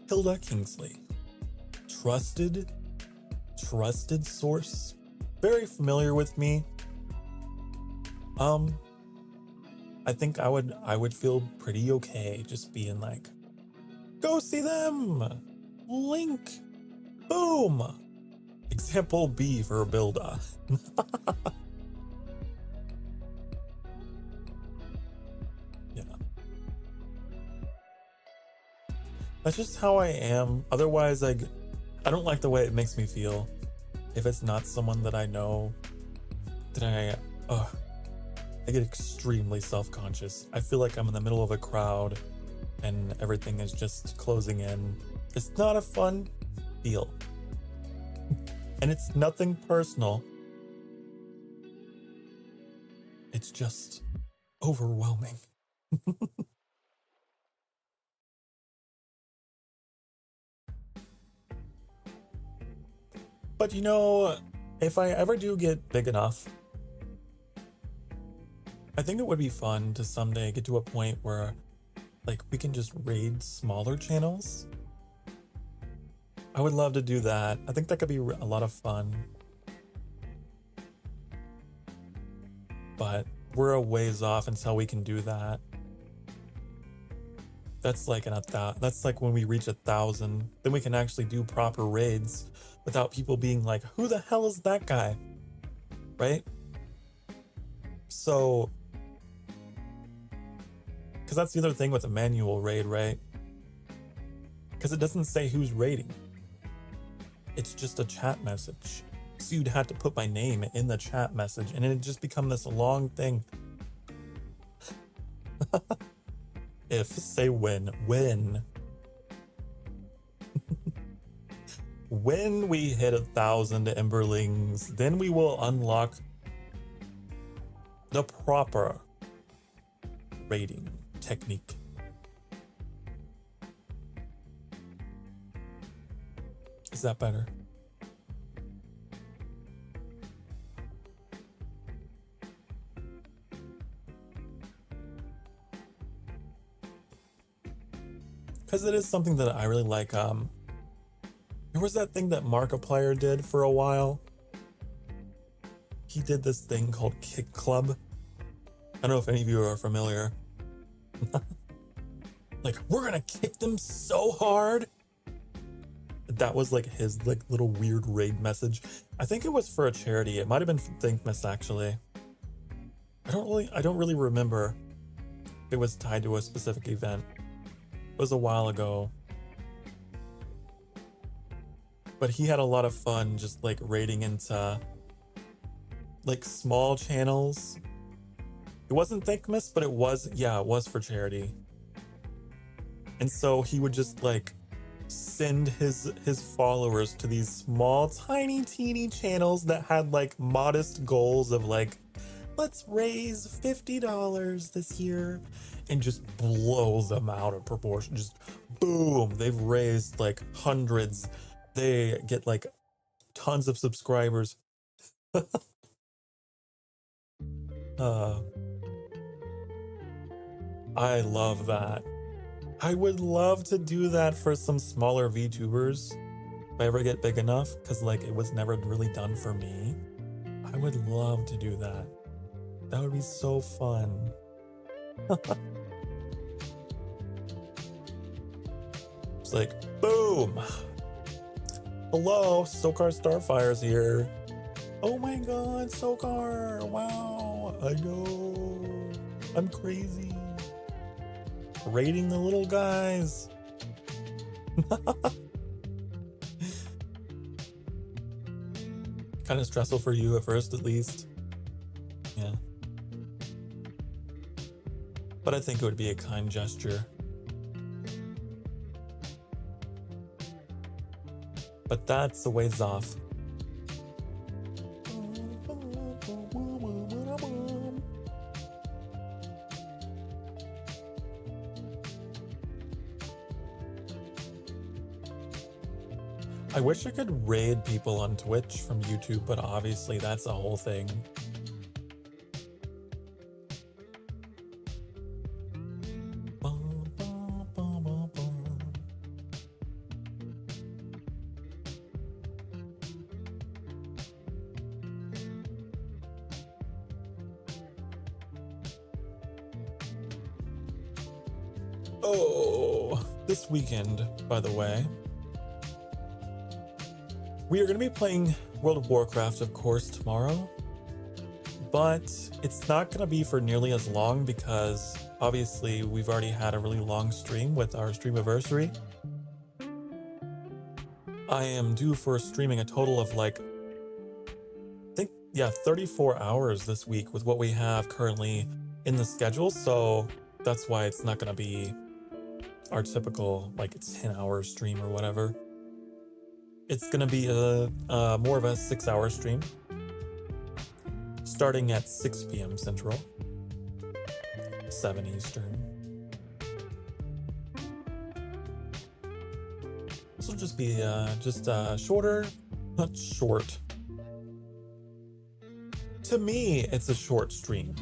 Hilda Kingsley. Trusted source. Very familiar with me. I think I would feel pretty okay just being like, go see them. Link. Boom. Example B for Builda. Yeah. That's just how I am. Otherwise, I don't like the way it makes me feel. If it's not someone that I know, then I get extremely self-conscious. I feel like I'm in the middle of a crowd and everything is just closing in. It's not a fun feel. And it's nothing personal. It's just overwhelming. But you know, if I ever do get big enough, I think it would be fun to someday get to a point where like we can just raid smaller channels. I would love to do that. I think that could be a lot of fun. But we're a ways off until we can do that. That's like that's like when we reach 1,000, then we can actually do proper raids without people being like, who the hell is that guy? Right? So, because that's the other thing with a manual raid, right? Because it doesn't say who's raiding. It's just a chat message. So you'd have to put my name in the chat message and it'd just become this long thing. If, say when. When we hit 1,000 Emberlings, then we will unlock the proper raiding technique. Is that better? Because it is something that I really like. There was that thing that Markiplier did for a while. He did this thing called Kick Club. I don't know if any of you are familiar. Like, we're gonna kick them so hard. That was like his like little weird raid message. I think it was for a charity. It might have been from Thinkmas actually. I don't really remember if it was tied to a specific event. It was a while ago. But he had a lot of fun just like raiding into like small channels. It wasn't Thinkmas, but it was for charity. And so he would just like send his followers to these small, tiny, teeny channels that had like modest goals of like, let's raise $50 this year, and just blow them out of proportion. Just boom, they've raised like hundreds. They get like tons of subscribers. I love that. I would love to do that for some smaller VTubers if I ever get big enough, because like it was never really done for me. I would love to do that. That would be so fun. It's like, boom! Hello, Sokar Starfire's here. Oh my god, Sokar! Wow, I know. I'm crazy. Raiding the little guys. Kind of stressful for you at first, at least. Yeah. But I think it would be a kind gesture. But that's a ways off. I wish I could raid people on Twitch from YouTube, but obviously that's a whole thing. Oh, this weekend, by the way, we are going to be playing World of Warcraft, of course, tomorrow. But it's not going to be for nearly as long because obviously we've already had a really long stream with our streamiversary. I am due for streaming a total of like, I think, yeah, 34 hours this week with what we have currently in the schedule. So that's why it's not going to be our typical like 10-hour stream or whatever. It's going to be a more of a 6-hour stream starting at 6 p.m. Central, 7 Eastern. This will just be shorter, not short. To me, it's a short stream.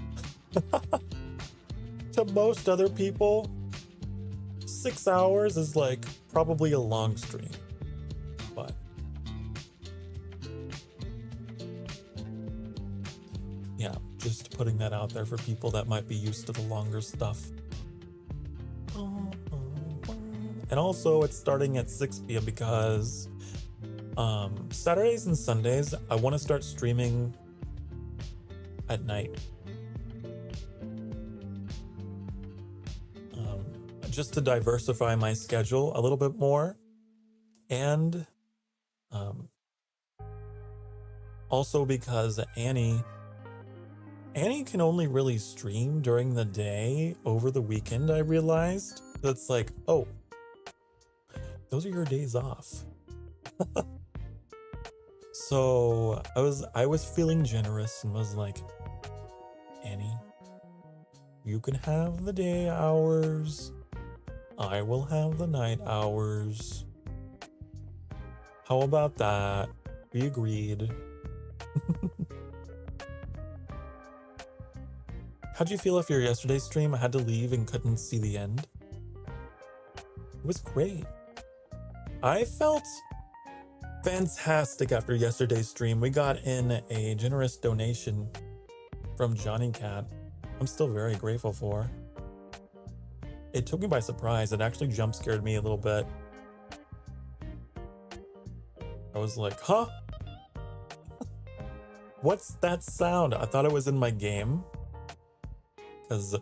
To most other people, 6 hours is like probably a long stream. But yeah, just putting that out there for people that might be used to the longer stuff. And also it's starting at 6 p.m. because Saturdays and Sundays I want to start streaming at night. Just to diversify my schedule a little bit more. And also because Annie can only really stream during the day over the weekend, I realized. That's like, oh, those are your days off. So I was feeling generous and was like, Annie, you can have the day hours. I will have the night hours. How about that? We agreed. How'd you feel after yesterday's stream? I had to leave and couldn't see the end. It was great. I felt fantastic after yesterday's stream. We got in a generous donation from Johnny Cat. I'm still very grateful for. It took me by surprise. It actually jump scared me a little bit. I was like, huh? What's that sound? I thought it was in my game. Because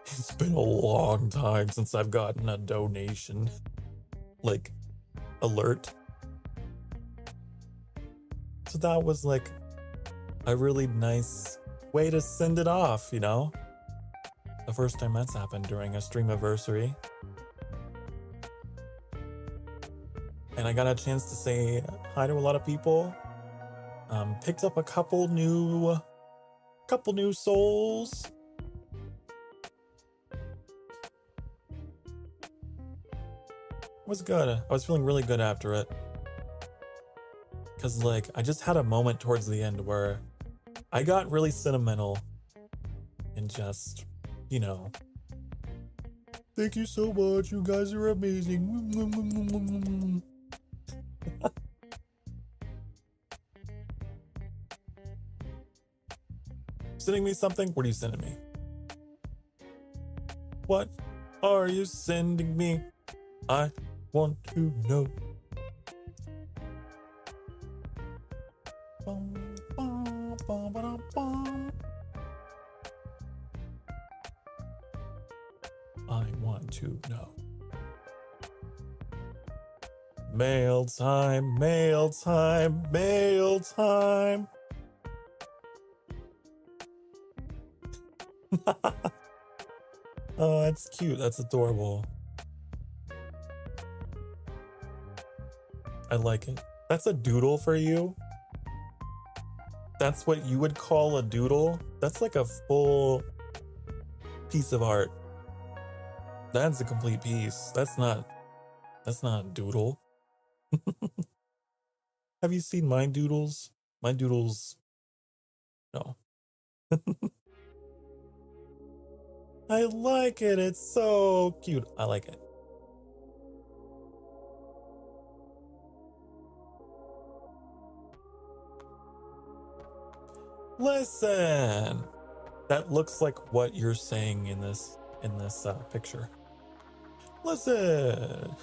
it's been a long time since I've gotten a donation, like, alert. So that was like a really nice way to send it off, you know? The first time that's happened during a streamiversary. And I got a chance to say hi to a lot of people. Picked up a couple new souls. It was good. I was feeling really good after it. Cause like, I just had a moment towards the end where I got really sentimental and just, you know, thank you so much. You guys are amazing. Sending me something? What are you sending me? What are you sending me? I want to know. I want to know. Mail time, mail time, mail time. Oh, that's cute. That's adorable. I like it. That's a doodle for you? That's what you would call a doodle? That's like a full piece of art. That's a complete piece. That's not a doodle. Have you seen my doodles? My doodles, no. I like it. It's so cute. I like it. Listen, that looks like what you're saying in this picture. Listen.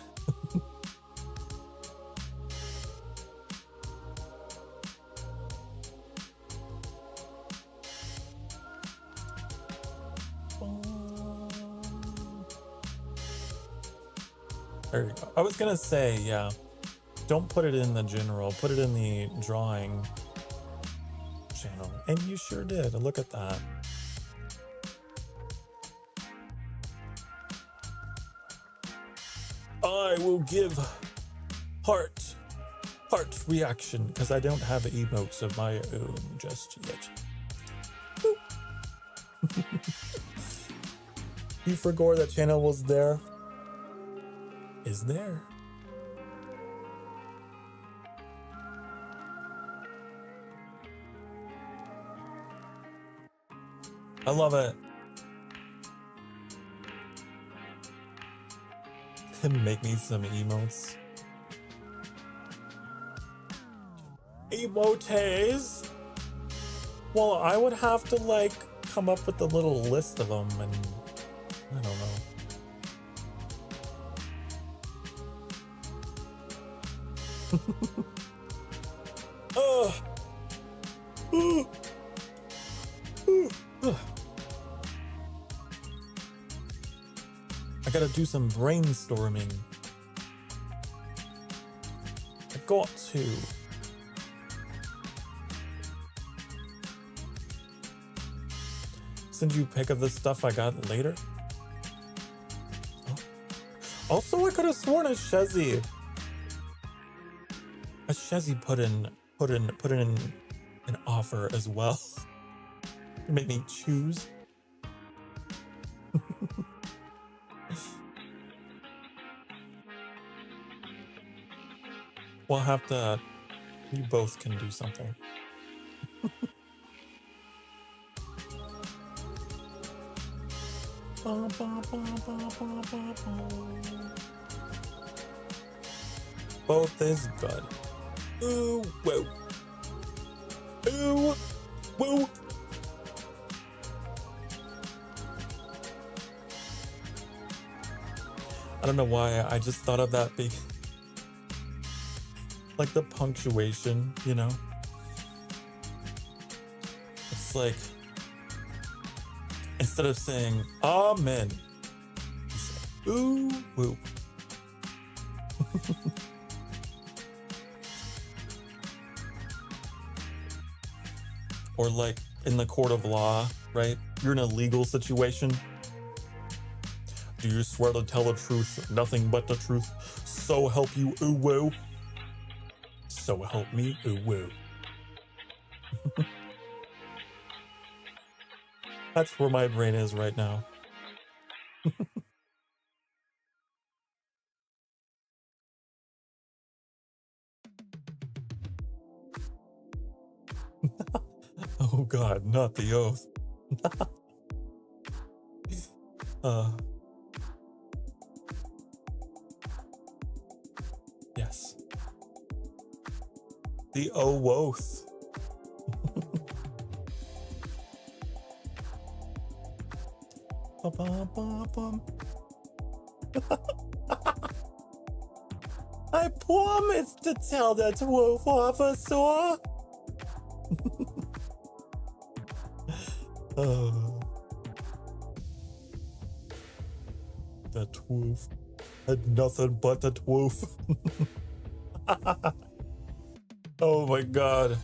There you go. I was gonna say, yeah, don't put it in the general, put it in the drawing channel. And you sure did. Look at that. I will give heart reaction because I don't have emotes of my own just yet. You forgot that channel was there. Is there? I love it. Make me some emotes. Emotes? Well, I would have to like come up with a little list of them and I don't know. I gotta do some brainstorming. I got to. Send you a pic of the stuff I got later. Oh. Also, I could have sworn a Shezzy put in an offer as well to make me choose. We'll have to. We both can do something. Both is good. Ooh, whoa. Ooh, whoa. I don't know why I just thought of that big, like the punctuation, you know? It's like, instead of saying amen, you say ooh, woo. Or like in the court of law, right? You're in a legal situation. Do you swear to tell the truth, nothing but the truth? So help you, ooh woo. So help me, ooh woo. That's where my brain is right now. Oh God, not the oath. Yes. The oath. I promise to tell that wolf officer. That wolf had nothing but that wolf. Oh my God.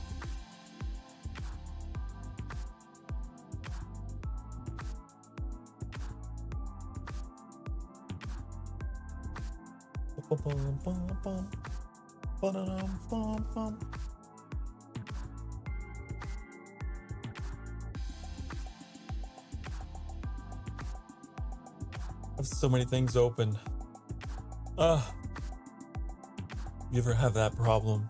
I have so many things open. You ever have that problem?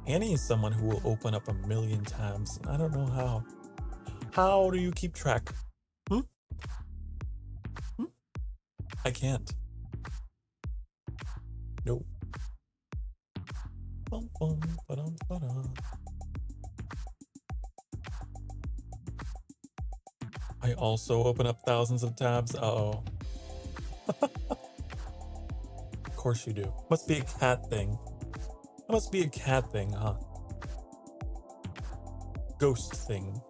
Annie is someone who will open up a million tabs. I don't know how. How do you keep track? I can't. Nope. I also open up thousands of tabs. Uh-oh. Of course you do. Must be a cat thing. It must be a cat thing, huh? Ghost thing.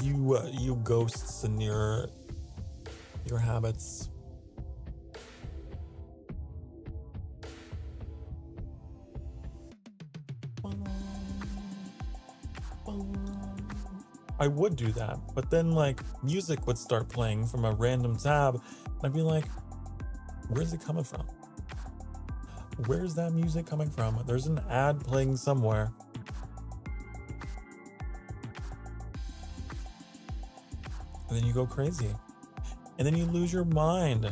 You ghosts and your habits. I would do that, but then like music would start playing from a random tab, and I'd be like, where's it coming from? Where's that music coming from? There's an ad playing somewhere. And then you go crazy. And then you lose your mind.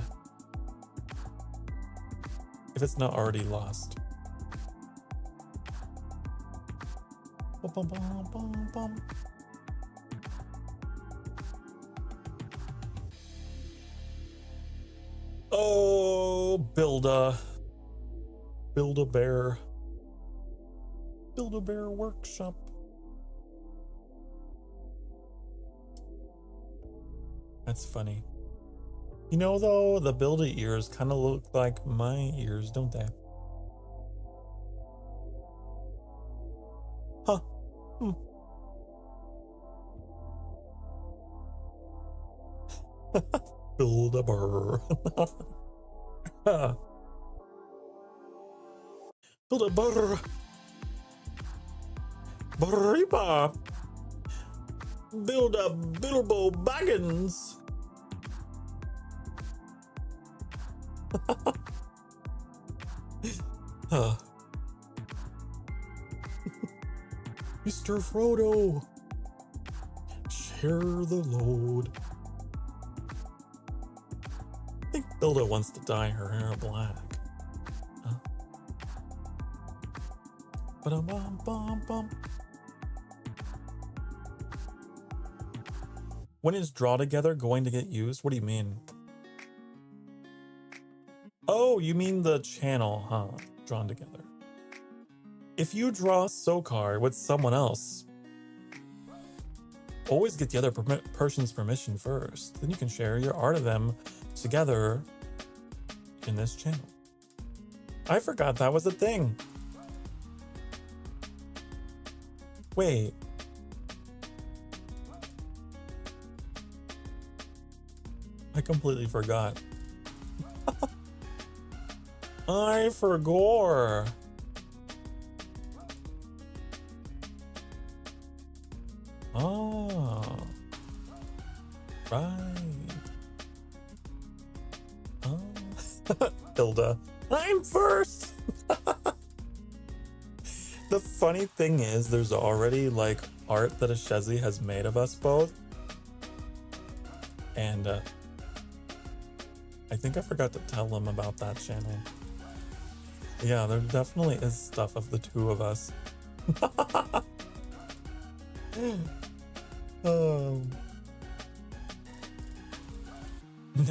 If it's not already lost. Bum, bum, bum, bum. Oh, Build-A-Bear Workshop. That's funny. You know, though, the Build-A ears kind of look like my ears, don't they? Huh. Build-A-Bear. Build-A-Bear. Barriba. Build a Bilbo Baggins. Mr. Frodo, share the load. I think Build-A wants to dye her hair black. Ba-dum-bum-bum-bum. When is Draw Together going to get used? What do you mean? Oh, you mean the channel, huh? Drawn Together. If you draw Sokar with someone else, always get the other person's permission first. Then you can share your art of them together in this channel. I forgot that was a thing. Wait. I completely forgot. I forgot. Oh. Right. Oh. Hilda. I'm first! The funny thing is, there's already like art that Ashezi has made of us both. And I think I forgot to tell them about that channel. Yeah, there definitely is stuff of the two of us.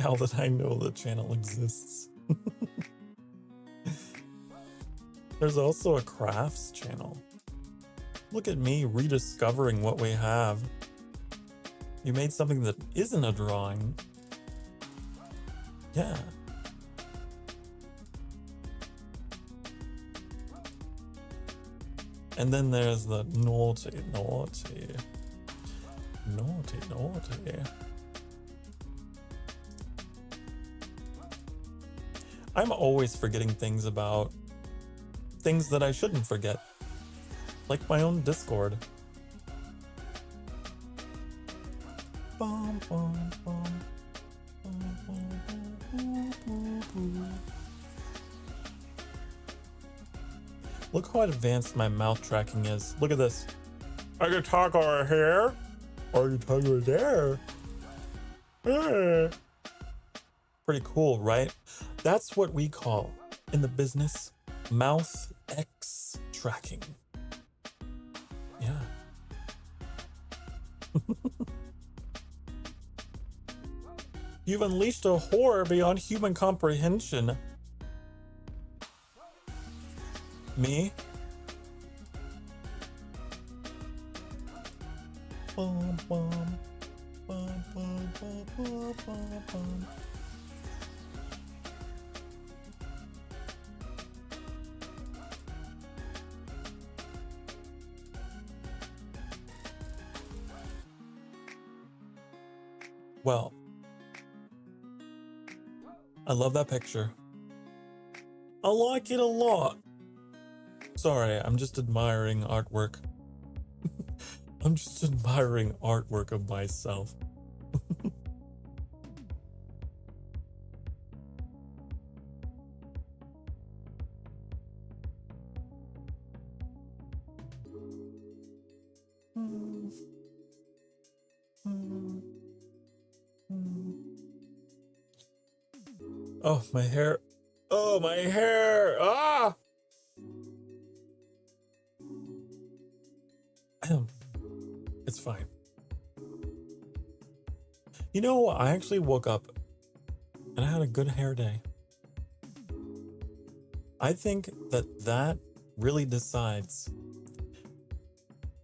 Now that I know the channel exists. There's also a crafts channel. Look at me rediscovering what we have. You made something that isn't a drawing. Yeah. And then there's the naughty. I'm always forgetting things about things that I shouldn't forget. Like my own Discord. Bum, bum, bum. Look how advanced my mouth tracking is. Look at this. Are you talking here? Are you talking there? Pretty cool, right? That's what we call, in the business, mouth X tracking. Yeah. You've unleashed a horror beyond human comprehension. Me? bum, bum, bum, bum, bum, bum, bum, bum. Well, I love that picture. I like it a lot. Sorry, I'm just admiring artwork. I'm just admiring artwork of myself. Oh, my hair. Oh, my hair. Ah! It's fine. You know, I actually woke up and I had a good hair day. I think that really decides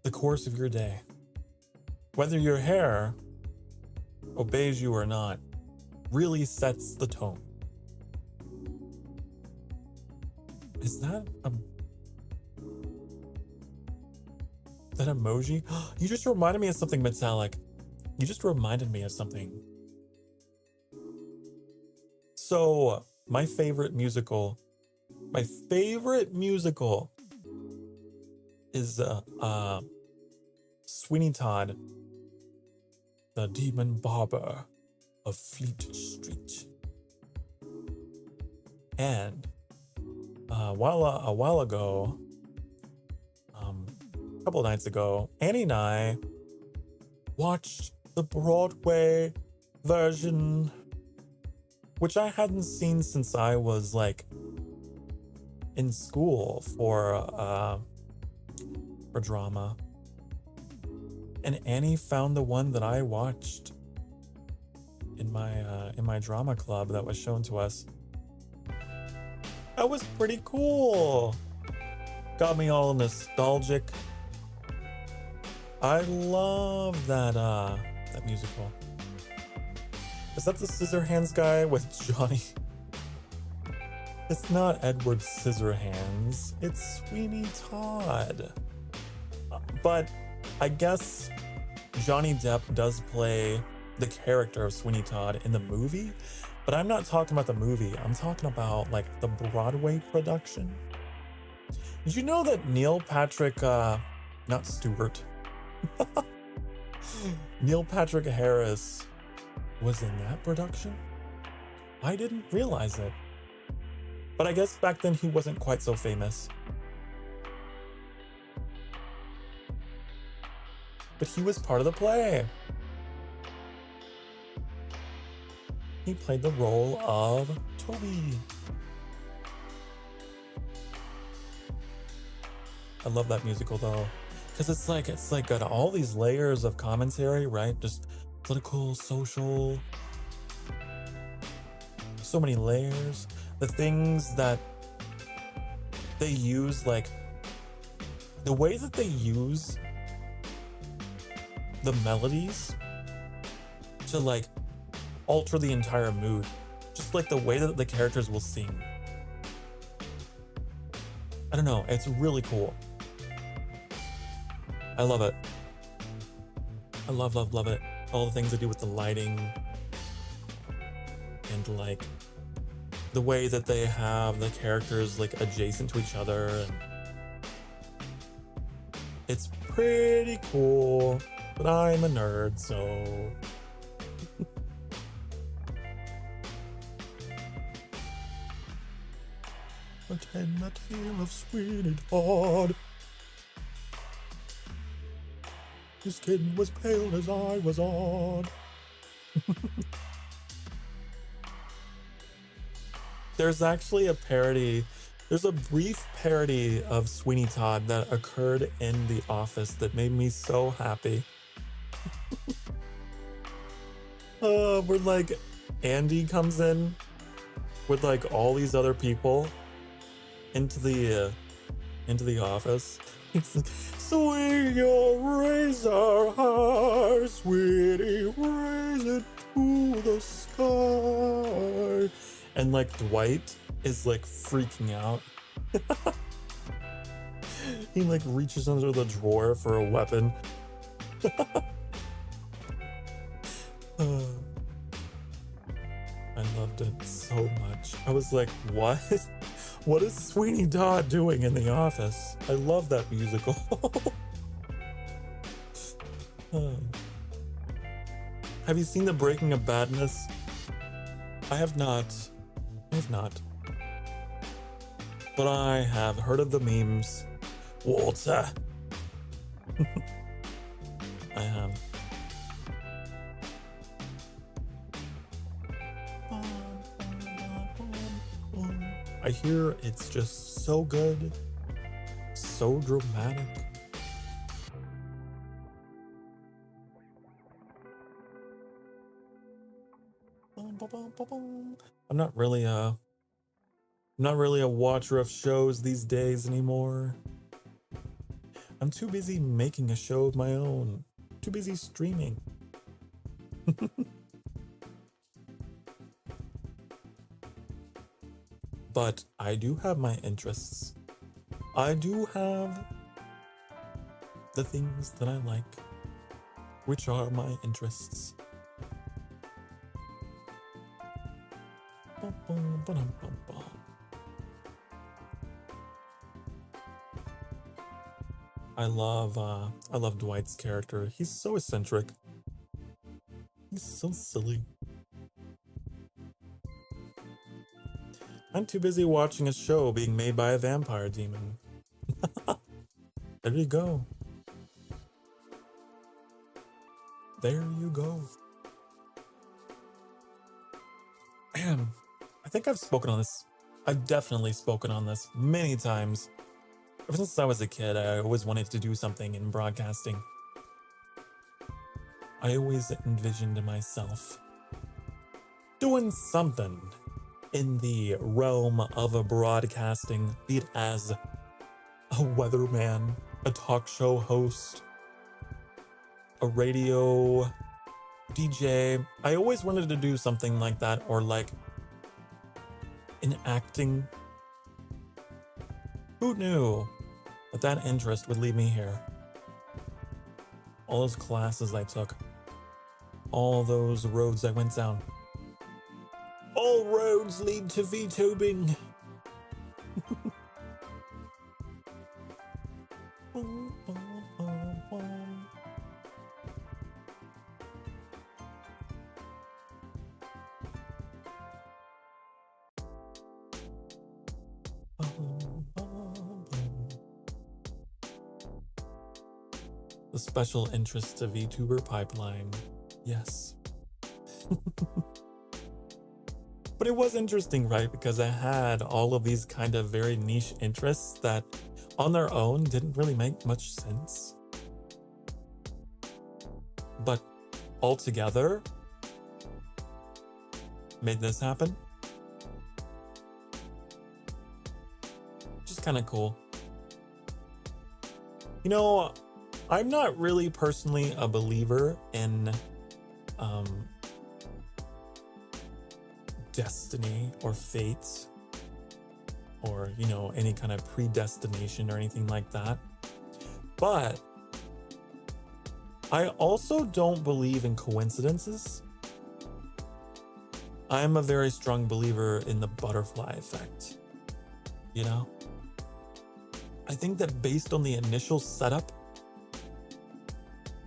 the course of your day. Whether your hair obeys you or not really sets the tone. Is that that emoji? You just reminded me of something, Metallic. You just reminded me of something. So, my favorite musical is Sweeney Todd, the Demon Barber of Fleet Street. And a while ago, a couple of nights ago, Annie and I watched the Broadway version, which I hadn't seen since I was like in school for drama. And Annie found the one that I watched in my drama club that was shown to us. That was pretty cool. Got me all nostalgic. I love that musical. Is that the Scissorhands guy with Johnny? It's not Edward Scissorhands. It's Sweeney Todd. But I guess Johnny Depp does play the character of Sweeney Todd in the movie, but I'm not talking about the movie. I'm talking about like the Broadway production. Did you know that Neil Patrick, not Stewart, Neil Patrick Harris was in that production? I didn't realize it. But I guess back then he wasn't quite so famous. But he was part of the play. He played the role of Toby. I love that musical though, because it's like got all these layers of commentary, right? Just political, social, so many layers. The things that they use, like the way that they use the melodies to like alter the entire mood, just like the way that the characters will sing. I don't know, it's really cool. I love it. I love it. All the things they do with the lighting and like the way that they have the characters like adjacent to each other, and it's pretty cool. But I'm a nerd, so attend the tale of Sweeney Todd. His skin was pale as I was on. There's actually a parody. There's a brief parody of Sweeney Todd that occurred in The Office that made me so happy. Where like Andy comes in with like all these other people into the office. He's like, swing your razor high, sweetie, raise it to the sky. And like Dwight is like freaking out. He like reaches under the drawer for a weapon. I loved it so much. I was like, what? What is Sweeney Todd doing in The Office? I love that musical. Have you seen The Breaking of Badness? I have not. I have not. But I have heard of the memes. Walter. I have. I hear it's just so good, so dramatic. I'm not really a watcher of shows these days anymore. I'm too busy making a show of my own. Too busy streaming. But I do have my interests. I do have the things that I like, which are my interests. I love Dwight's character. He's so eccentric. He's so silly. I'm too busy watching a show being made by a vampire demon. There you go. There you go. Man, I think I've spoken on this. I've definitely spoken on this many times. Ever since I was a kid, I always wanted to do something in broadcasting. I always envisioned myself doing something in the realm of a broadcasting, be it as a weatherman, a talk show host, a radio DJ. I always wanted to do something like that, or like in acting. Who knew that interest would lead me here? All those classes I took, all those roads I went down. All roads lead to Vtubing. The special interest to Vtuber pipeline. Yes. But it was interesting, right? Because I had all of these kind of very niche interests that on their own didn't really make much sense. But all together made this happen. Just kind of cool. You know, I'm not really personally a believer in destiny or fate or, you know, any kind of predestination or anything like that. But I also don't believe in coincidences. I'm a very strong believer in the butterfly effect, you know? I think that based on the initial setup,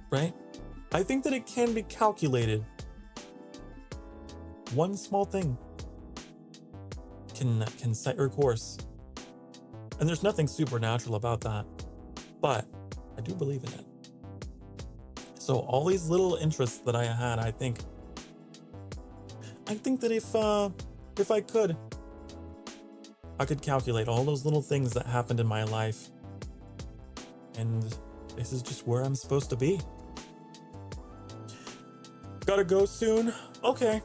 right? I think that it can be calculated. One small thing can set your course. And there's nothing supernatural about that. But I do believe in it. So all these little interests that I had, I think that if I could calculate all those little things that happened in my life. And this is just where I'm supposed to be. Gotta go soon? Okay.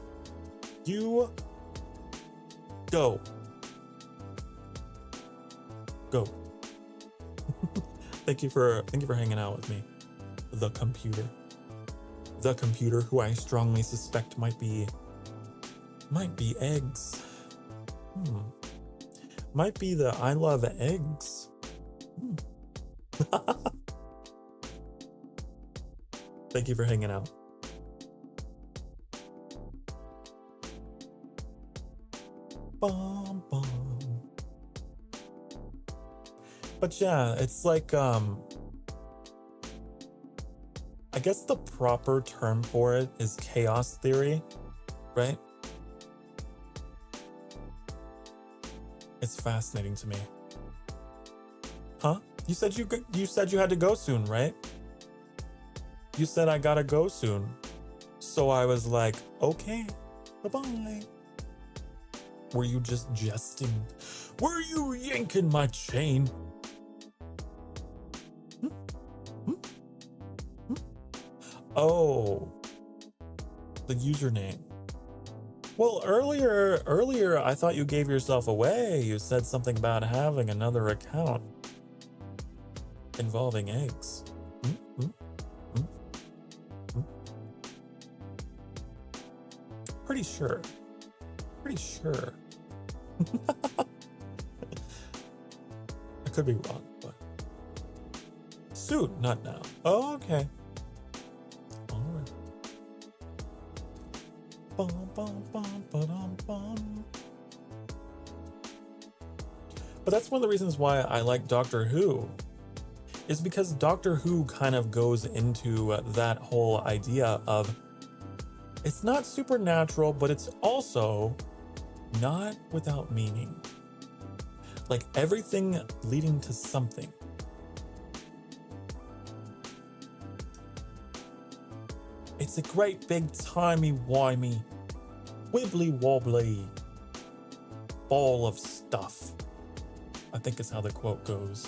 You go. Go. Thank you for hanging out with me. The computer. The computer, who I strongly suspect might be eggs. Might be the I love eggs. Thank you for hanging out. Bum, bum. But yeah, it's like, I guess the proper term for it is chaos theory, right? It's fascinating to me. Huh? You said you had to go soon, right? You said I gotta go soon. So I was like, okay, bye-bye. Were you just jesting? Were you yanking my chain? Oh, the username. Well, earlier, I thought you gave yourself away. You said something about having another account involving eggs. Pretty sure. I could be wrong, but soon, not now. Oh, okay. All right. Bum, bum, bum, ba-dum, bum. But that's one of the reasons why I like Doctor Who, is because Doctor Who kind of goes into that whole idea of it's not supernatural, but it's also not without meaning. Like everything leading to something. It's a great big timey-wimey, wibbly-wobbly ball of stuff, I think is how the quote goes.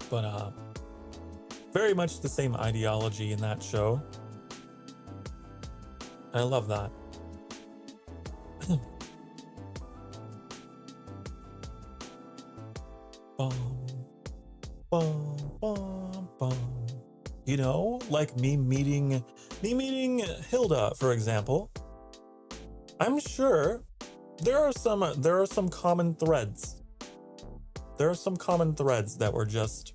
But very much the same ideology in that show. I love that. Bum, bum, bum, bum. You know, like me meeting Hilda, for example. I'm sure there are some common threads. There are some common threads that were just,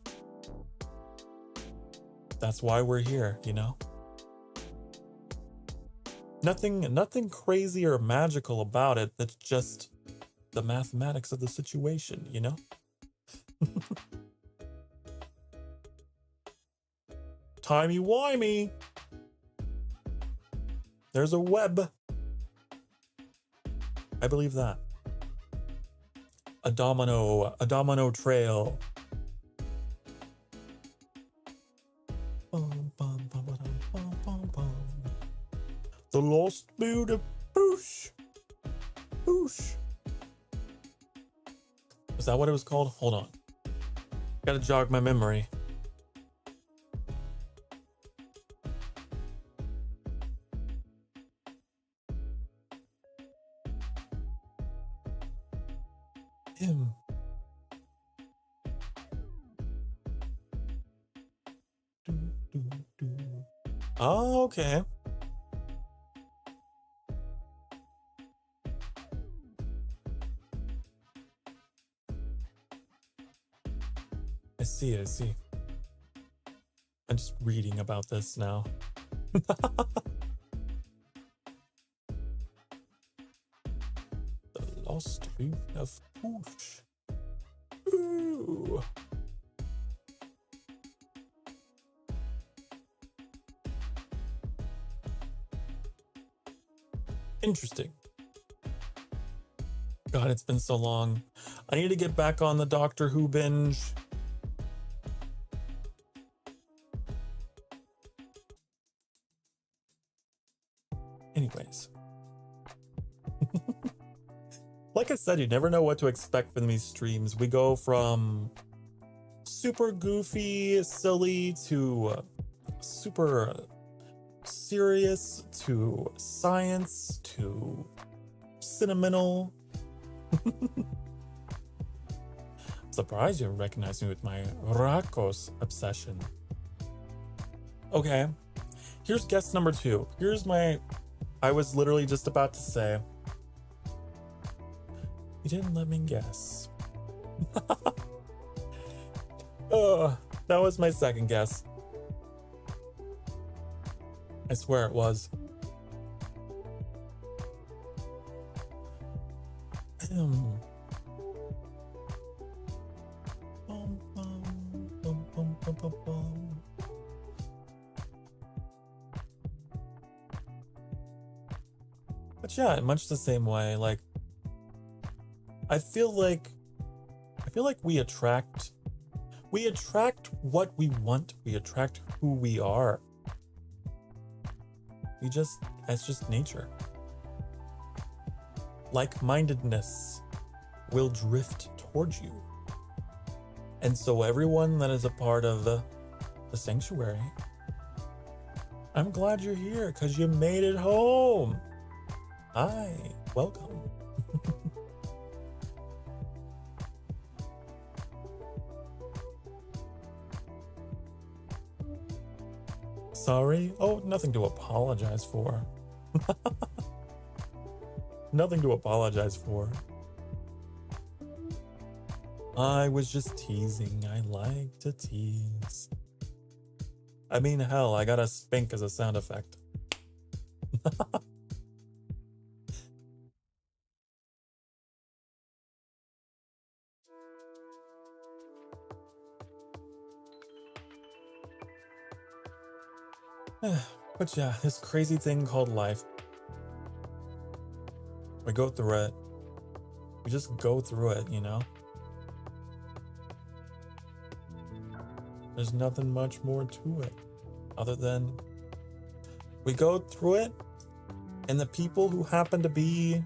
that's why we're here, you know? Nothing crazy or magical about it. That's just the mathematics of the situation, you know? Timey-wimey. There's a web. I believe that. A domino trail. Bum, bum, bum, bum, bum, bum, bum. The lost Buddha. Boosh. Boosh. Is that what it was called? Hold on. Gotta jog my memory. Him. Oh, okay. I see. I'm just reading about this now. The lost boot of Poosh. Ooh. Interesting. God, it's been so long. I need to get back on the Doctor Who binge. Anyways. Like I said, you never know what to expect from these streams. We go from super goofy, silly, to super serious, to science, to Cinnamon. I'm surprised you recognize me with my Rakos obsession. Okay, here's guess number 2. I was literally just about to say, you didn't let me guess. That was my second guess. I swear it was. But yeah, much the same way, like I feel like we attract what we want, we attract who we are. It's just nature. Like-mindedness will drift towards you. And so everyone that is a part of the sanctuary, I'm glad you're here because you made it home. Hi, welcome. Sorry? Oh, nothing to apologize for. Nothing to apologize for. I was just teasing. I like to tease. I mean, hell, I got a spank as a sound effect. But yeah, this crazy thing called life. We go through it. We just go through it, you know? There's nothing much more to it other than we go through it, and the people who happen to be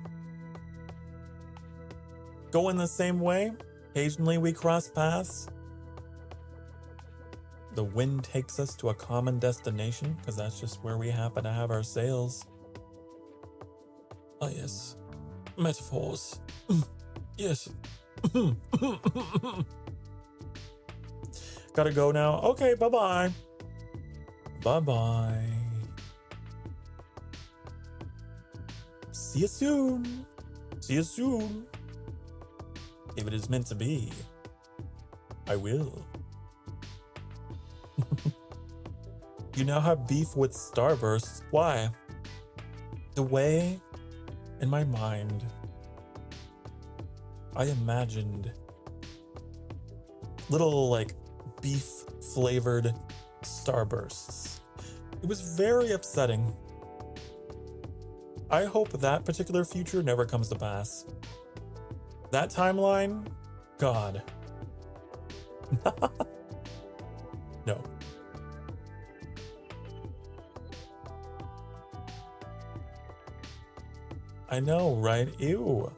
going the same way, occasionally we cross paths. The wind takes us to a common destination because that's just where we happen to have our sails. Oh yes, metaphors. Yes. Gotta go now. Okay, bye-bye. Bye-bye. See you soon. See you soon. If it is meant to be, I will. You now have beef with Starburst. Why? The way in my mind I imagined little like beef flavored Starbursts. It was very upsetting. I hope that particular future never comes to pass. That timeline? God. No. I know, right? Ew.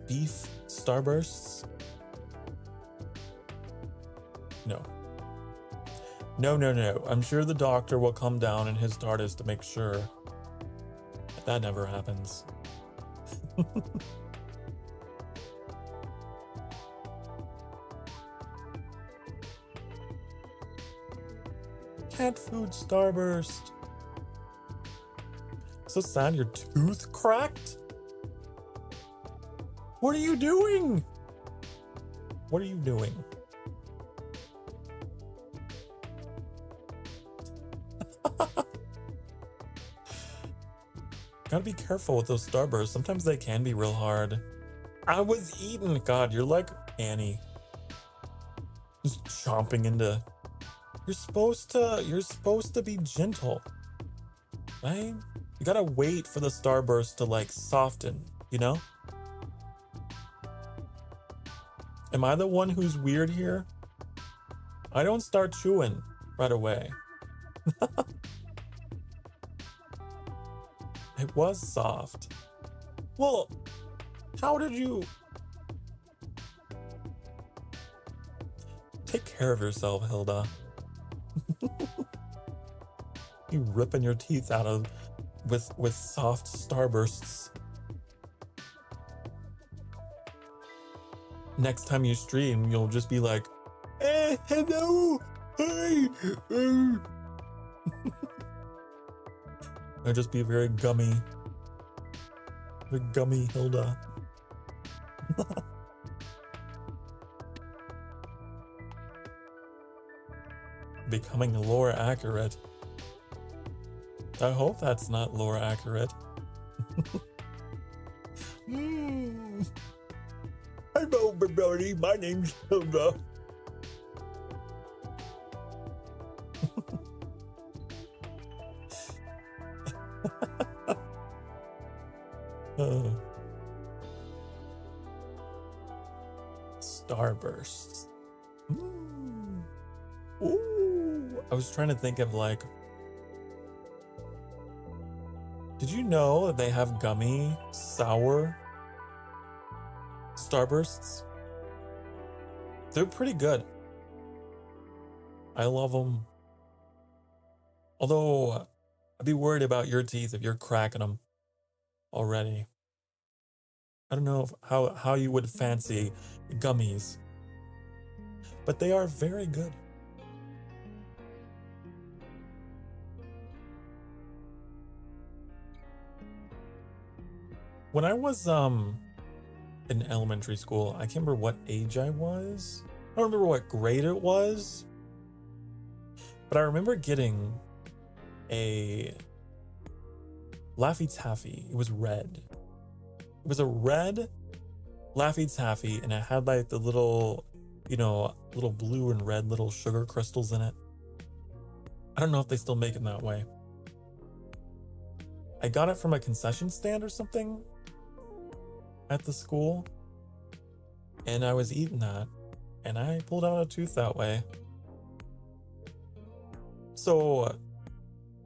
Beef Starbursts? No. No. I'm sure the doctor will come down in his TARDIS to make sure that never happens. Cat food Starburst. So sad your tooth cracked? What are you doing? What are you doing? Gotta be careful with those Starbursts. Sometimes they can be real hard. I was eating. God, you're like Annie. Just chomping into. You're supposed to be gentle. Right? You gotta wait for the Starburst to like soften, you know? Am I the one who's weird here? I don't start chewing right away. It was soft. Well, how did you... Take care of yourself, Hilda. You ripping your teeth out of with soft Starbursts. Next time you stream, you'll just be like, "Hey, hello, hey." It'll just be very gummy Hilda. Becoming lore accurate. I hope that's not lore accurate. Hello, everybody. My name's Hilda. Starbursts. Ooh. I was trying to think of like, did you know that they have gummy, sour Starbursts? They're pretty good. I love them. Although, I'd be worried about your teeth if you're cracking them already. I don't know how you would fancy gummies, but they are very good. When I was in elementary school, I can't remember what age I was. I don't remember what grade it was, but I remember getting a Laffy Taffy. It was red. It was a red Laffy Taffy, and it had like the little, little blue and red little sugar crystals in it. I don't know if they still make it that way. I got it from a concession stand or something at the school, and I was eating that, and I pulled out a tooth that way. So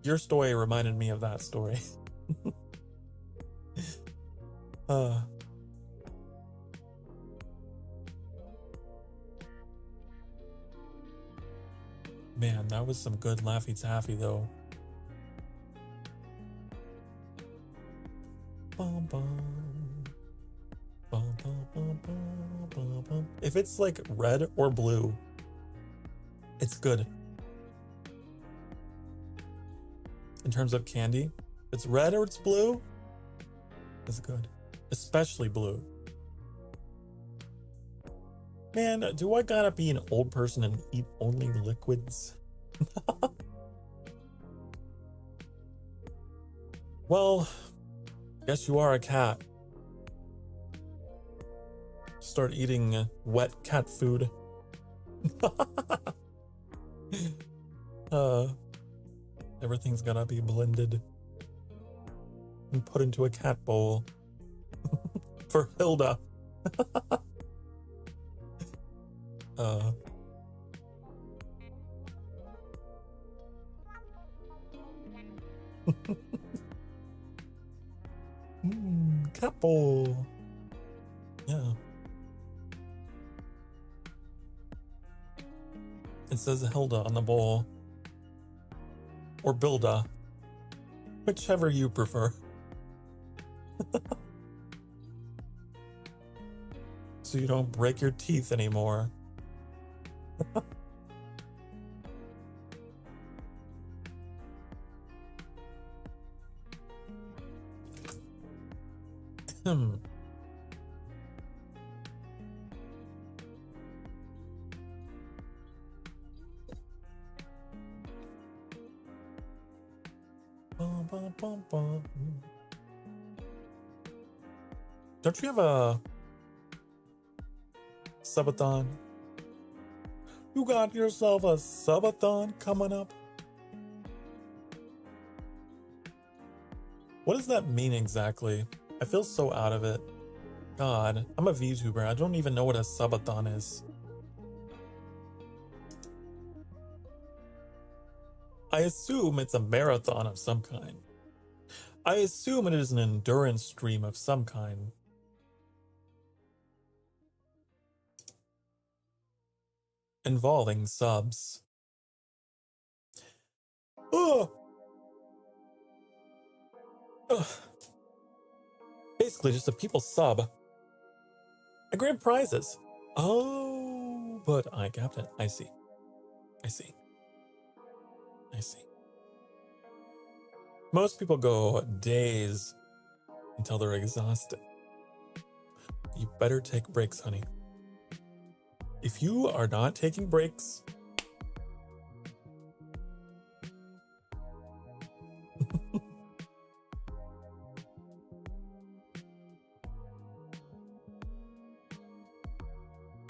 your story reminded me of that story. Man, that was some good Laffy Taffy though. Bum, bum. Bum, bum, bum, bum, bum, bum. If it's like red or blue, it's good. In terms of candy, if it's red or it's blue, it's good. Especially blue. Man, do I gotta be an old person and eat only liquids? Well, guess you are a cat. Start eating wet cat food. Everything's gonna be blended and put into a cat bowl for Hilda. Cat bowl. Yeah. It says Hilda on the bowl. Or Bilda. Whichever you prefer. So you don't break your teeth anymore. Don't you have a subathon? You got yourself a subathon coming up? What does that mean exactly? I feel so out of it. God, I'm a VTuber. I don't even know what a subathon is. I assume it's a marathon of some kind. I assume it is an endurance stream of some kind. Involving subs. Ugh. Ugh. Basically just a people sub. I grant prizes. Oh, but I, Captain, I see. I see. I see. Most people go days until they're exhausted. You better take breaks, honey. If you are not taking breaks,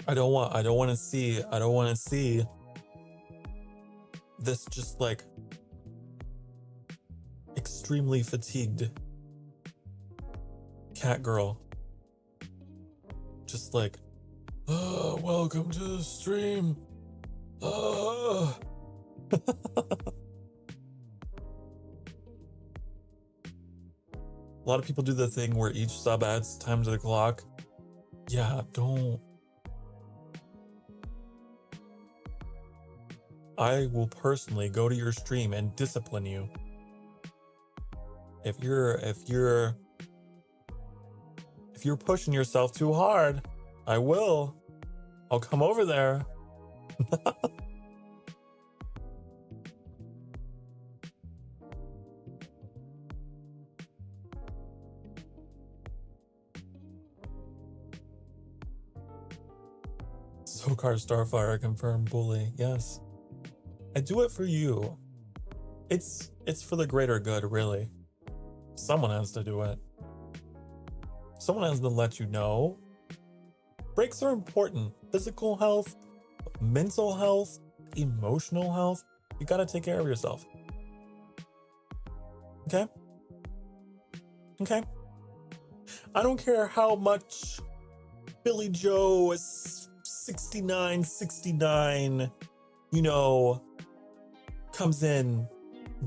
I don't want to see this just like extremely fatigued cat girl. Just like, oh, welcome to the stream. Oh. A lot of people do the thing where each sub adds time to the clock. Yeah, don't. I will personally go to your stream and discipline you. If you're pushing yourself too hard, I will. I'll come over there. Sokar Starfire confirmed bully. Yes. I do it for you. It's for the greater good, really. Someone has to do it. Someone has to let you know. Breaks are important. Physical health, mental health, emotional health. You gotta take care of yourself. Okay? Okay? I don't care how much Billy Joe is 69, you know, comes in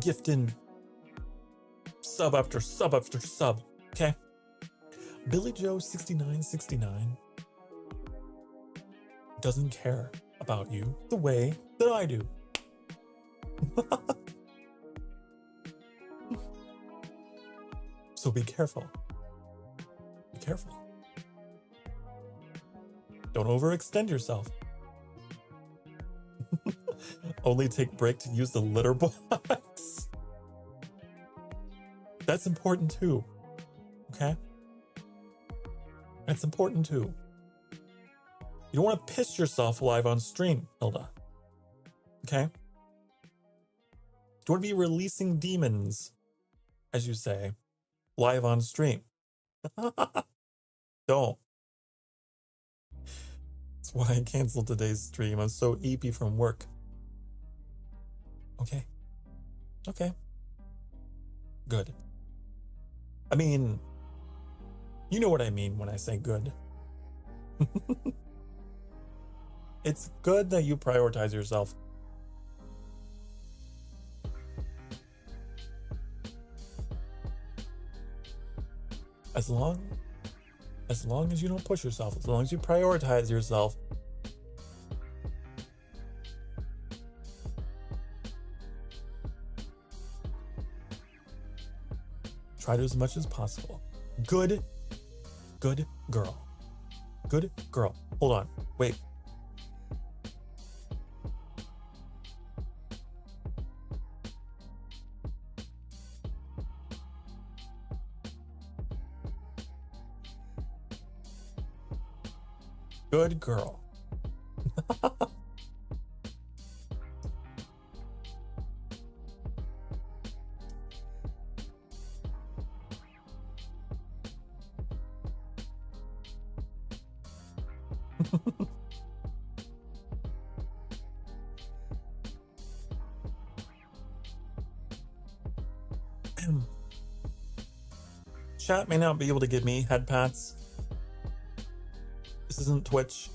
gifting sub after sub after sub, okay? Billy Joe 69 doesn't care about you the way that I do. So be careful. Be careful. Don't overextend yourself. Only take break to use the litter box. That's important too. Okay? That's important too. You don't want to piss yourself live on stream, Hilda. Okay? You want to be releasing demons, as you say, live on stream. Don't. That's why I canceled today's stream. I'm so eepy from work. Okay. Okay. Good. I mean, you know what I mean when I say good. It's good that you prioritize yourself. As long as you don't push yourself, as long as you prioritize yourself. Try to as much as possible. Good girl. Good girl. Hold on. Wait. Good girl. Chat may not be able to give me head pats. This isn't Twitch.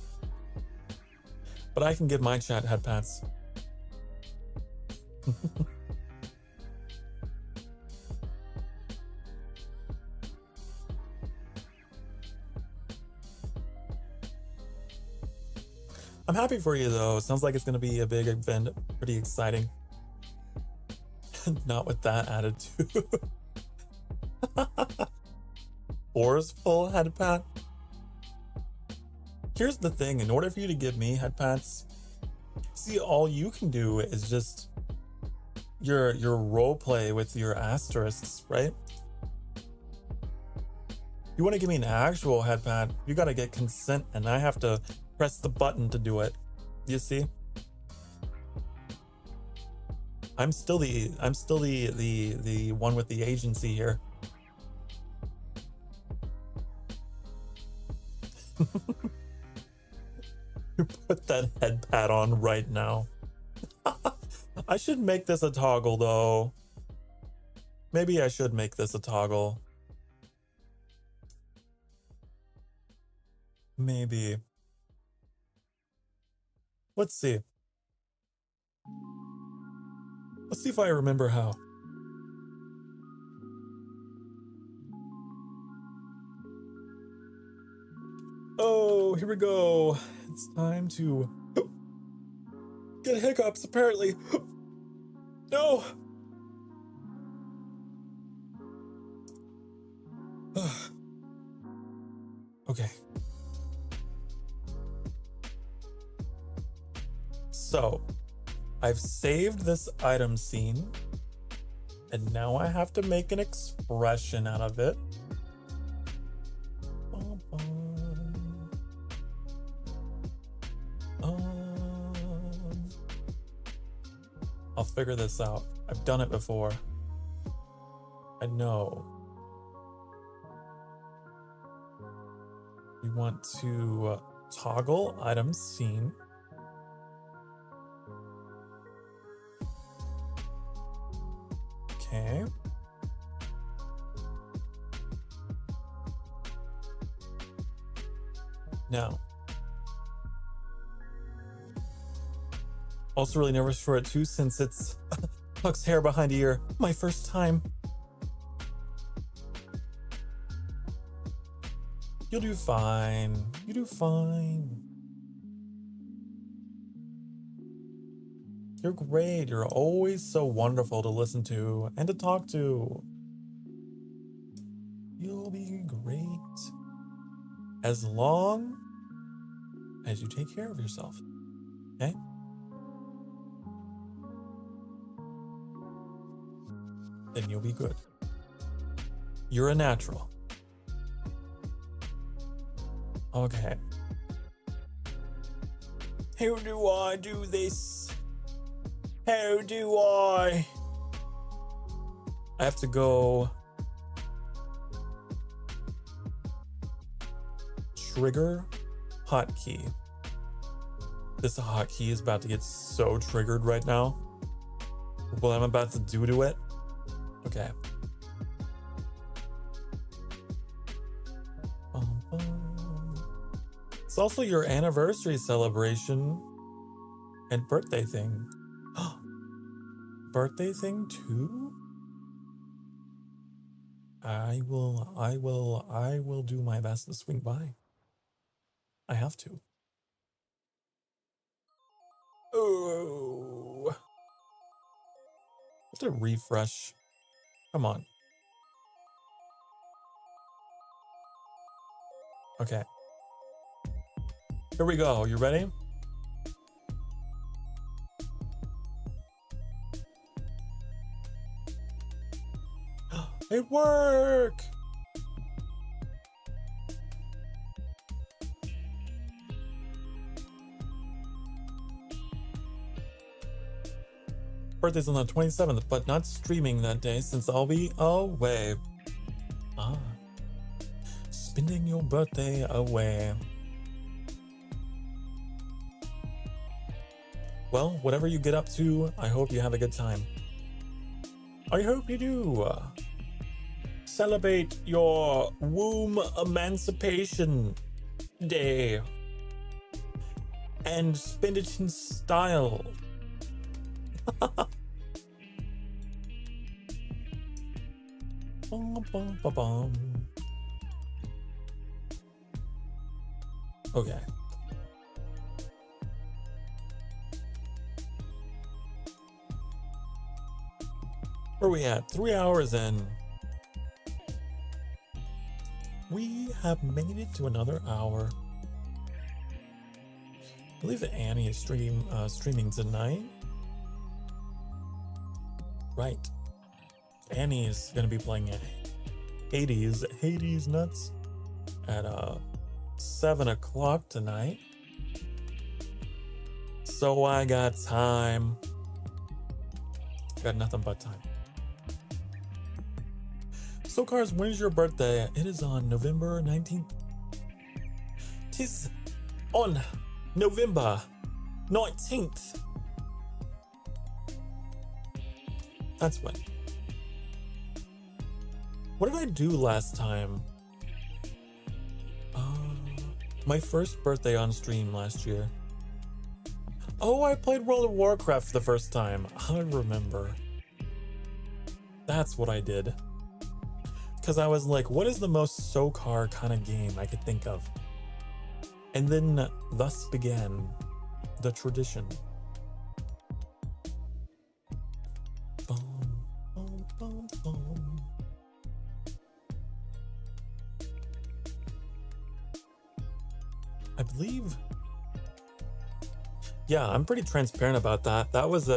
But I can give my chat head pats. I'm happy for you though. Sounds like it's going to be a big event. Pretty exciting. Not with that attitude. Forceful head pat. Here's the thing, in order for you to give me head pats, see, all you can do is just your role play with your asterisks, right? You want to give me an actual head pat, you got to get consent, and I have to press the button to do it. You see? I'm still the one with the agency here. Put that head pad on right now. I should make this a toggle though. Maybe I should make this a toggle. Maybe. Let's see. Let's see if I remember how. Oh, here we go. It's time to get hiccups, apparently. No! Okay. So, I've saved this item scene, and now I have to make an expression out of it. I'll figure this out. I've done it before. I know. You want to toggle item scene. Okay. Now. Also really nervous for it too, since it's Huck's hair behind ear. My first time. You'll do fine. You do fine. You're great. You're always so wonderful to listen to and to talk to. You'll be great. As long as you take care of yourself. Okay? Then you'll be good. You're a natural. Okay. How do I do this? How do I have to go trigger hotkey. This hotkey is about to get so triggered right now. What I'm about to do to it. Okay. It's also your anniversary celebration and birthday thing. Birthday thing too? I will do my best to swing by. I have to. Oh. Have to refresh. Come on. Okay. Here we go. You ready? It worked! Birthday's on the 27th, but not streaming that day since I'll be away. Ah. Spending your birthday away. Well, whatever you get up to, I hope you have a good time. I hope you do. Celebrate your womb emancipation day and spend it in style. Okay. Where are we at? 3 hours in. We have made it to another hour. I believe that Annie is streaming tonight. Right. Annie is going to be playing Hades Nuts at 7 o'clock tonight. So I got time. Got nothing but time. Sokars, when is your birthday? It is on November 19th. Tis on November 19th. That's when. What did I do last time? My first birthday on stream last year. Oh, I played World of Warcraft for the first time. I remember. That's what I did. Because I was like, what is the most Sokar kind of game I could think of? And then thus began the tradition. Boom, boom, boom, boom. I believe. Yeah, I'm pretty transparent about that. That was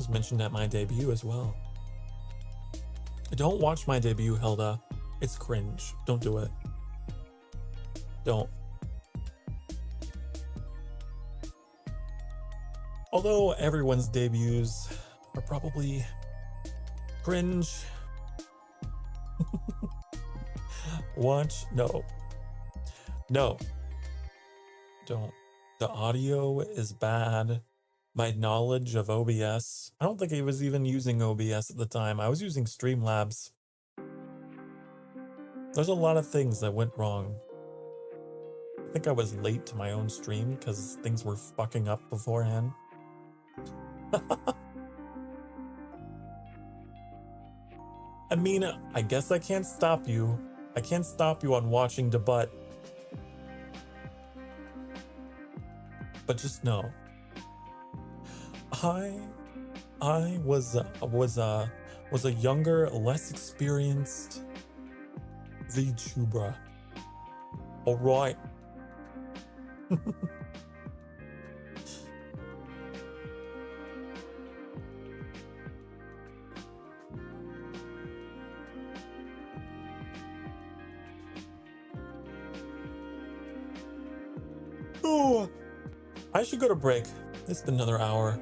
mentioned at my debut as well. Don't watch my debut, Hilda. It's cringe. Don't do it. Don't. Although everyone's debuts are probably cringe. Watch. No. No. Don't. The audio is bad. My knowledge of OBS. I don't think I was even using OBS at the time. I was using Streamlabs. There's a lot of things that went wrong. I think I was late to my own stream because things were fucking up beforehand. I mean, I guess I can't stop you. I can't stop you on watching the butt. But just know, I was a younger, less experienced Vtuber. All right. Oh, I should go to break. It's been another hour.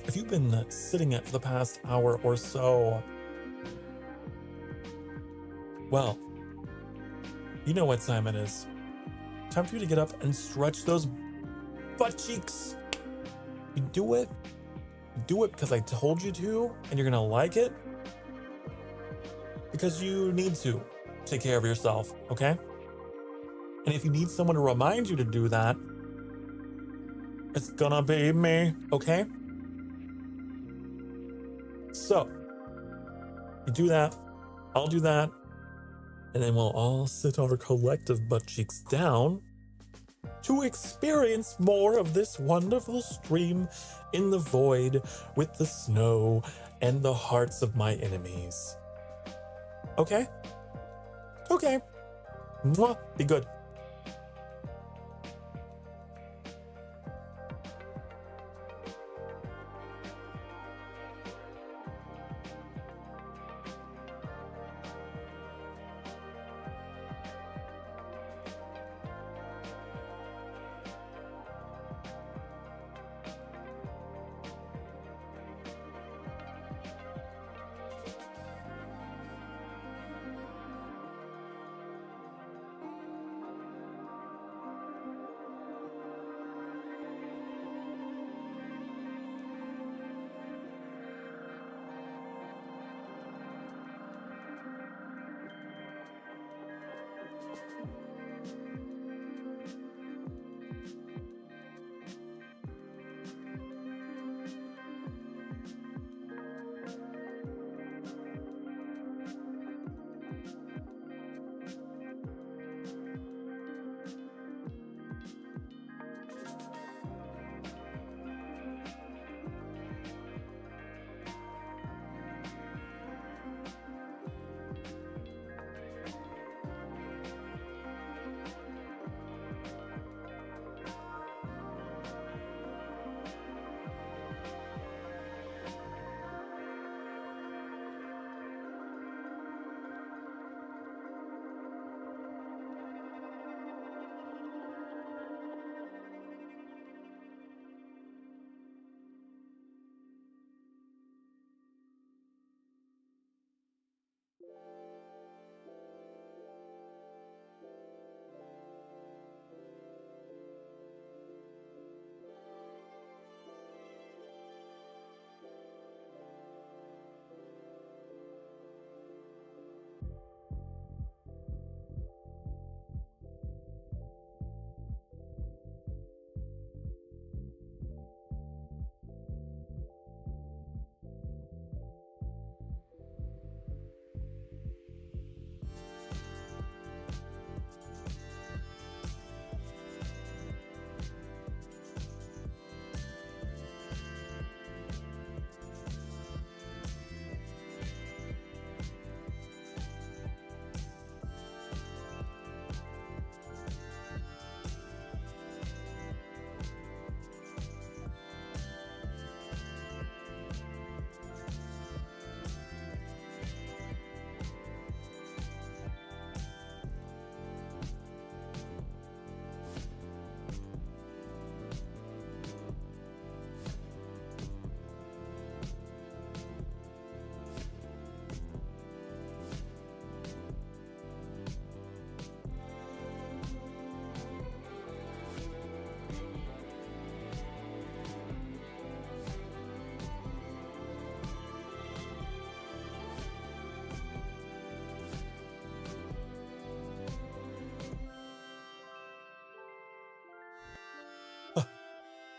If you've been sitting for the past hour or so, well, you know what time it is. Time for you to get up and stretch those butt cheeks. You do it because I told you to, and you're gonna like it because you need to take care of yourself, okay? And if you need someone to remind you to do that, it's gonna be me, okay? So, you do that, I'll do that, and then we'll all sit our collective butt cheeks down to experience more of this wonderful stream in the void with the snow and the hearts of my enemies. Okay? Okay. Mwah. Be good.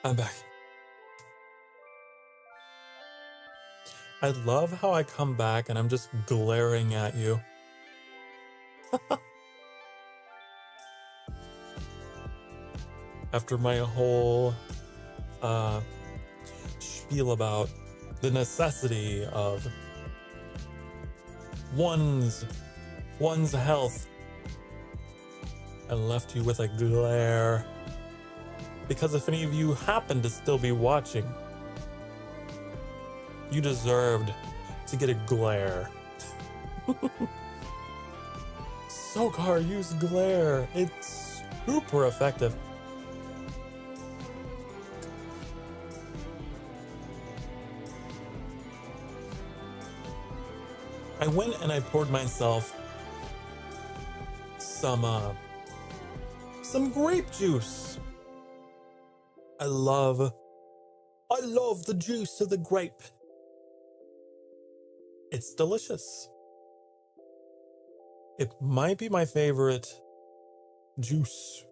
I'm back. I love how I come back and I'm just glaring at you. After my whole spiel about the necessity of one's health, I left you with a glare. Because if any of you happen to still be watching, you deserved to get a glare. Sokar used glare. It's super effective. I went and I poured myself some grape juice. I love the juice of the grape. It's delicious. It might be my favorite juice,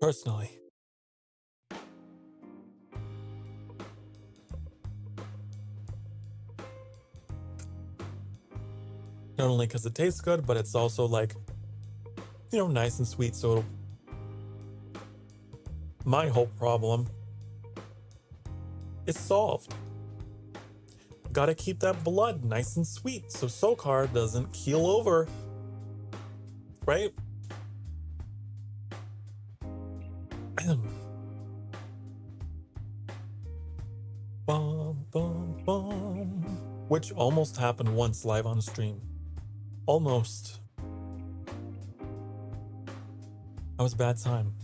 personally. Not only because it tastes good, but it's also like, you know, nice and sweet. So my whole problem is solved. Gotta keep that blood nice and sweet so Sokar doesn't keel over. Right? Bum, bum, bum. Which almost happened once live on stream. Almost. That was a bad time.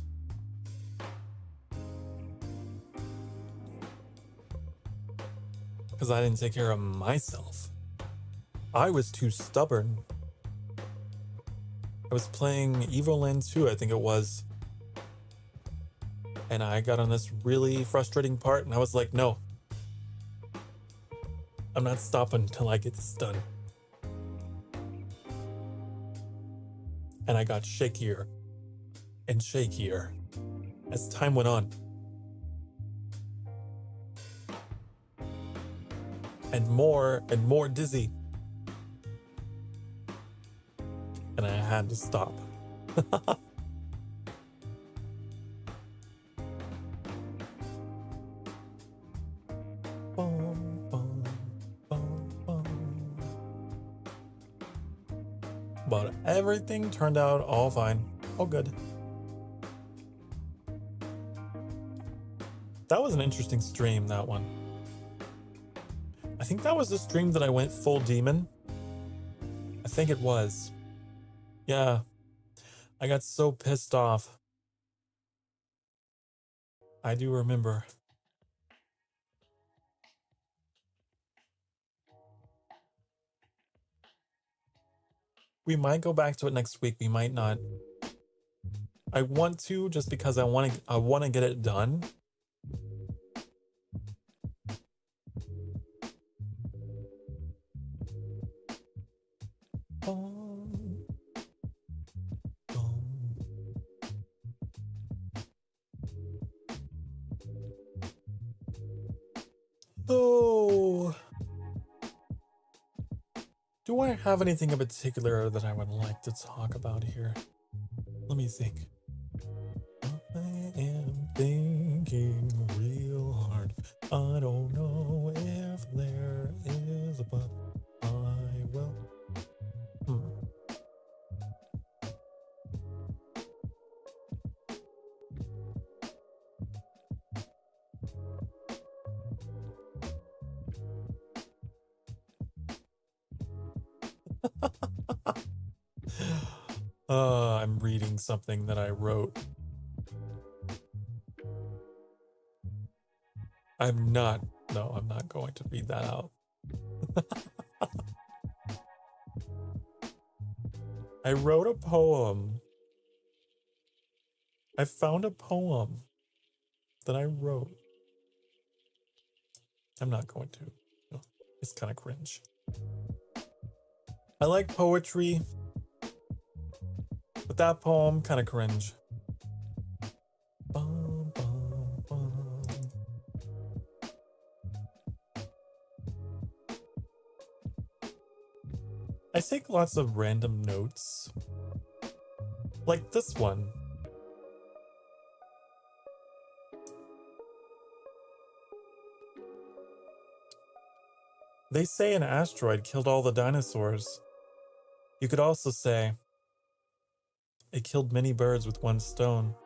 Because I didn't take care of myself. I was too stubborn. I was playing Evoland 2, I think it was. And I got on this really frustrating part and I was like, no. I'm not stopping until I get this done. And I got shakier and shakier as time went on. And more dizzy. And I had to stop. But everything turned out all fine. All good. That was an interesting stream, that one. I think that was the stream that I went full demon. I think it was. Yeah. I got so pissed off. I do remember. We might go back to it next week. We might not. I want to just because I want to get it done. So, do I have anything in particular that I would like to talk about here? Let me think. I am thinking real hard. I don't know if there is, but I will. I'm reading something that I wrote. I'm not going to read that out. I wrote a poem. I found a poem that I wrote. I'm not going to. It's kind of cringe. I like poetry, but that poem kind of cringe. Bum, bum, bum. I take lots of random notes. Like this one. They say an asteroid killed all the dinosaurs. You could also say it killed many birds with one stone.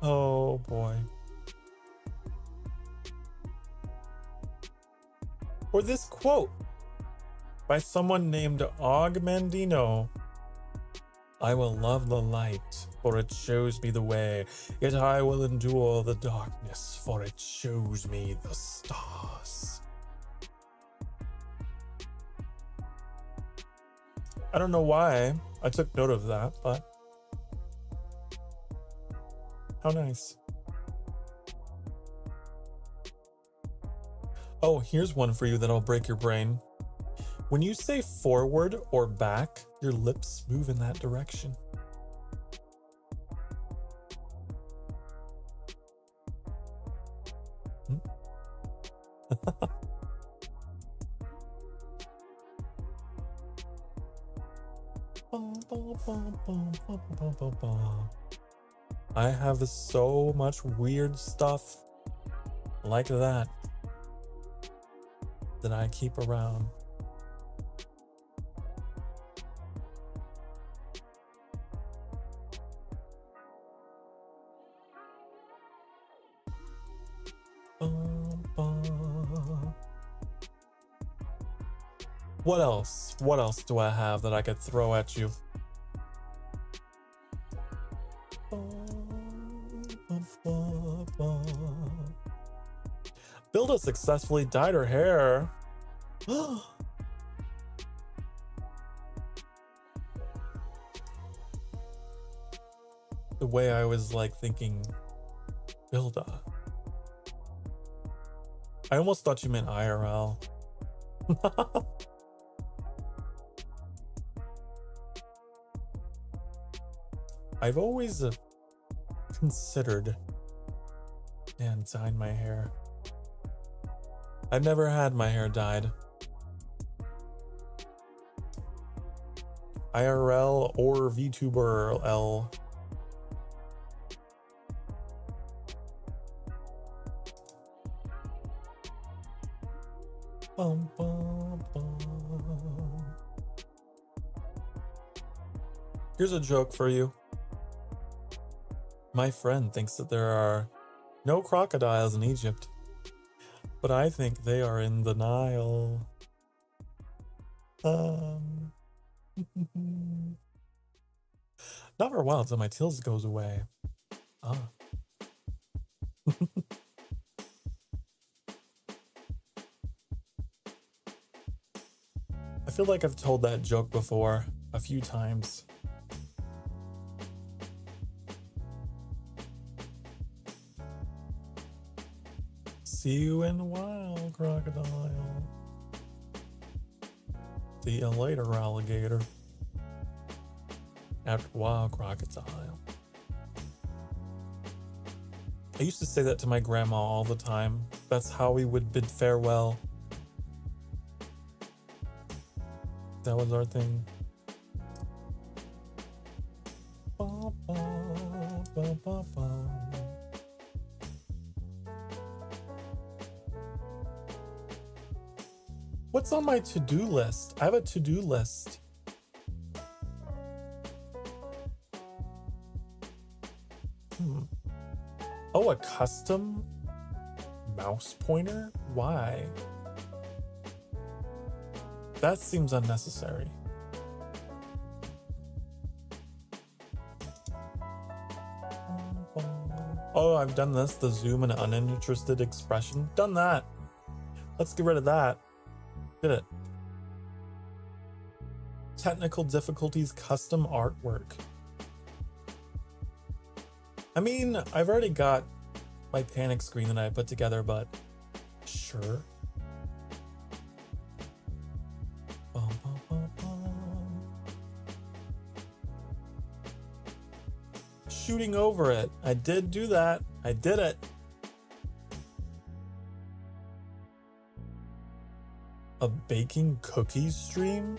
Oh boy. Or this quote by someone named Augmendino. I will love the light, for it shows me the way, yet I will endure the darkness, for it shows me the stars. I don't know why I took note of that, but how nice. Oh, here's one for you that'll break your brain. When you say forward or back, your lips move in that direction. I have so much weird stuff like that I keep around. What else? What else do I have that I could throw at you? Bilda successfully dyed her hair. The way I was like thinking, Bilda. I almost thought you meant IRL. I've always considered dyeing my hair. I've never had my hair dyed. IRL or Vtuber L. Bum, bum, bum. Here's a joke for you. My friend thinks that there are no crocodiles in Egypt, but I think they are in the Nile. Not for a while until my tills goes away. I feel like I've told that joke before a few times. See you in a while, crocodile. See you later, alligator. After a while, crocodile. I used to say that to my grandma all the time. That's how we would bid farewell. That was our thing. Ba, ba, ba, ba, ba. What's on my to-do list? I have a to-do list. Oh, a custom mouse pointer? Why? That seems unnecessary. Oh, I've done this, the zoom and uninterested expression. Done that. Let's get rid of that. Did it. Technical difficulties, custom artwork. I mean, I've already got my panic screen that I put together, but sure. executing over it. I did do that. I did it. A baking cookies stream?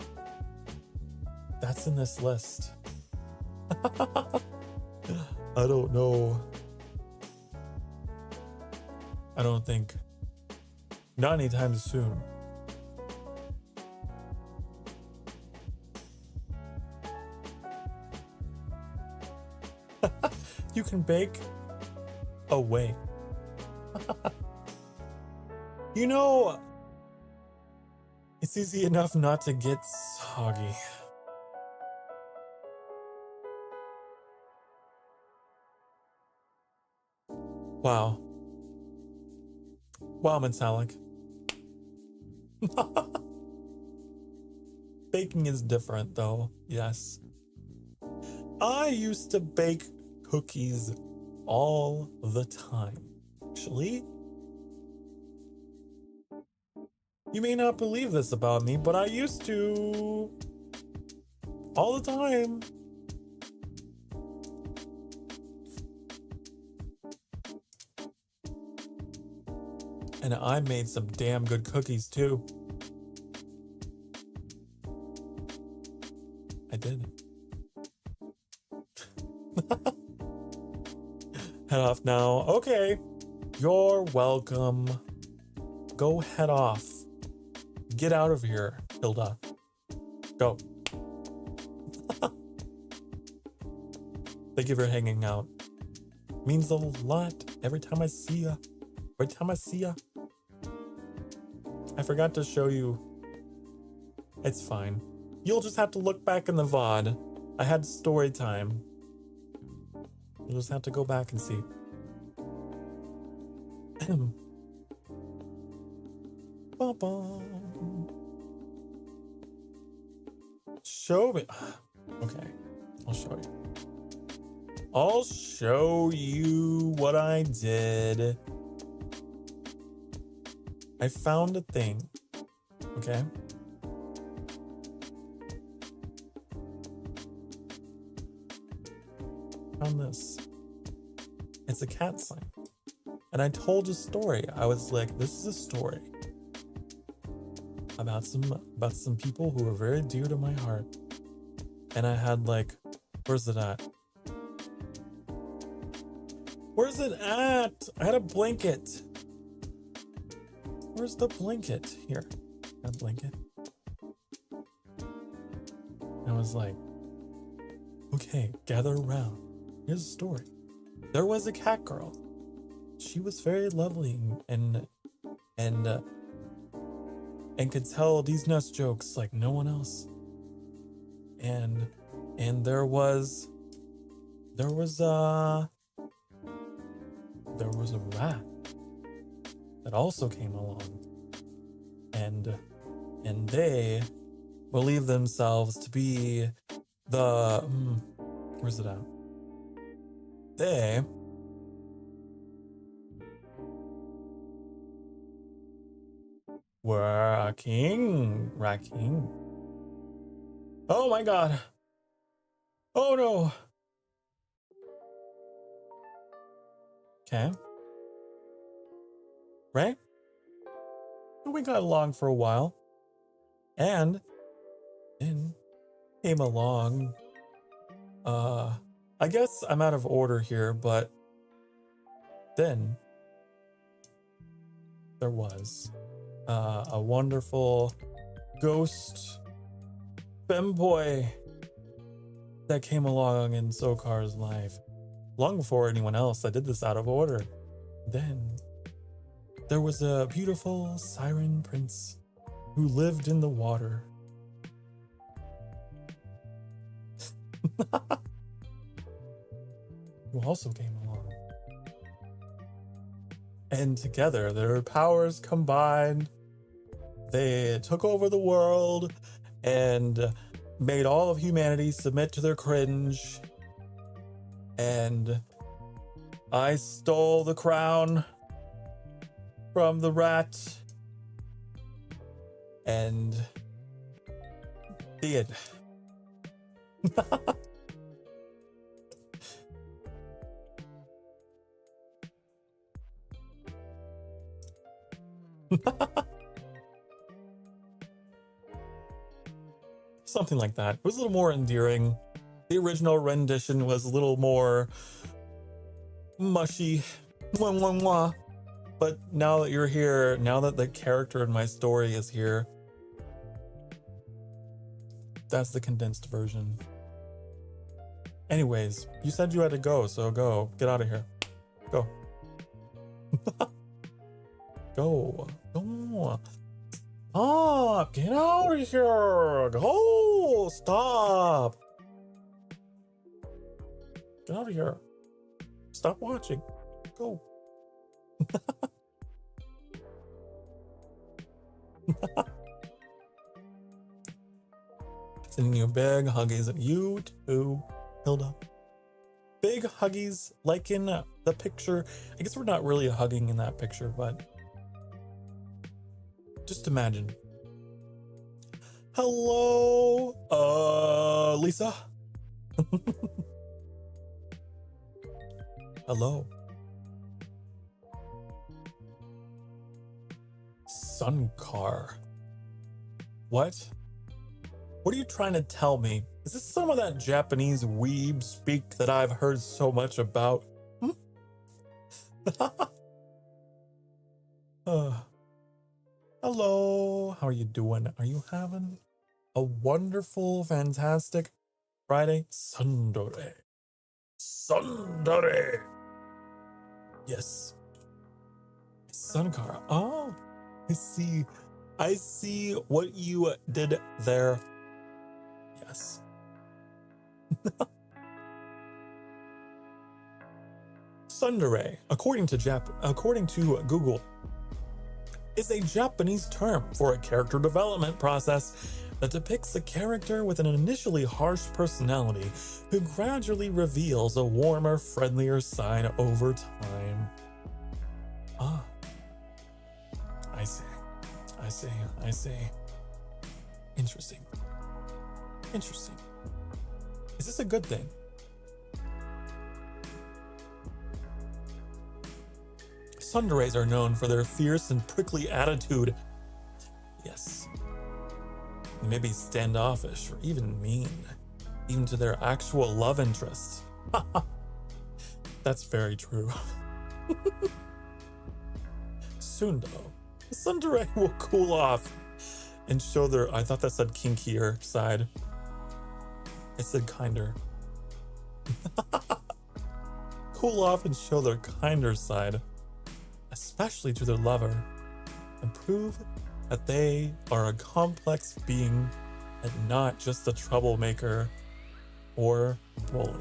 That's in this list. I don't know. I don't think. Not anytime soon. You can bake away. You know, it's easy enough not to get soggy. Wow. Wow, Metallic. Baking is different though, yes. I used to bake cookies all the time. Actually, you may not believe this about me, but I used to all the time. And I made some damn good cookies too. I did. Head off now. Okay. You're welcome. Go head off. Get out of here, Hilda. Go. Thank you for hanging out. Means a lot every time I see ya. Every time I see ya. I forgot to show you. It's fine. You'll just have to look back in the VOD. I had story time. You'll just have to go back and see. Show me. Okay, I'll show you. I'll show you what I did. I found a thing. Okay. Found this. It's a cat sign. And I told a story. I was like, this is a story about some people who are very dear to my heart. And I had like, where's it at? Where's it at? I had a blanket. Where's the blanket? Here, that blanket. I was like, okay, gather around. Here's a story. There was a cat girl. She was very lovely and could tell these nuts jokes like no one else. And there was a rat that also came along, and they believe themselves to be the where's it at? They were a king. Oh my god. Oh no. Okay. Right? We got along for a while. And then came along. I guess I'm out of order here, but then there was a wonderful ghost femboy that came along in Sokar's life. Long before anyone else. I did this out of order. Then there was a beautiful siren prince who lived in the water. Who also came along. And together, their powers combined, they took over the world and made all of humanity submit to their cringe. And I stole the crown from the rat and did. Something like that. It was a little more endearing. The original rendition was a little more mushy. Mwah, mwah, mwah. But now that you're here, now that the character in my story is here, that's the condensed version. Anyways, you said you had to go, so go. Get out of here. Go. Go. Go. Stop. Get out of here. Go. Stop. Get out of here. Stop watching. Go. Sending you big huggies at you too, Hilda. Big huggies like in the picture. I guess we're not really hugging in that picture, but just imagine. Hello, Lisa. Hello. Sokar. What? What are you trying to tell me? Is this some of that Japanese weeb speak that I've heard so much about? Hello, how are you doing? Are you having a wonderful, fantastic Friday? Sundore. Sundore. Yes. Sokar. Oh, I see. I see what you did there. Yes. Tsundere, according to Google, is a Japanese term for a character development process that depicts a character with an initially harsh personality who gradually reveals a warmer, friendlier side over time. Ah, I see. I see. I see. Interesting. Interesting. Is this a good thing? Tsunderes are known for their fierce and prickly attitude. Yes. Maybe standoffish or even mean, even to their actual love interests. That's very true. Soon, though, the tsundere will cool off and show their, I thought that said kinkier side. It said kinder. Cool off and show their kinder side, especially to their lover, and prove that they are a complex being and not just a troublemaker or bully.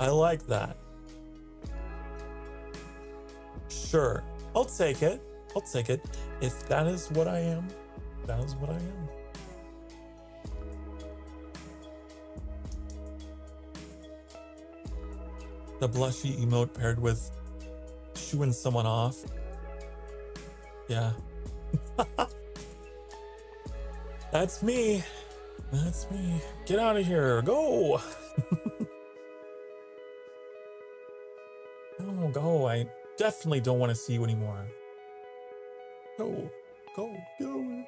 I like that. Sure, I'll take it. I'll take it. If that is what I am, that is what I am. The blushy emote paired with shooing someone off. Yeah. That's me. That's me. Get out of here. Go. No, go. I definitely don't want to see you anymore. Go. Go. Go.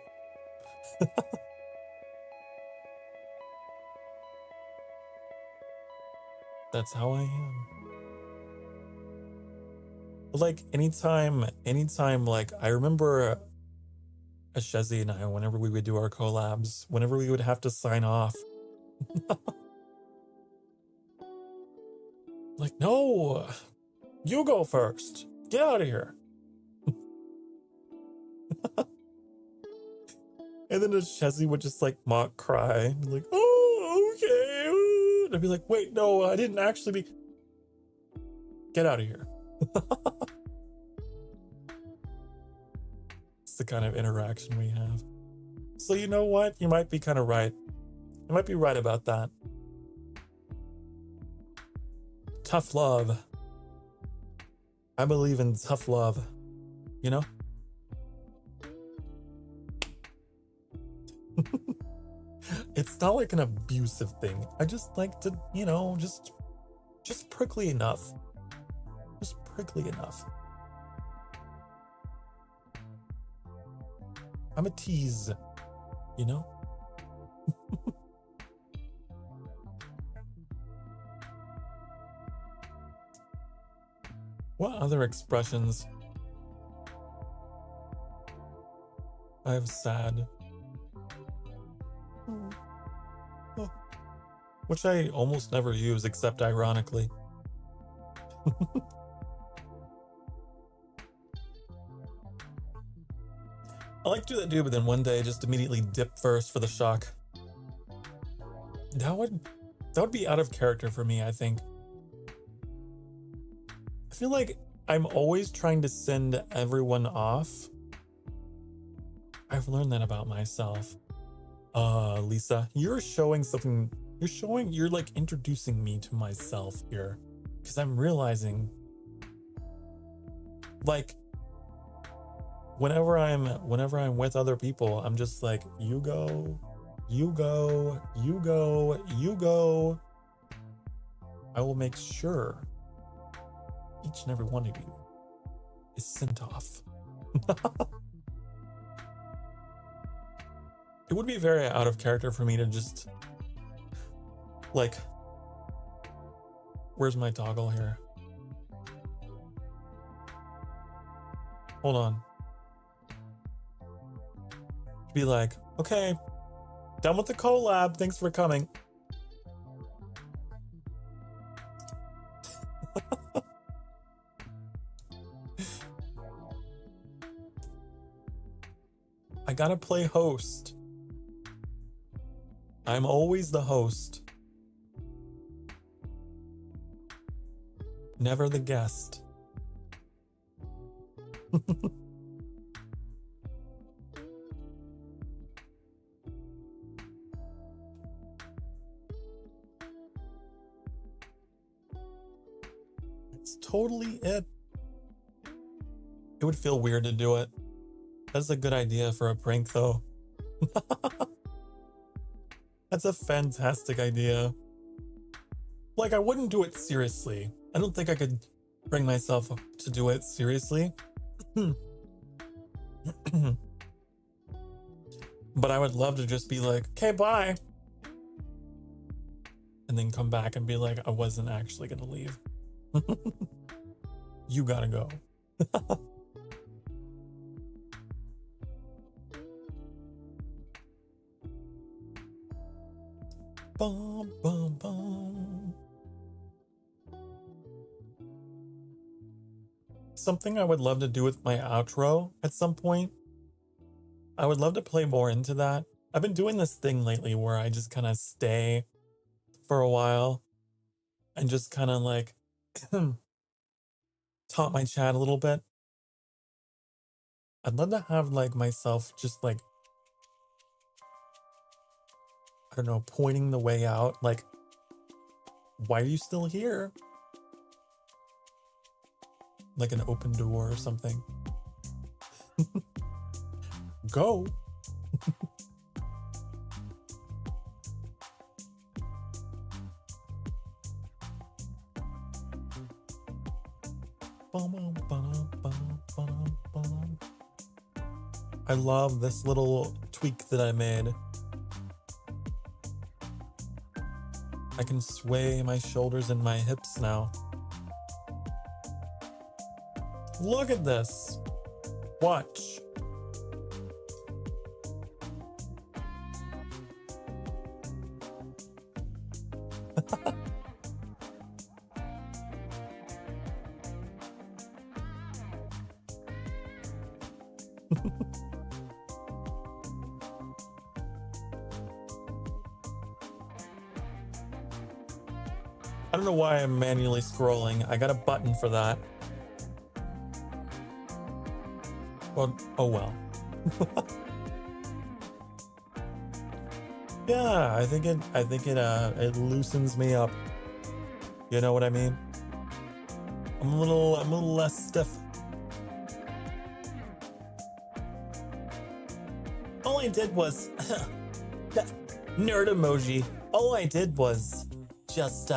That's how I am. Like anytime, like I remember Ashezi and I, whenever we would do our collabs, whenever we would have to sign off, like, no, you go first. Get out of here. And then Ashezi would just like mock cry, like, oh, okay. And I'd be like, wait, no, I didn't actually be. Get out of here. It's the kind of interaction we have. So you know what? You might be kind of right. You might be right about that. Tough love. I believe in tough love. You know? It's not like an abusive thing. I just like to, you know, just just prickly enough. Just prickly enough. I'm a tease, you know? What other expressions? I have sad. Oh. Which I almost never use, except ironically. I like to do that too, but then one day just immediately dip first for the shock. That would be out of character for me, I think. I feel like I'm always trying to send everyone off. I've learned that about myself. Lisa, you're showing something. You're like introducing me to myself here. Because I'm realizing, like, whenever I'm with other people, I'm just like, you go, you go, you go, you go. I will make sure each and every one of you is sent off. It would be very out of character for me to just, like, where's my toggle here? Hold on. Be like, okay, done with the collab. Thanks for coming. I gotta play host. I'm always the host. Never the guest. It's totally it. It would feel weird to do it. That's a good idea for a prank, though. That's a fantastic idea. Like, I wouldn't do it seriously. I don't think I could bring myself to do it seriously. But I would love to just be like, okay, bye. And then come back and be like, I wasn't actually gonna leave. You gotta go. Bum, bum, bum. Something I would love to do with my outro at some point. I would love to play more into that. I've been doing this thing lately where I just kind of stay for a while and just kind of like taunt my chat a little bit. I'd love to have like myself just like, I don't know, pointing the way out, like, why are you still here? Like an open door or something. Go. I love this little tweak that I made. I can sway my shoulders and my hips now. Look at this. Watch. I don't know why I'm manually scrolling. I got a button for that. Well, oh well. Yeah, I think it loosens me up. You know what I mean? I'm a little less stiff. All I did was that nerd emoji. All I did was just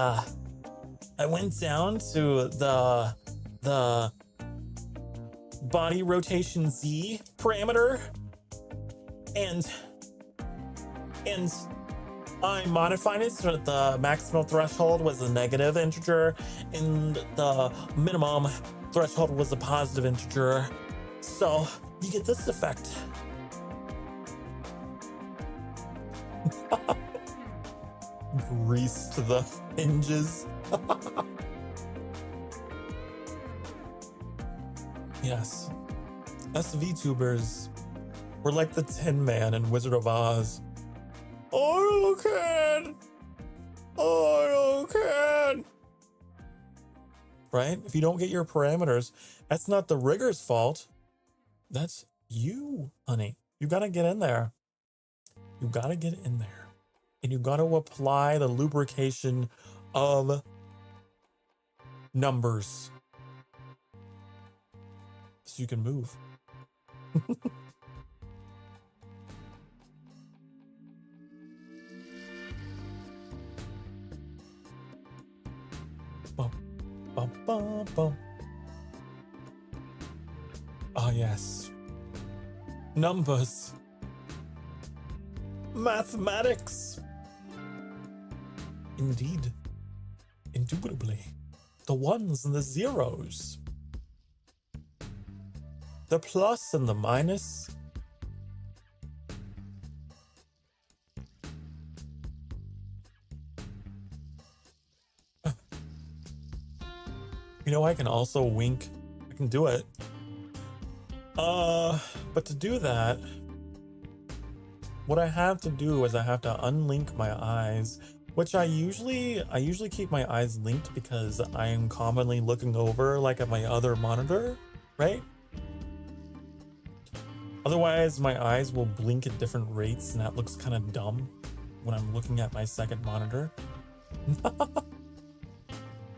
I went down to the body rotation Z parameter and I modified it so that the maximum threshold was a negative integer and the minimum threshold was a positive integer. So you get this effect. Grease to the hinges. Yes. Us VTubers, we're like the Tin Man in Wizard of Oz. I can. I can. Right? If you don't get your parameters, that's not the rigger's fault. That's you, honey. You gotta get in there. You gotta get in there. And you gotta apply the lubrication of numbers so you can move. Bum, bum, bum, bum. Ah, yes. Numbers. Mathematics. Indeed. Indubitably. The ones and the zeros. The plus and the minus. You know, I can also wink. I can do it. But to do that, what I have to do is I have to unlink my eyes, which I usually keep my eyes linked because I am commonly looking over like at my other monitor, right? Otherwise, my eyes will blink at different rates and that looks kind of dumb when I'm looking at my second monitor. But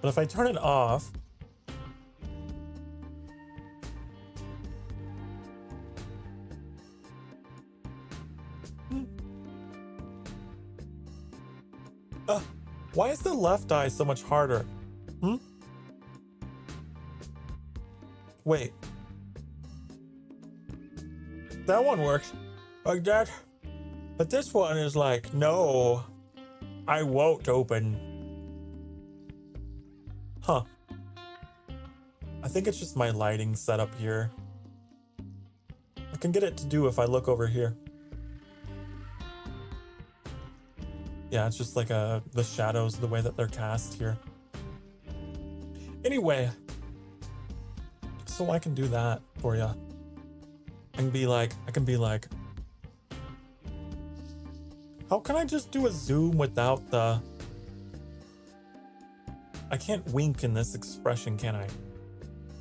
if I turn it off, why is the left eye so much harder? Wait. That one works like that. But this one is like, no, I won't open. Huh. I think it's just my lighting setup here. I can get it to do if I look over here. Yeah, it's just like the shadows, the way that they're cast here. Anyway, so I can do that for you. I can be like, how can I just do a zoom without the... I can't wink in this expression, can I?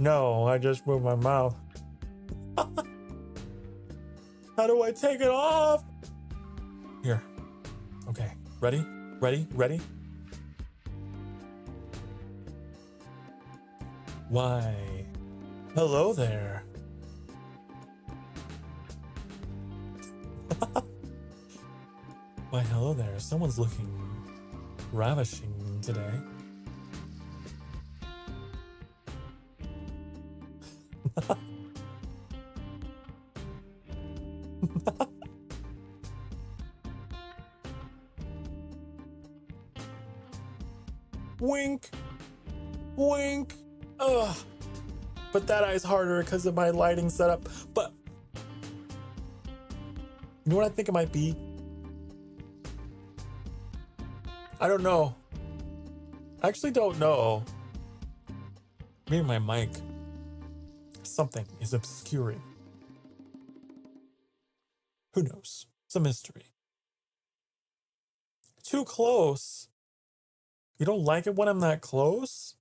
No, I just moved my mouth. How do I take it off? Here. Okay. Ready? Ready? Ready? Why? Hello there. Why, hello there. Someone's looking ravishing today. Wink. Wink. Ugh. But that eye's harder because of my lighting setup. But you know what I think it might be? I don't know. I actually don't know. Maybe my mic. Something is obscuring. Who knows? It's a mystery. Too close. You don't like it when I'm that close?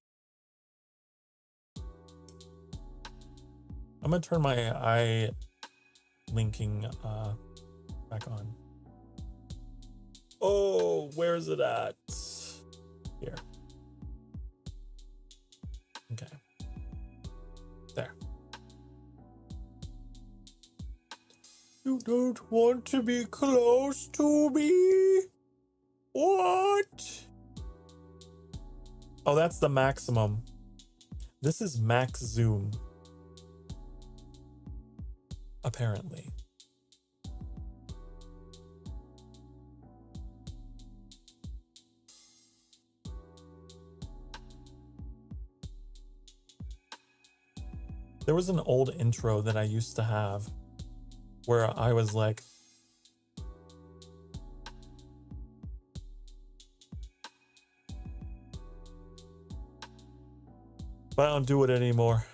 I'm gonna turn my eye linking back on. Oh, where's it at? Here. Okay. There. You don't want to be close to me? What? Oh, that's the maximum. This is max zoom. Apparently. There was an old intro that I used to have where I was like, but I don't do it anymore.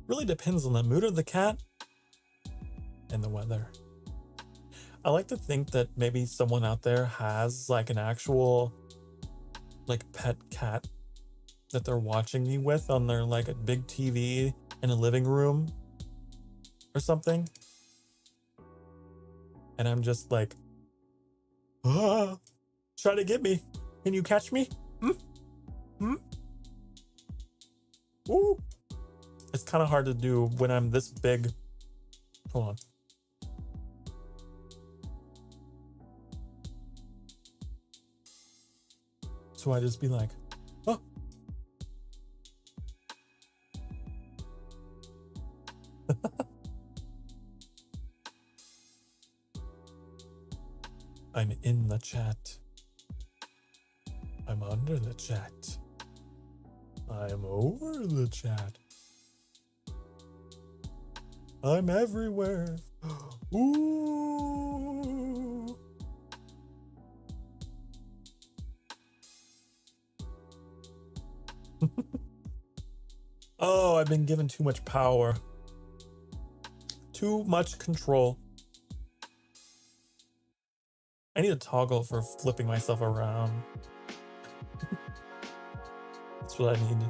Really depends on the mood of the cat and the weather. I like to think that maybe someone out there has like an actual like pet cat that they're watching me with on their like a big TV in a living room or something. And I'm just like, ah, try to get me. Can you catch me? Ooh. It's kind of hard to do when I'm this big. Hold on. So I just be like, oh. I'm in the chat. I'm under the chat. I'm over the chat. I'm everywhere. Ooh. Oh, I've been given too much power. Too much control. I need a toggle for flipping myself around. That's what I need.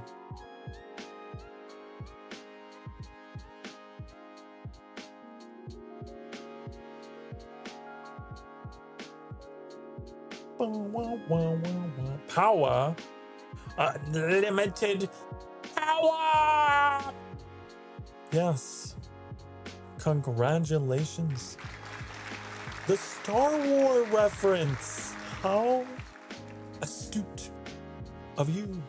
Power. Unlimited power. Yes. Congratulations. The Star Wars reference. How astute of you.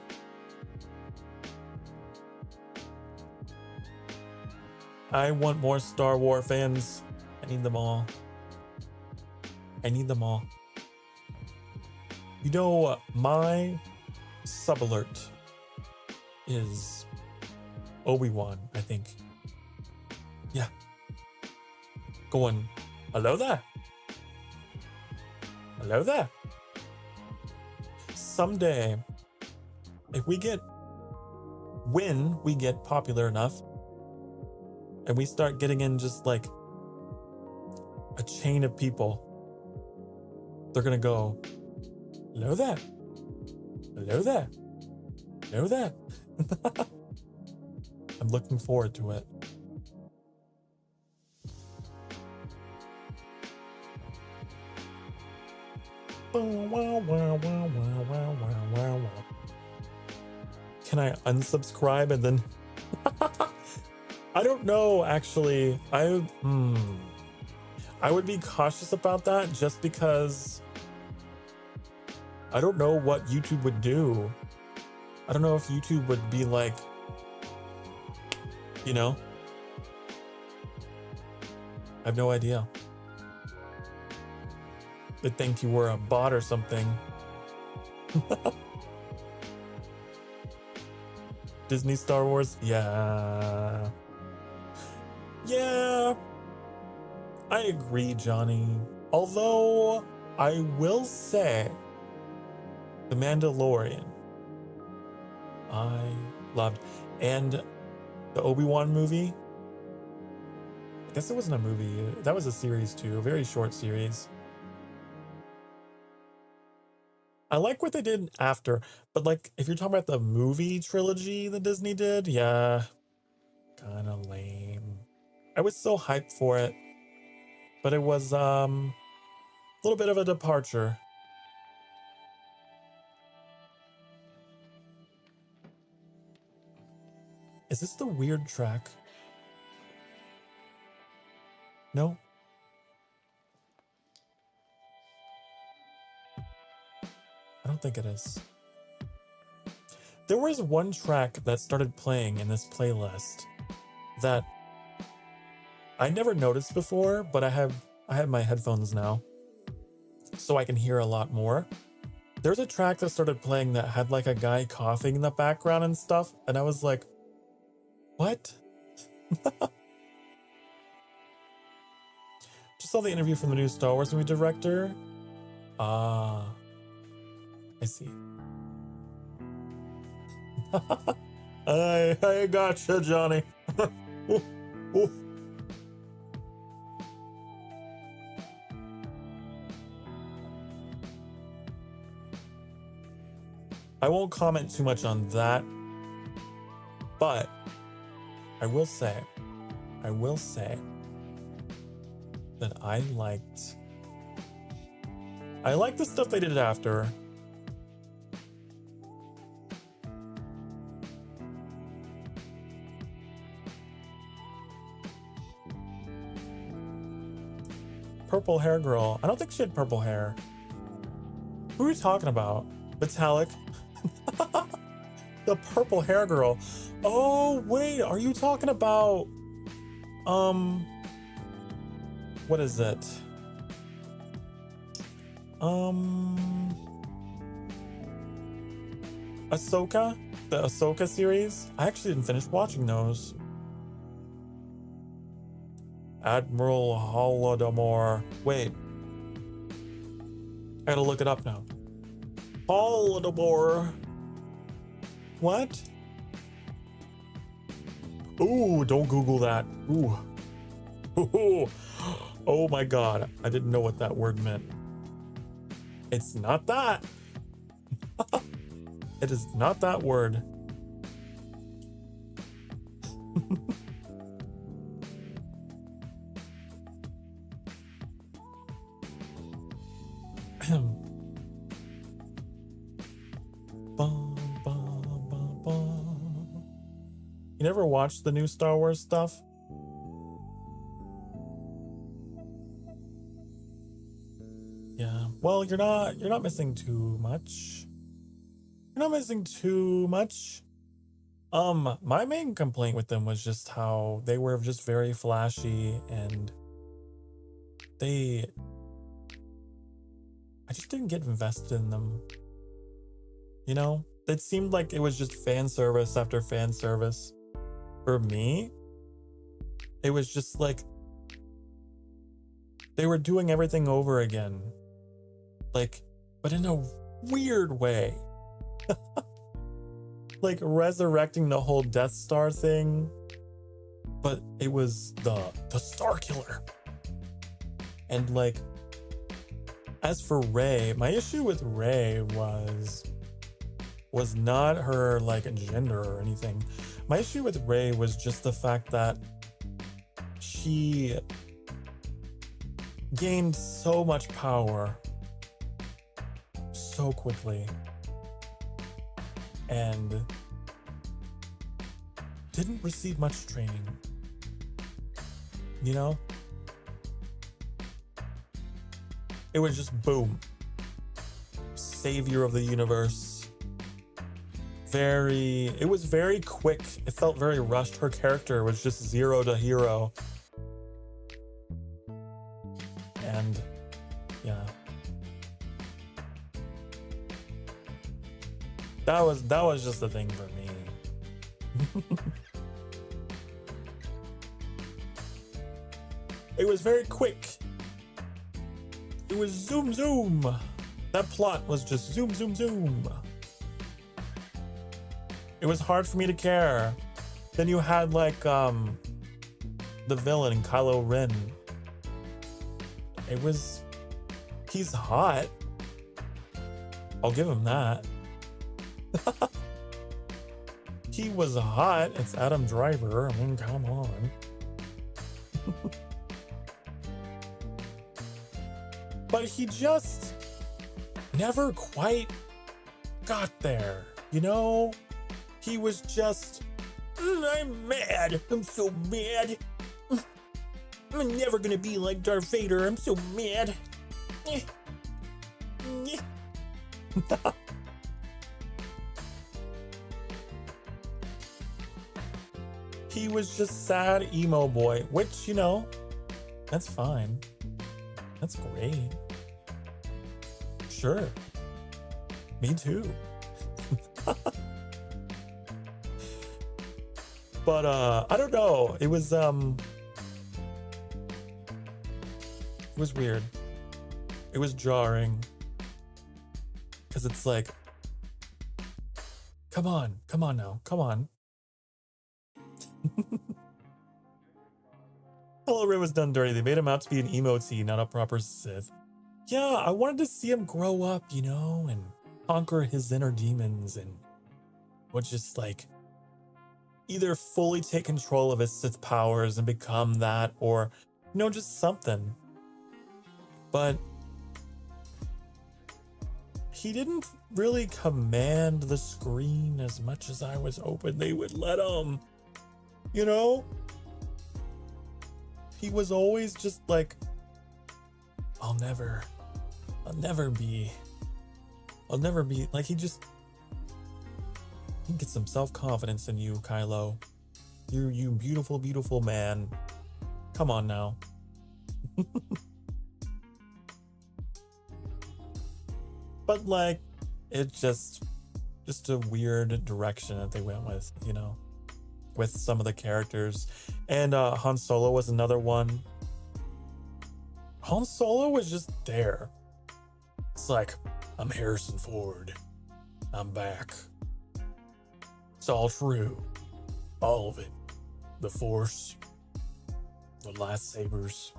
I want more Star Wars fans. I need them all. I need them all. You know, my sub alert is Obi-Wan, I think. Yeah. Going, hello there. Hello there. Someday, when we get popular enough, and we start getting in just like a chain of people, they're gonna go, hello there. Hello there. Hello there. I'm looking forward to it. Can I unsubscribe and then I don't know, actually. I would be cautious about that just because I don't know what YouTube would do. I don't know if YouTube would be like, you know, I have no idea. They'd think you were a bot or something. Disney Star Wars? Yeah. Yeah. I agree, Johnny. Although, I will say, The Mandalorian, I loved. And the Obi-Wan movie, I guess it wasn't a movie. That was a series too, a very short series. I like what they did after, but like, if you're talking about the movie trilogy that Disney did, yeah, kind of lame. I was so hyped for it, but it was a little bit of a departure. Is this the weird track? No? I don't think it is. There was one track that started playing in this playlist that I never noticed before, but I have my headphones now, so I can hear a lot more. There's a track that started playing that had like a guy coughing in the background and stuff, and I was like, what? Just saw the interview from the new Star Wars movie director. Ah, I see. I gotcha, Johnny. Ooh, ooh. I won't comment too much on that, but I will say that I liked the stuff they did after. Purple hair girl. I don't think she had purple hair. Who are you talking about? Metallic. The purple hair girl. Oh, wait. Are you talking about... What is it? Ahsoka? The Ahsoka series? I actually didn't finish watching those. Admiral Holodomor. Wait. I gotta look it up now. Holodomor. What? Ooh, don't Google that. Ooh. Ooh. Oh my god. I didn't know what that word meant. It's not that. It is not that word. You never watched the new Star Wars stuff? Yeah. Well, you're not missing too much. You're not missing too much. My main complaint with them was just how they were just very flashy, and I just didn't get invested in them. You know? It seemed like it was just fan service after fan service. For me, it was just like they were doing everything over again. Like, but in a weird way. Like resurrecting the whole Death Star thing, but it was the Star Killer. And like, as for Rey, my issue with Rey was not her like gender or anything. My issue with Rey was just the fact that she gained so much power so quickly and didn't receive much training. You know? It was just boom. Savior of the universe. It was very quick. It felt very rushed. Her character was just 0 to hero. And yeah. That was just the thing for me. It was very quick. It was zoom zoom. That plot was just zoom zoom zoom. It was hard for me to care. Then you had like the villain, Kylo Ren. He's hot. I'll give him that. He was hot. It's Adam Driver. I mean, come on. But he just never quite got there, you know? He was just, I'm mad. I'm so mad. I'm never gonna be like Darth Vader. I'm so mad. He was just sad emo boy, which, you know, that's fine. That's great. Sure. Me too. But I don't know. It was weird. It was jarring. Cause it's like, come on now, come on. Hello Ray was done dirty. They made him out to be an emo teen, not a proper Sith. Yeah, I wanted to see him grow up, you know, and conquer his inner demons and would just like either fully take control of his Sith powers and become that, or, you know, just something. But he didn't really command the screen as much as I was hoping they would let him, you know? He was always just like, I'll never be, like he get some self-confidence in you, Kylo. You beautiful, beautiful man. Come on now. But like, it's just a weird direction that they went with, you know, with some of the characters. And Han Solo was another one. Han Solo was just there. It's like, I'm Harrison Ford. I'm back. It's all true. All of it. The Force. The lightsabers.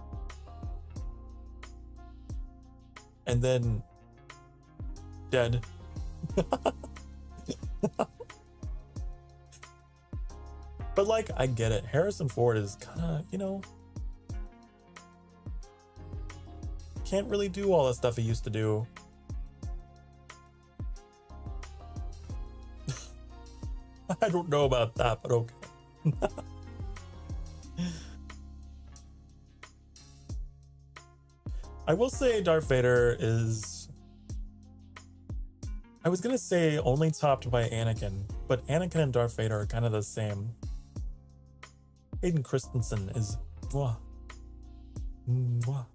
And then dead. But like, I get it. Harrison Ford is kind of, you know, can't really do all the stuff he used to do. I don't know about that, but okay. I will say Darth Vader is, I was gonna say only topped by Anakin, but Anakin and Darth Vader are kind of the same. Hayden Christensen is mwah. Mwah.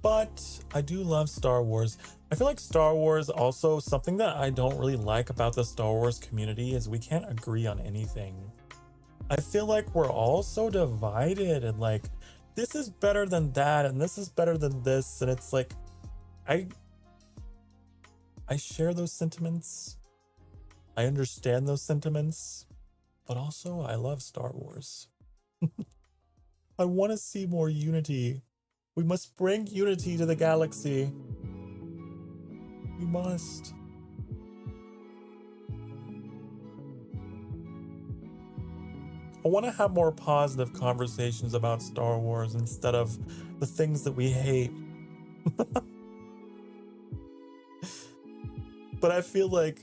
But I do love Star Wars. I feel like Star Wars also, something that I don't really like about the Star Wars community is we can't agree on anything. I feel like we're all so divided and like, this is better than that and this is better than this. And it's like, I share those sentiments. I understand those sentiments, but also I love Star Wars. I want to see more unity. We must bring unity to the galaxy. We must. I want to have more positive conversations about Star Wars instead of the things that we hate. But I feel like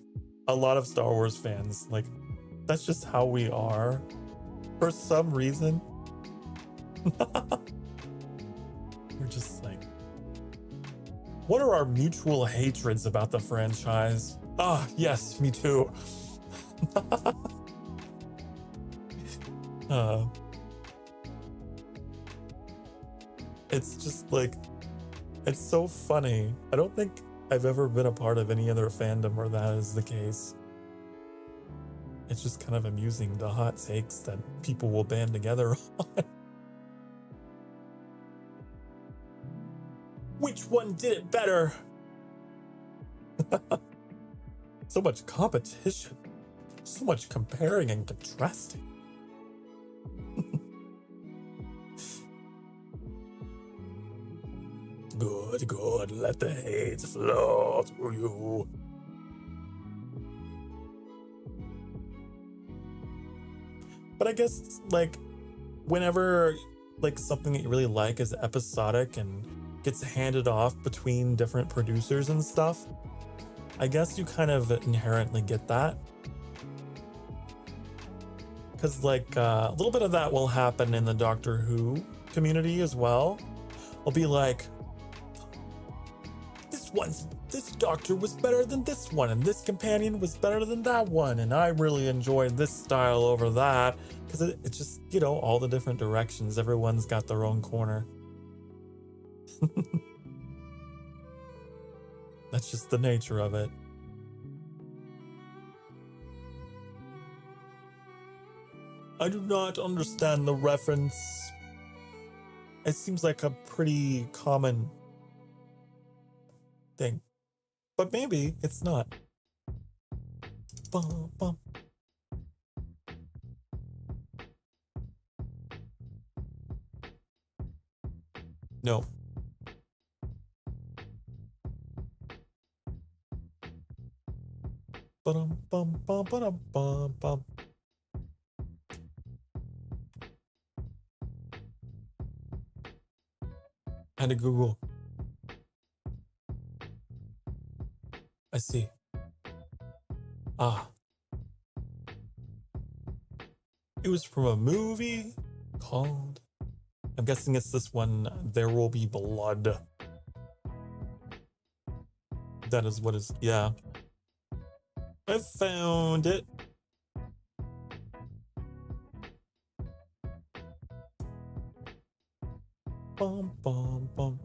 a lot of Star Wars fans, like, that's just how we are. For some reason. We're just like, what are our mutual hatreds about the franchise? Ah, yes, me too. It's just like, it's so funny. I don't think I've ever been a part of any other fandom where that is the case. It's just kind of amusing, the hot takes that people will band together on. Which one did it better? So much competition. So much comparing and contrasting. Good, let the hate flow through you. But I guess, like, whenever, like, something that you really like is episodic and gets handed off between different producers and stuff, I guess you kind of inherently get that. Because, like, a little bit of that will happen in the Doctor Who community as well. I'll be like, this doctor was better than this one, and this companion was better than that one, and I really enjoyed this style over that. Because it's just, you know, all the different directions. Everyone's got their own corner. That's just the nature of it. I do not understand the reference. It seems like a pretty common thing, but maybe it's not. Bum, bum. No. Bum, bum, bum, bum, bum, bum. I had to Google. I see. Ah. It was from a movie called... I'm guessing it's this one, There Will Be Blood. That is what is... Yeah. I found it. Bum, bum, bum.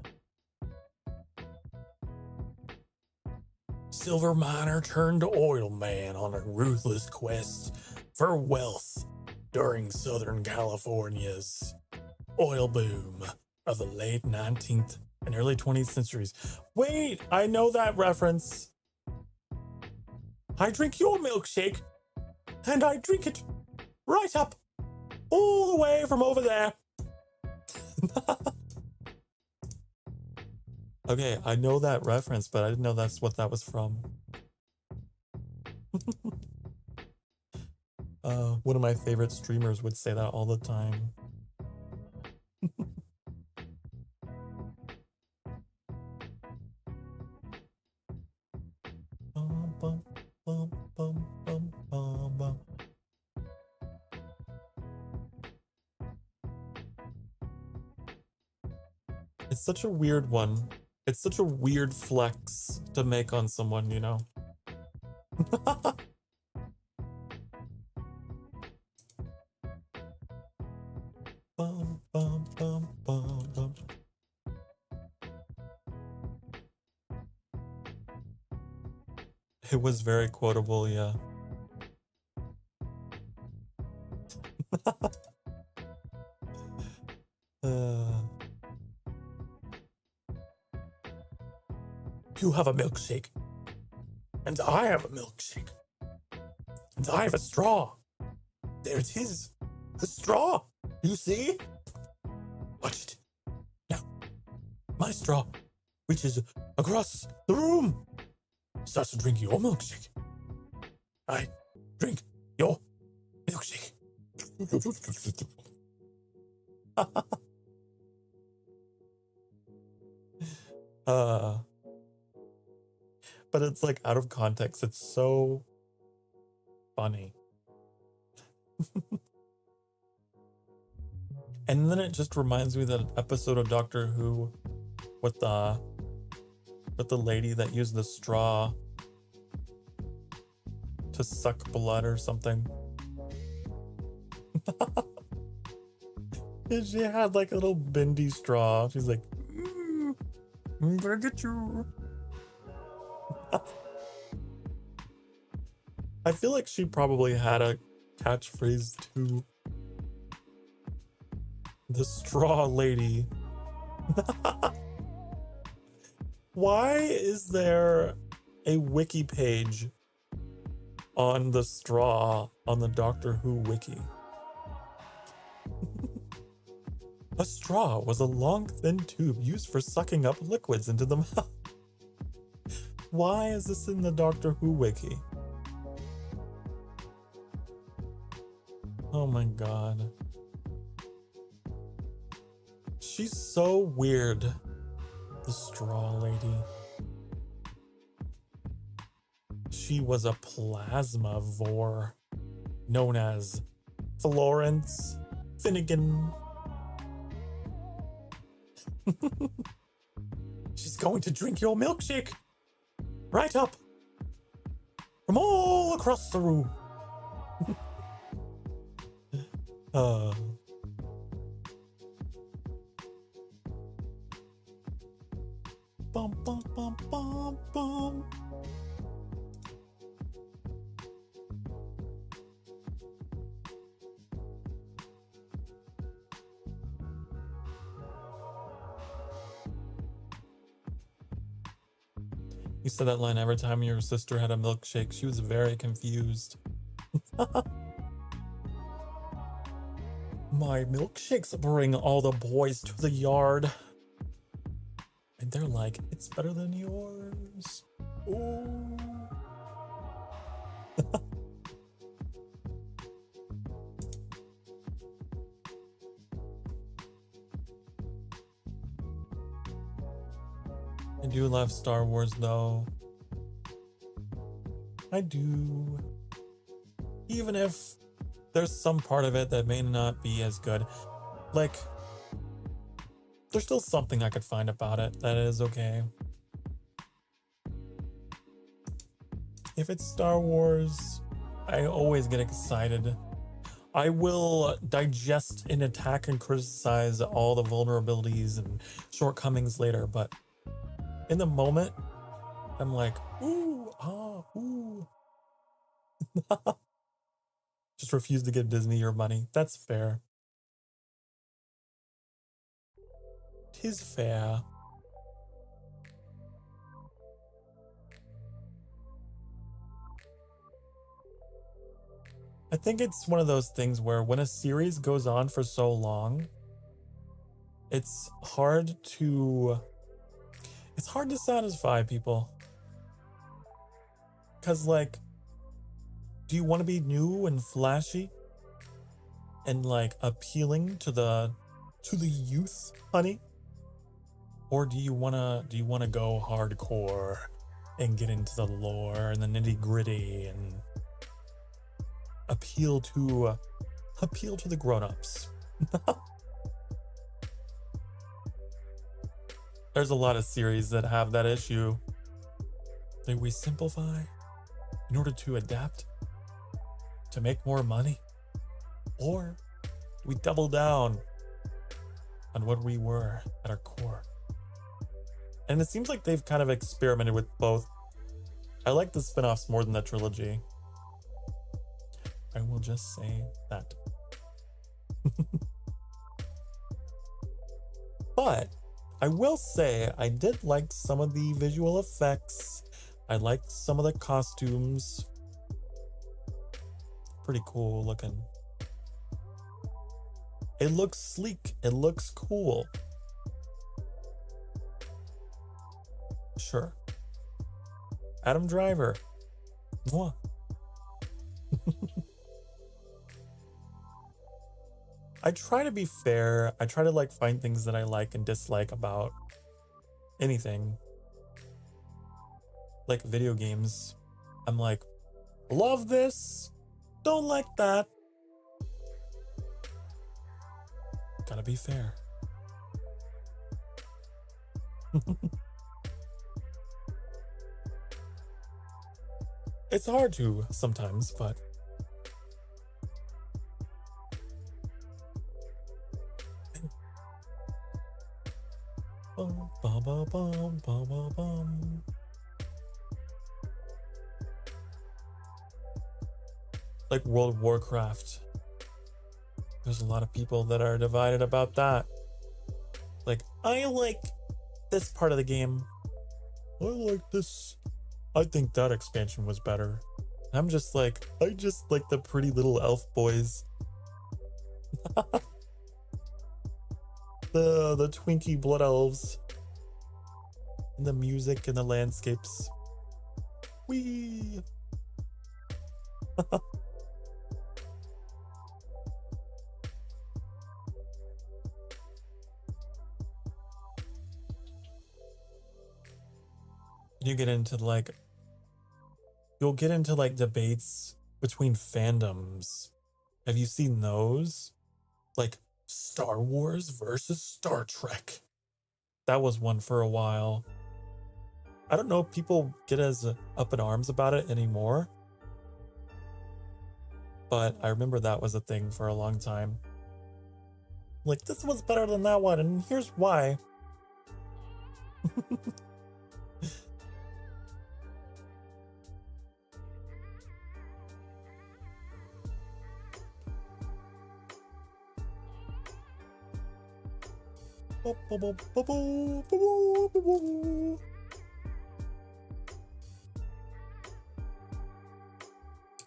Silver miner turned oil man on a ruthless quest for wealth during Southern California's oil boom of the late 19th and early 20th centuries. Wait, I know that reference. I drink your milkshake, and I drink it right up, all the way from over there. Okay, I know that reference, but I didn't know that's what that was from. One of my favorite streamers would say that all the time. It's such a weird one. It's such a weird flex to make on someone, you know? Bum, bum, bum, bum, bum. It was very quotable, yeah. You have a milkshake. And I have a milkshake. And I have a straw. There it is. The straw. You see? Watch it. Now, my straw, which is across the room, starts to drink your milkshake. I drink your milkshake. But it's like out of context. It's so funny. And then it just reminds me of that episode of Doctor Who with the lady that used the straw to suck blood or something. And she had like a little bendy straw. She's like, I'm gonna get you. I feel like she probably had a catchphrase too. The straw lady. Why is there a wiki page on the straw on the Doctor Who wiki? A straw was a long, thin tube used for sucking up liquids into the mouth. Why is this in the Doctor Who wiki? Oh my god. She's so weird. The straw lady. She was a plasmavore known as Florence Finnegan. She's going to drink your milkshake right up from all across the room. Bum, bum, bum, bum, bum. You said that line every time your sister had a milkshake. She was very confused. My milkshakes bring all the boys to the yard. And they're like, it's better than yours. Ooh. I do love Star Wars though. I do. Even if there's some part of it that may not be as good. Like, there's still something I could find about it that is okay. If it's Star Wars, I always get excited. I will digest and attack and criticize all the vulnerabilities and shortcomings later, but in the moment, I'm like, ooh, ah, ooh. Just refuse to give Disney your money. That's fair. 'Tis fair. I think it's one of those things where when a series goes on for so long, it's hard to satisfy people. 'Cause like, do you want to be new and flashy and like appealing to the youth, honey? Or do you wanna go hardcore and get into the lore and the nitty-gritty and appeal to the grown-ups? There's a lot of series that have that issue. Do we simplify in order to adapt to make more money? Or do we double down on what we were at our core? And it seems like they've kind of experimented with both. I like the spin-offs more than the trilogy. I will just say that. But I will say I did like some of the visual effects. I liked some of the costumes. Pretty cool looking. It looks sleek. It looks cool. Sure. Adam Driver. Mwah. I try to be fair. I try to like find things that I like and dislike about anything. Like video games. I'm like, love this, don't like that. Gotta be fair. It's hard to sometimes, but bum, bum, bum, bum, bum, bum, bum. Like World of Warcraft. There's a lot of people that are divided about that. Like, I like this part of the game. I like this. I think that expansion was better. I'm just like, I just like the pretty little elf boys. the Twinkie blood elves. And the music and the landscapes. Whee! You get into like you'll get into like debates between fandoms. Have you seen those? Like Star Wars versus Star Trek. That was one for a while. I don't know if people get as up in arms about it anymore, but I remember that was a thing for a long time. Like, this one's better than that one, and here's why.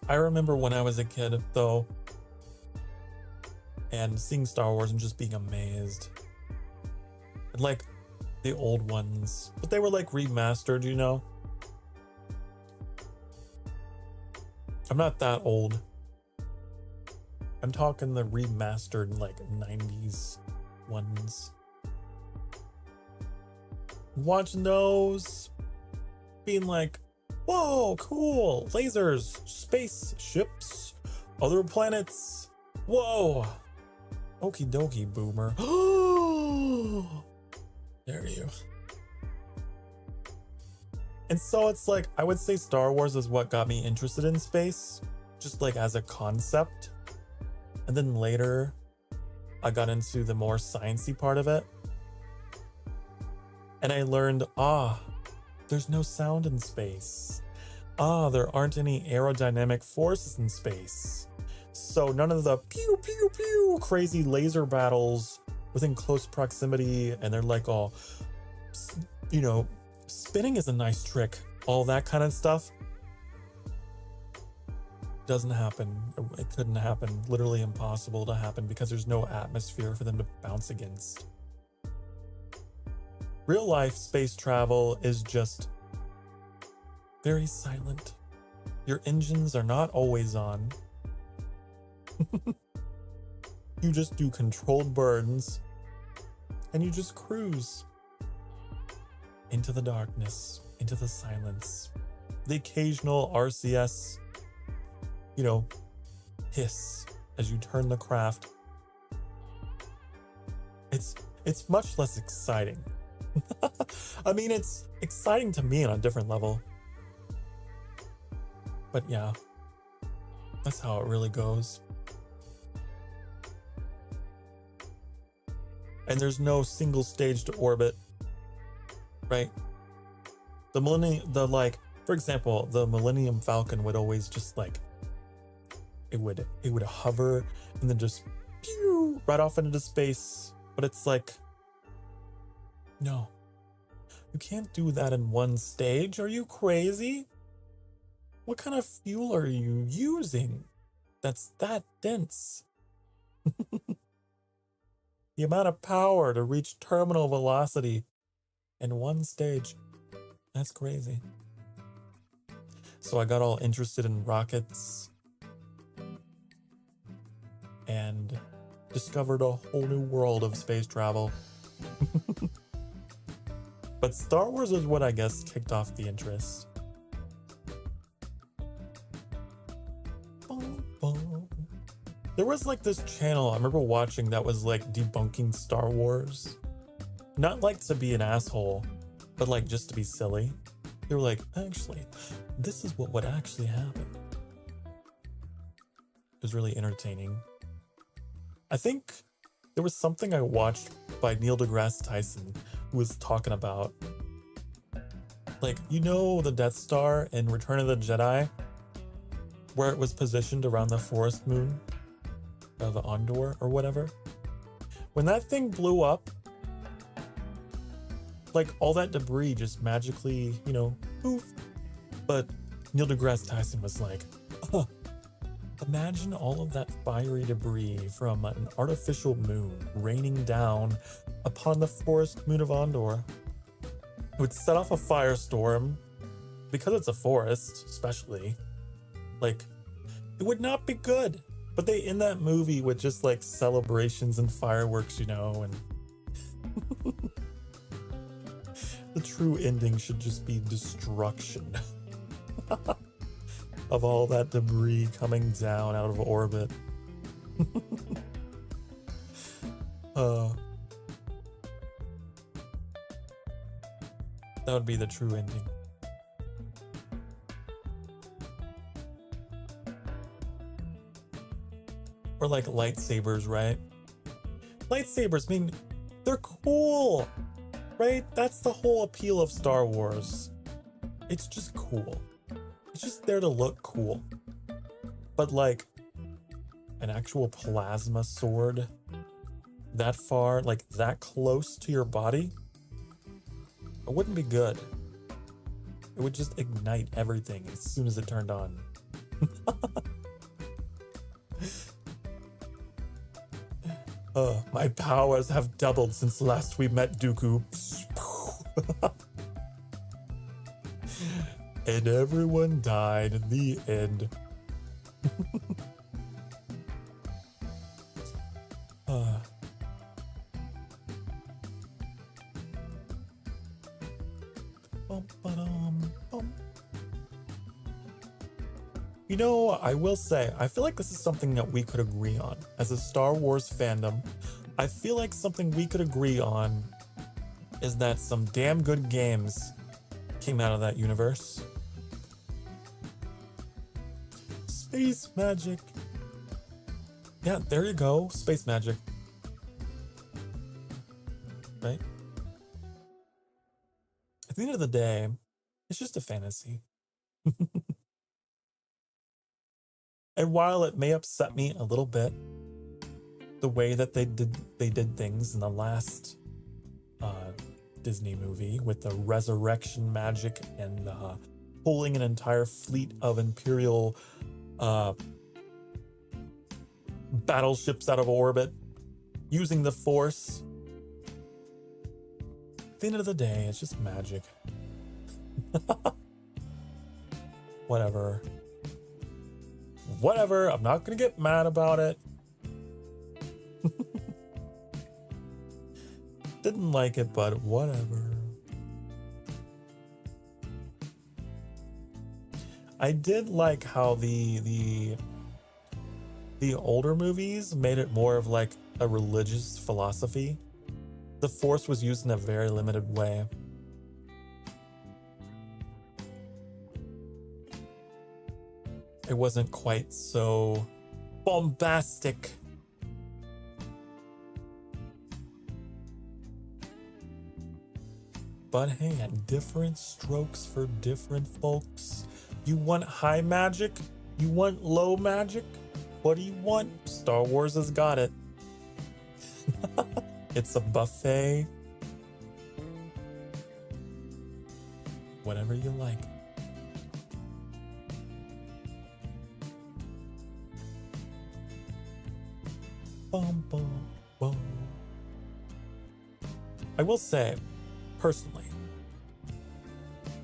I remember when I was a kid, though, and seeing Star Wars and just being amazed. And like the old ones, but they were like remastered, you know? I'm not that old. I'm talking the remastered like 90s ones. Watching those, being like, whoa, cool, lasers, spaceships, other planets, whoa, okie dokie, boomer. There you. And so it's like, I would say Star Wars is what got me interested in space, just like as a concept. And then later, I got into the more sciencey part of it. And I learned, there's no sound in space. There aren't any aerodynamic forces in space. So none of the pew, pew, pew crazy laser battles within close proximity, and they're like all, you know, spinning is a nice trick. All that kind of stuff doesn't happen. It couldn't happen. Literally impossible to happen because there's no atmosphere for them to bounce against. Real life space travel is just very silent. Your engines are not always on. You just do controlled burns and you just cruise into the darkness, into the silence. The occasional RCS, you know, hiss as you turn the craft. It's much less exciting. I mean, it's exciting to me on a different level. But yeah, that's how it really goes. And there's no single staged orbit, right? For example, the Millennium Falcon would always just like, it would hover and then just pew right off into space. But it's like, no, you can't do that in one stage. Are you crazy? What kind of fuel are you using that's that dense? The amount of power to reach terminal velocity in one stage, that's crazy. So I got all interested in rockets and discovered a whole new world of space travel. But Star Wars is what I guess kicked off the interest. There was like this channel I remember watching that was like debunking Star Wars. Not like to be an asshole, but like just to be silly. They were like, actually, this is what would actually happen. It was really entertaining. I think there was something I watched by Neil deGrasse Tyson who was talking about, like, you know, the Death Star in Return of the Jedi, where it was positioned around the forest moon of Ondor or whatever. When that thing blew up, like all that debris just magically, you know, poof. But Neil deGrasse Tyson was like, imagine all of that fiery debris from an artificial moon raining down upon the forest moon of Ondor. It would set off a firestorm, because it's a forest, especially. Like, it would not be good. But they end that movie with just like celebrations and fireworks, you know, and the true ending should just be destruction. of all that debris coming down out of orbit. That would be the true ending. Or like lightsabers, right? Lightsabers, I mean, they're cool, right? That's the whole appeal of Star Wars. It's just cool. It's just there to look cool. But like an actual plasma sword that far, like that close to your body, it wouldn't be good. It would just ignite everything as soon as it turned on. My powers have doubled since last we met, Dooku. And everyone died. The end. You know, I will say, I feel like this is something that we could agree on. As a Star Wars fandom, I feel like something we could agree on is that some damn good games came out of that universe. Space magic. Yeah, there you go. Space magic. Right? At the end of the day, it's just a fantasy. And while it may upset me a little bit, the way that they did things in the last Disney movie with the resurrection magic and pulling an entire fleet of Imperial battleships out of orbit, using the Force. At the end of the day, it's just magic. Whatever. Whatever, I'm not gonna get mad about it. Didn't like it, but whatever. I did like how the older movies made it more of like a religious philosophy. The Force was used in a very limited way. It wasn't quite so bombastic. But hey, different strokes for different folks. You want high magic? You want low magic? What do you want? Star Wars has got it. It's a buffet. Whatever you like. Bum, bum, bum. I will say, personally,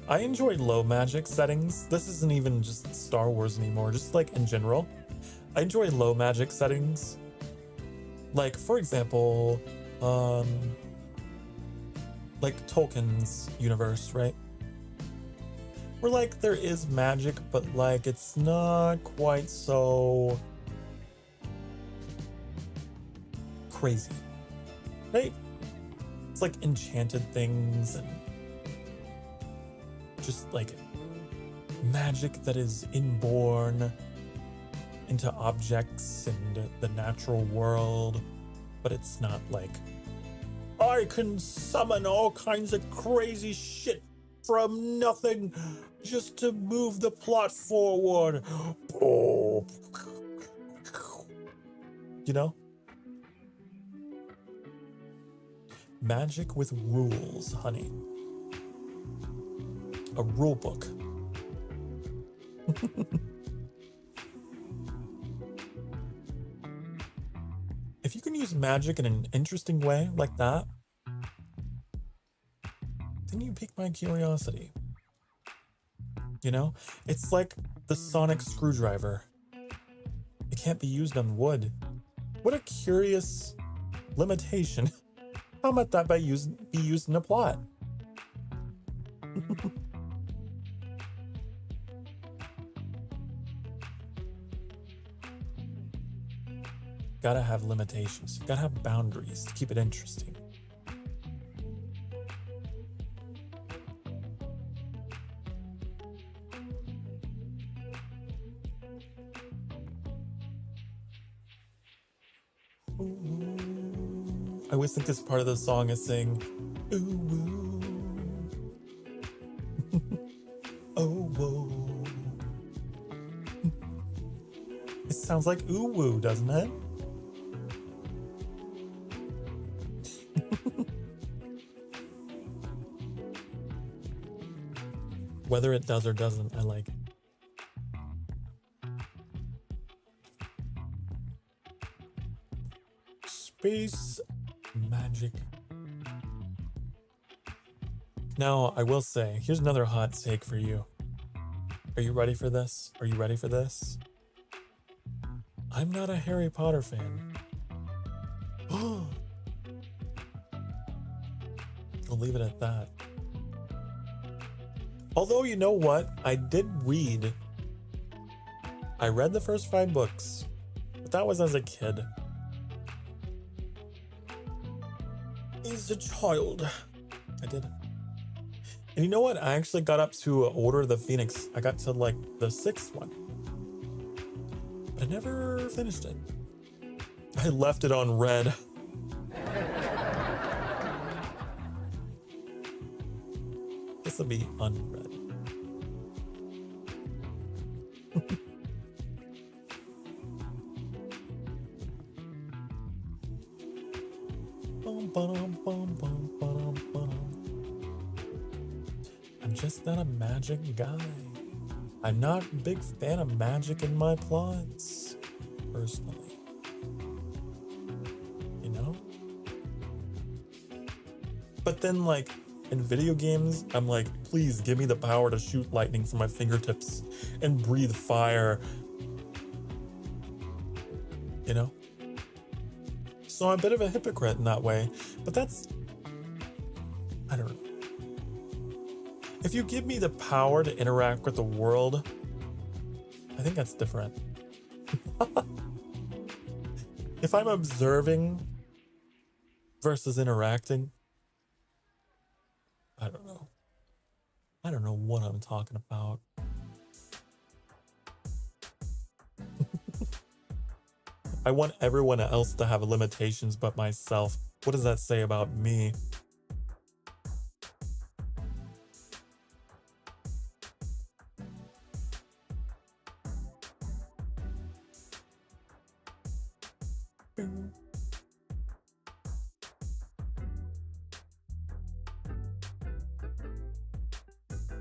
I enjoy low magic settings. This isn't even just Star Wars anymore, just like in general. I enjoy low magic settings. Like, for example, like Tolkien's universe, right? Where like there is magic, but like it's not quite so crazy, right? It's like enchanted things and just like magic that is inborn into objects and the natural world, but it's not like I can summon all kinds of crazy shit from nothing just to move the plot forward. You know? Magic with rules, honey. A rule book. If you can use magic in an interesting way like that, then you pique my curiosity. You know? It's like the sonic screwdriver. It can't be used on wood. What a curious limitation. How might that be used in a plot? gotta have limitations. Gotta have boundaries to keep it interesting. I always think this part of the song is saying, ooh, woo. Oh, whoa. It sounds like ooh, woo, doesn't it? Whether it does or doesn't, I like it. Space magic. Now, I will say, here's another hot take for you. Are you ready for this? Are you ready for this? I'm not a Harry Potter fan. I'll leave it at that. Although, you know what? I did read. I read the first 5 books, but that was as a kid. As a child. I did. And you know what? I actually got up to Order of the Phoenix. I got to like the 6th one. But I never finished it. I left it on red. This will be unread. I'm just not a magic guy. I'm not a big fan of magic in my plots, personally. You know? But then, like, in video games, I'm like, please give me the power to shoot lightning from my fingertips and breathe fire. You know? So I'm a bit of a hypocrite in that way, but that's, I don't know. If you give me the power to interact with the world, I think that's different. If I'm observing versus interacting, I don't know. I don't know what I'm talking about. I want everyone else to have limitations but myself. What does that say about me?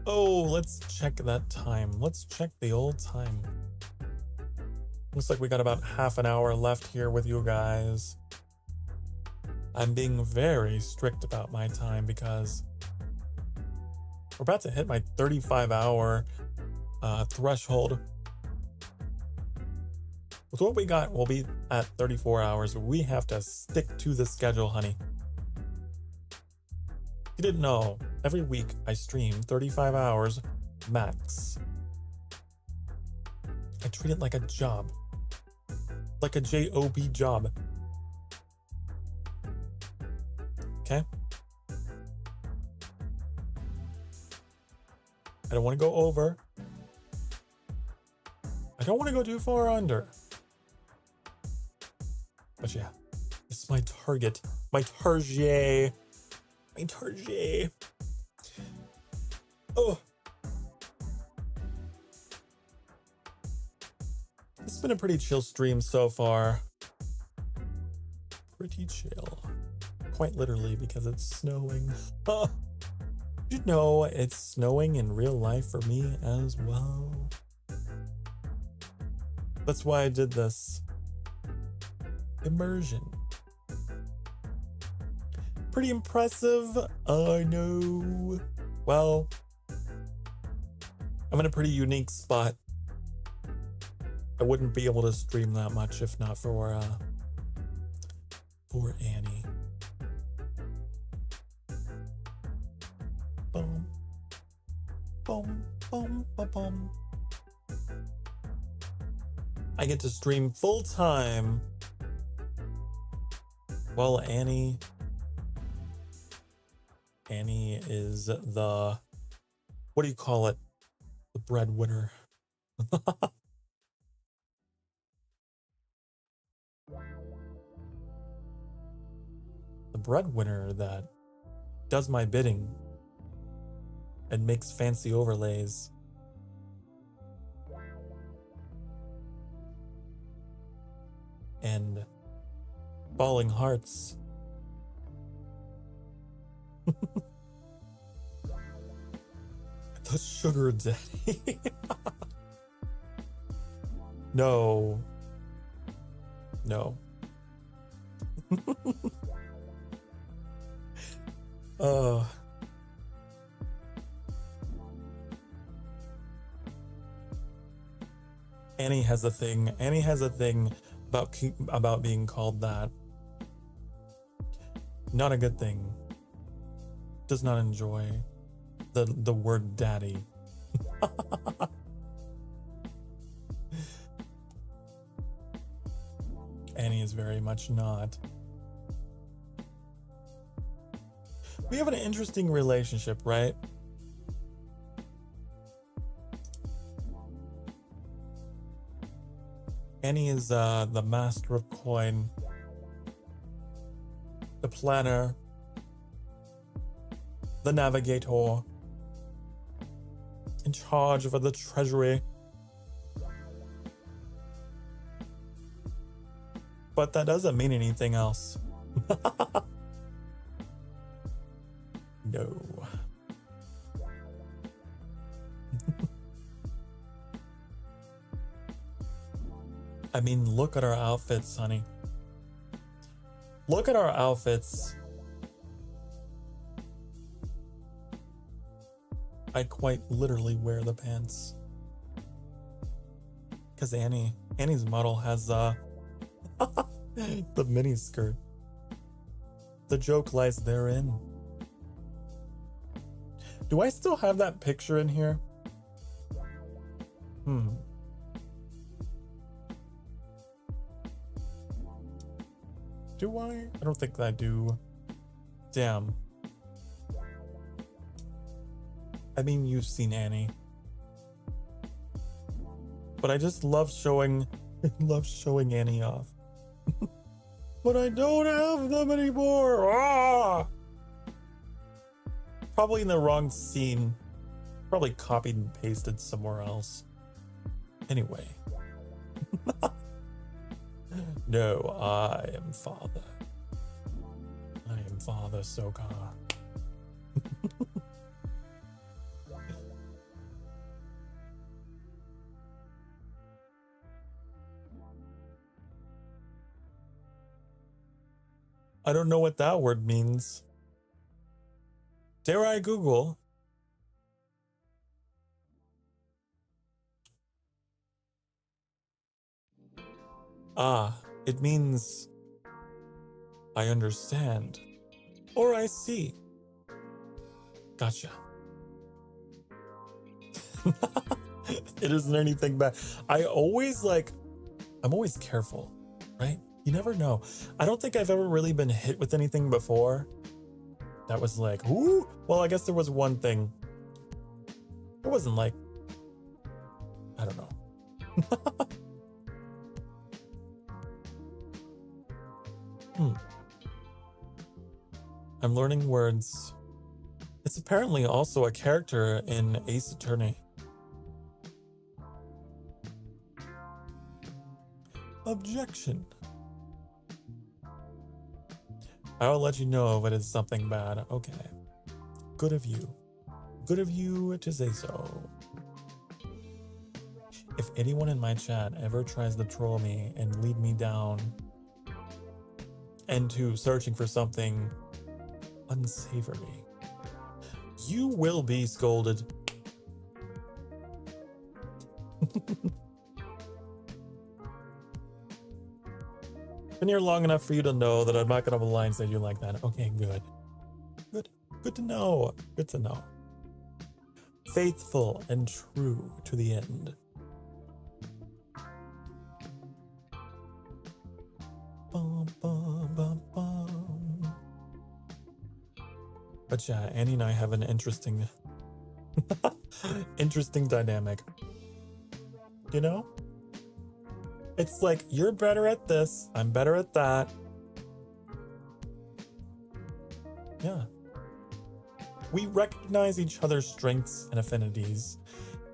Oh, let's check that time. Let's check the old time. Looks like we got about half an hour left here with you guys. I'm being very strict about my time because we're about to hit my 35-hour threshold. With what we got, we'll be at 34 hours. We have to stick to the schedule, honey. You didn't know, every week I stream 35 hours max. I treat it like a job. Like a job job. Okay? I don't want to go over. I don't want to go too far under. But yeah, it's my target. My target. My target. Oh. It's been a pretty chill stream so far. Pretty chill. Quite literally because it's snowing. Did you know it's snowing in real life for me as well? That's why I did this. Immersion. Pretty impressive, I know. Well, I'm in a pretty unique spot. I wouldn't be able to stream that much if not for Annie. Boom, boom, boom, boom, boom. I get to stream full time Well, Annie is the, what do you call it? The breadwinner. The breadwinner that does my bidding and makes fancy overlays. And falling hearts. The sugar daddy. No. No. Annie has a thing. Annie has a thing about being called that. Not a good thing. Does not enjoy the word daddy. Annie is very much not. We have an interesting relationship, right? Annie is the master of coin, the planner, the navigator, in charge of the treasury. But that doesn't mean anything else. No. I mean, look at our outfits, honey. Look at our outfits. I quite literally wear the pants. Because Annie's model has the mini skirt. The joke lies therein. Do I still have that picture in here? Do I? I don't think I do. Damn. I mean, you've seen Annie. But I just love showing Annie off. But I don't have them anymore. Ah! Probably in the wrong scene. Probably copied and pasted somewhere else. Anyway. No, I am father. I am Father Sokar. I don't know what that word means. Dare I Google? Ah, it means I understand. Or I see. Gotcha. It isn't anything bad. I'm always careful, right? You never know. I don't think I've ever really been hit with anything before that was like, ooh. Well, I guess there was one thing. It wasn't like, I don't know. I'm learning words. It's apparently also a character in Ace Attorney. Objection. I will let you know if it is something bad. Okay. Good of you. Good of you to say so. If anyone in my chat ever tries to troll me and lead me down into searching for something unsavory, you will be scolded. Been here long enough for you to know that I'm not gonna blindside you like that. Okay, good. Good to know. Good to know. Faithful and true to the end. Bum, bum, bum, bum. But yeah, Annie and I have an interesting interesting dynamic. You know? It's like, you're better at this, I'm better at that. Yeah. We recognize each other's strengths and affinities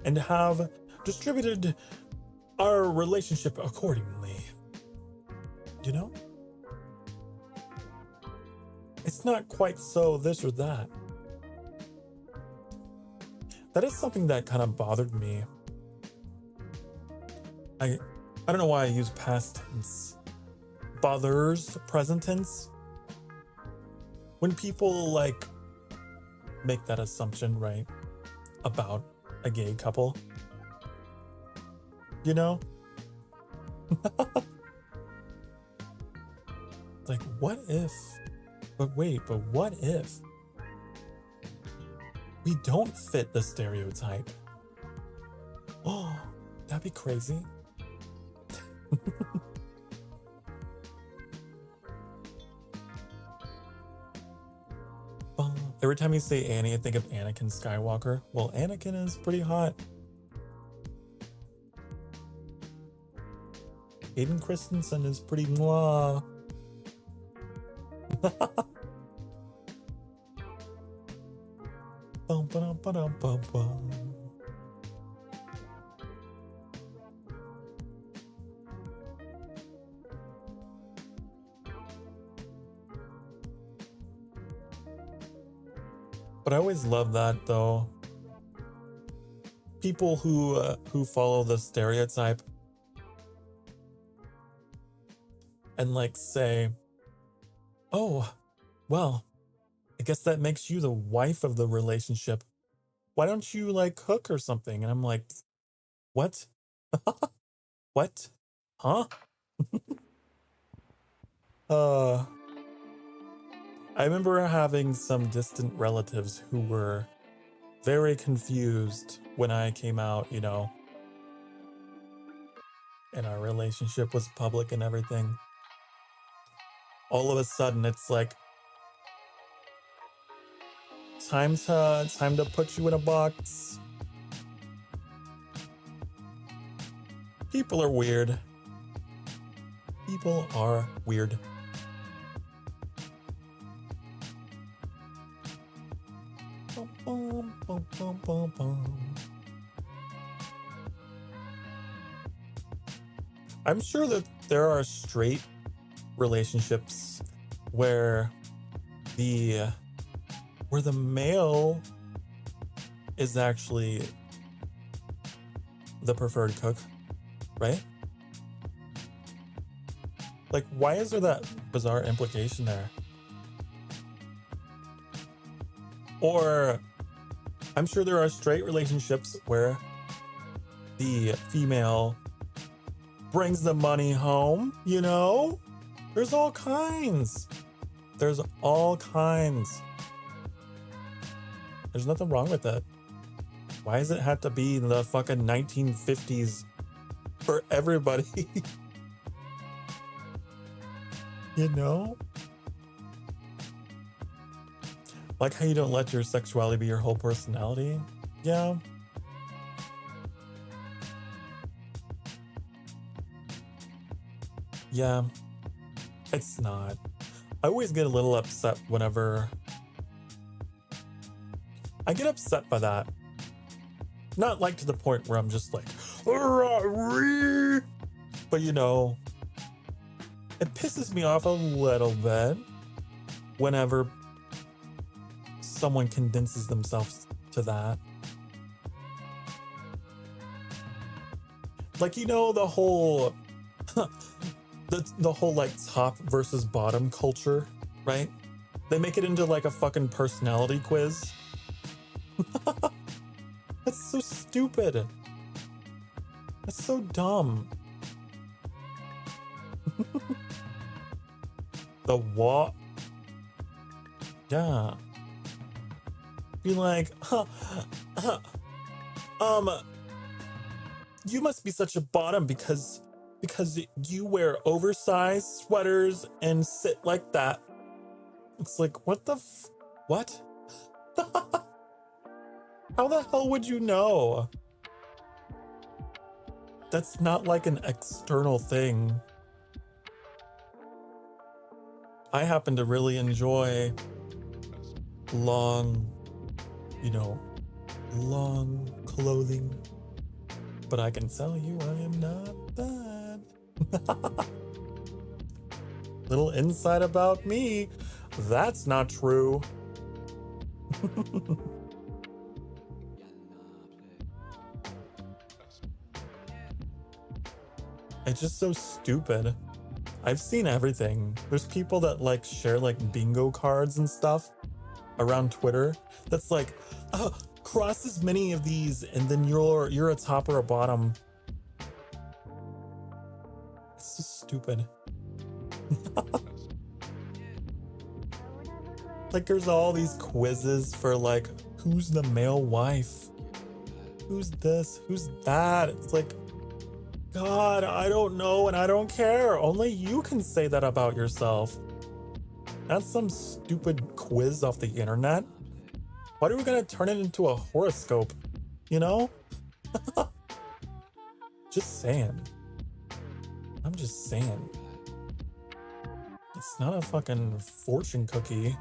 and have distributed our relationship accordingly. You know? It's not quite so this or that. That is something that kind of bothered me. I don't know why I use past tense. Bothers present tense. When people like make that assumption, right, about a gay couple. You know? Like, what if? But wait, but what if we don't fit the stereotype? Oh, that'd be crazy. Every time you say Annie, I think of Anakin Skywalker. Well, Anakin is pretty hot. Hayden Christensen is pretty mwah. Bum, ba-dum, ba-dum, bum, bum. But I always love that, though. People who follow the stereotype and like say, "Oh, well, I guess that makes you the wife of the relationship. Why don't you like cook or something?" And I'm like, "What? What? Huh?" I remember having some distant relatives who were very confused when I came out, you know, and our relationship was public and everything. All of a sudden, it's like, time to put you in a box. People are weird. People are weird. Bum, bum, bum, bum, bum. I'm sure that there are straight relationships where the male is actually the preferred cook, right? Like, why is there that bizarre implication there? Or I'm sure there are straight relationships where the female brings the money home, you know? There's all kinds. There's all kinds. There's nothing wrong with it. Why does it have to be in the fucking 1950s for everybody? You know? Like how you don't let your sexuality be your whole personality? Yeah. Yeah. It's not. I always get a little upset whenever I get upset by that. Not like to the point where I'm just like, but you know, it pisses me off a little bit whenever someone condenses themselves to that. Like, you know, the whole the whole like top versus bottom culture, right? They make it into like a fucking personality quiz. That's so stupid. That's so dumb. The what? Yeah. Be like, you must be such a bottom because you wear oversized sweaters and sit like that. It's like, what? How the hell would you know? That's not like an external thing. I happen to really enjoy long, long clothing. But I can tell you I am not that. Little insight about me. That's not true. It's just so stupid. I've seen everything. There's people that like share like bingo cards and stuff around Twitter. That's like, cross as many of these and then you're a top or a bottom. It's just stupid. Like there's all these quizzes for like, who's the male wife? Who's this? Who's that? It's like, God, I don't know and I don't care. Only you can say that about yourself. That's some stupid quiz off the internet. Why are we gonna turn it into a horoscope? You know? Just saying. I'm just saying. It's not a fucking fortune cookie.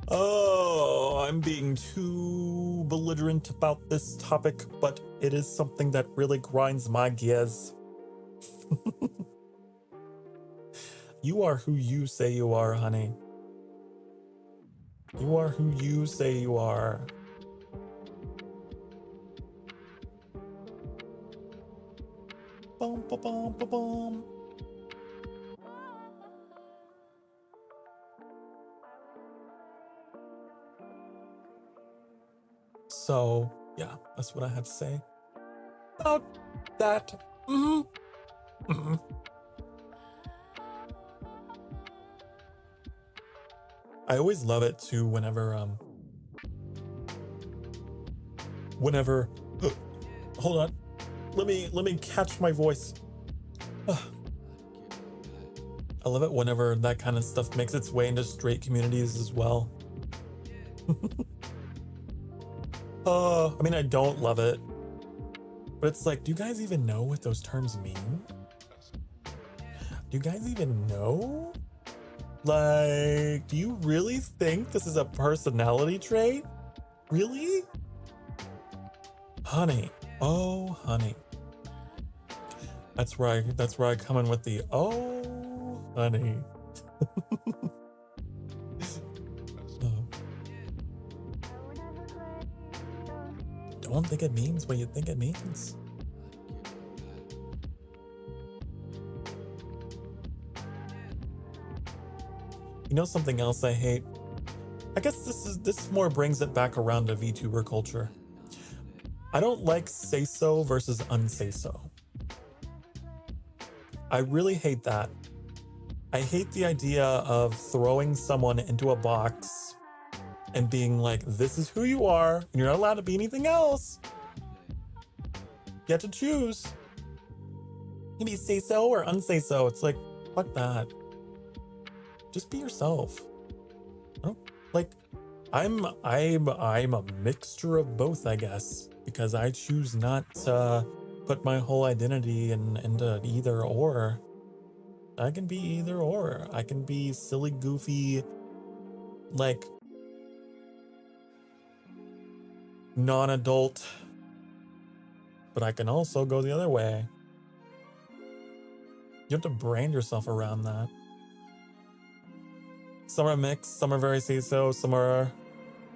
Oh, I'm being too belligerent about this topic, but it is something that really grinds my gears. You are who you say you are, honey. You are who you say you are. Bum, ba, bum, ba, bum. So, yeah, that's what I had to say about that. I always love it too whenever hold on. Let me catch my voice. I love it whenever that kind of stuff makes its way into straight communities as well. I mean, I don't love it, but it's like, do you guys even know what those terms mean? Do you guys even know? Like, do you really think this is a personality trait? Really? Honey. Oh, honey. That's where I come in with the, oh, honey. Don't think it means what you think it means. You know something else I hate? I guess this more brings it back around to VTuber culture. I don't like say so versus unsay so. I really hate that. I hate the idea of throwing someone into a box and being like, this is who you are, and you're not allowed to be anything else. You have to choose. You can be say so or unsay so. It's like, fuck that. Just be yourself. I don't, like, I'm a mixture of both, I guess, because I choose not to put my whole identity into either or. I can be either or. I can be silly, goofy, like, non-adult, but I can also go the other way. You have to brand yourself around that. Some are mixed, some are very say so, some are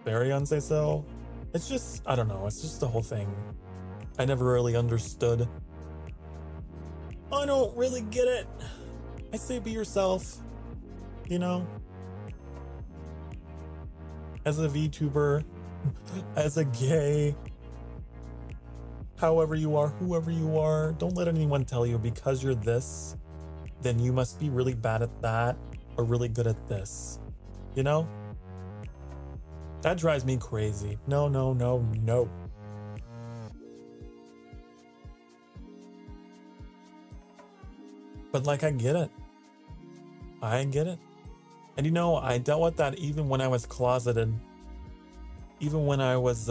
very unsay so. It's just, I don't know, it's just the whole thing. I never really understood. I don't really get it. I say be yourself, you know? As a VTuber, as a gay, however you are, whoever you are, don't let anyone tell you because you're this, then you must be really bad at that or really good at this, you know? That drives me crazy. No, no, no, no. But like, I get it. I get it. And you know, I dealt with that even when I was closeted, even when I was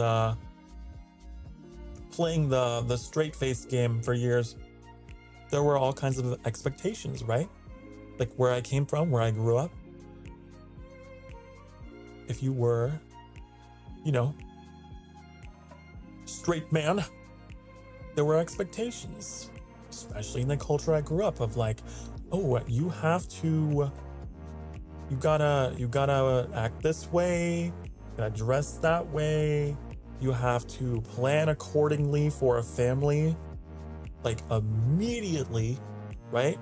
playing the straight face game for years. There were all kinds of expectations, right? Like where I came from, where I grew up. If you were, you know, straight man, there were expectations, especially in the culture I grew up of like, oh, you gotta act this way, you gotta dress that way, you have to plan accordingly for a family, like immediately, right?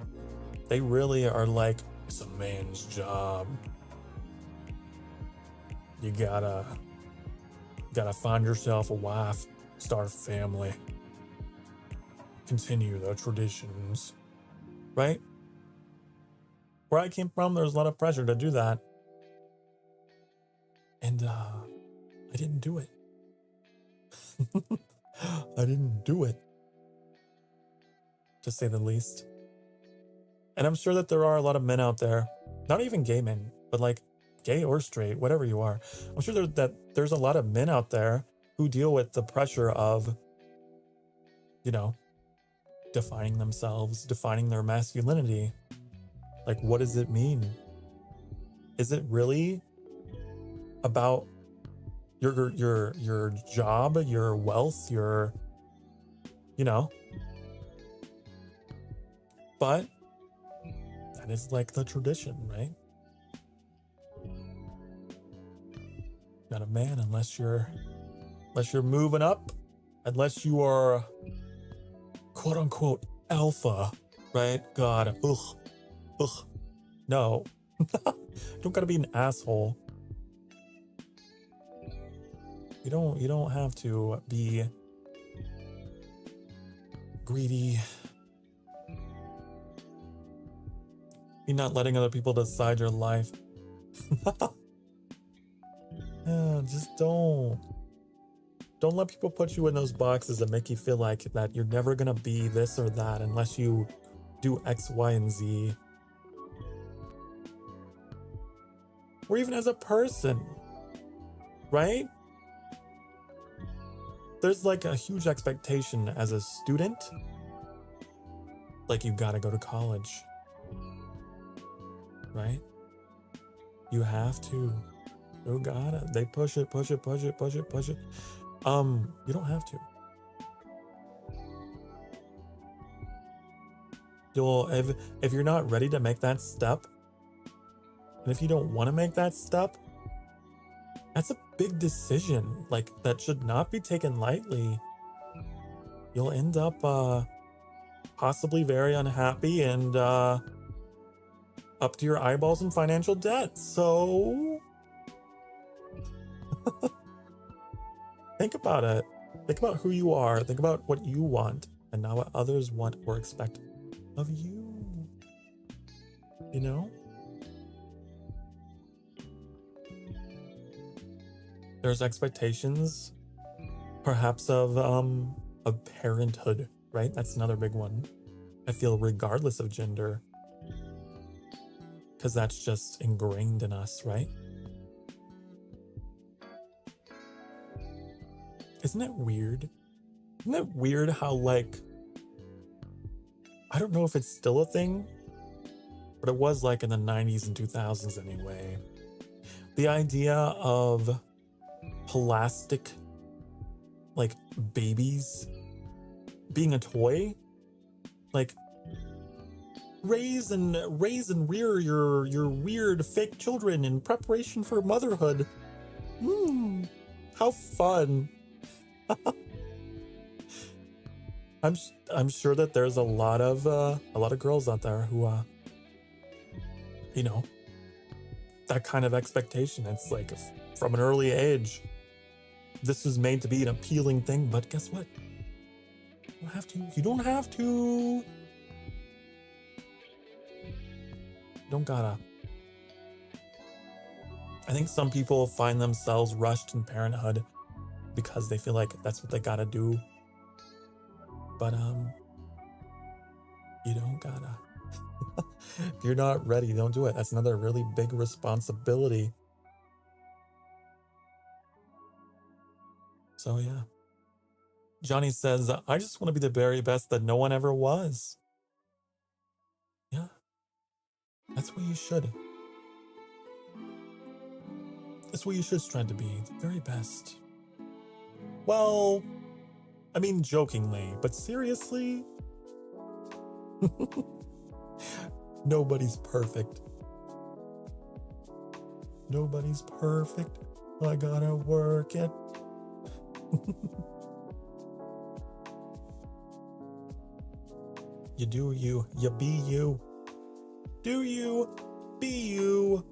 They really are like, it's a man's job. You gotta find yourself a wife, start a family, continue the traditions, right? Where I came from, there's a lot of pressure to do that. And I didn't do it. I didn't do it, to say the least. And I'm sure that there are a lot of men out there, not even gay men, but like gay or straight, whatever you are. I'm sure that there's a lot of men out there who deal with the pressure of, you know, defining themselves, defining their masculinity. Like, what does it mean? Is it really about your job, your wealth, your, you know? But that is like the tradition, right? Not a man unless you're moving up, unless you are quote unquote alpha, right? God, ugh. No. Don't gotta be an asshole. You don't have to be greedy. You're not letting other people decide your life. Yeah, just don't let people put you in those boxes that make you feel like that you're never gonna be this or that unless you do X, Y, and Z. Or even as a person, right? There's like a huge expectation as a student. Like you gotta go to college, right? You have to. You gotta. They push it. You don't have to. If you're not ready to make that step, and if you don't want to make that step, that's a big decision. Like that should not be taken lightly. You'll end up possibly very unhappy and up to your eyeballs in financial debt. So think about it. Think about who you are. Think about what you want and not what others want or expect of you. You know? There's expectations perhaps of parenthood, right? That's another big one. I feel regardless of gender, because that's just ingrained in us, right? Isn't it weird? Isn't it weird how, like, I don't know if it's still a thing, but it was like in the 90s and 2000s anyway. The idea of plastic, like, babies being a toy, like, raise and rear your weird fake children in preparation for motherhood. How fun. I'm sure that there's a lot of girls out there who you know, that kind of expectation. It's like from an early age, this was made to be an appealing thing, but guess what? You don't have to. You don't have to. You don't gotta. I think some people find themselves rushed in parenthood because they feel like that's what they gotta do. But you don't gotta. If you're not ready, don't do it. That's another really big responsibility. So yeah. Johnny says, I just want to be the very best that no one ever was. Yeah. That's what you should. That's what you should strive to be. The very best. Well, I mean, jokingly, but seriously, nobody's perfect. Nobody's perfect. I gotta work it. You do you. You be you. Do you. Be you.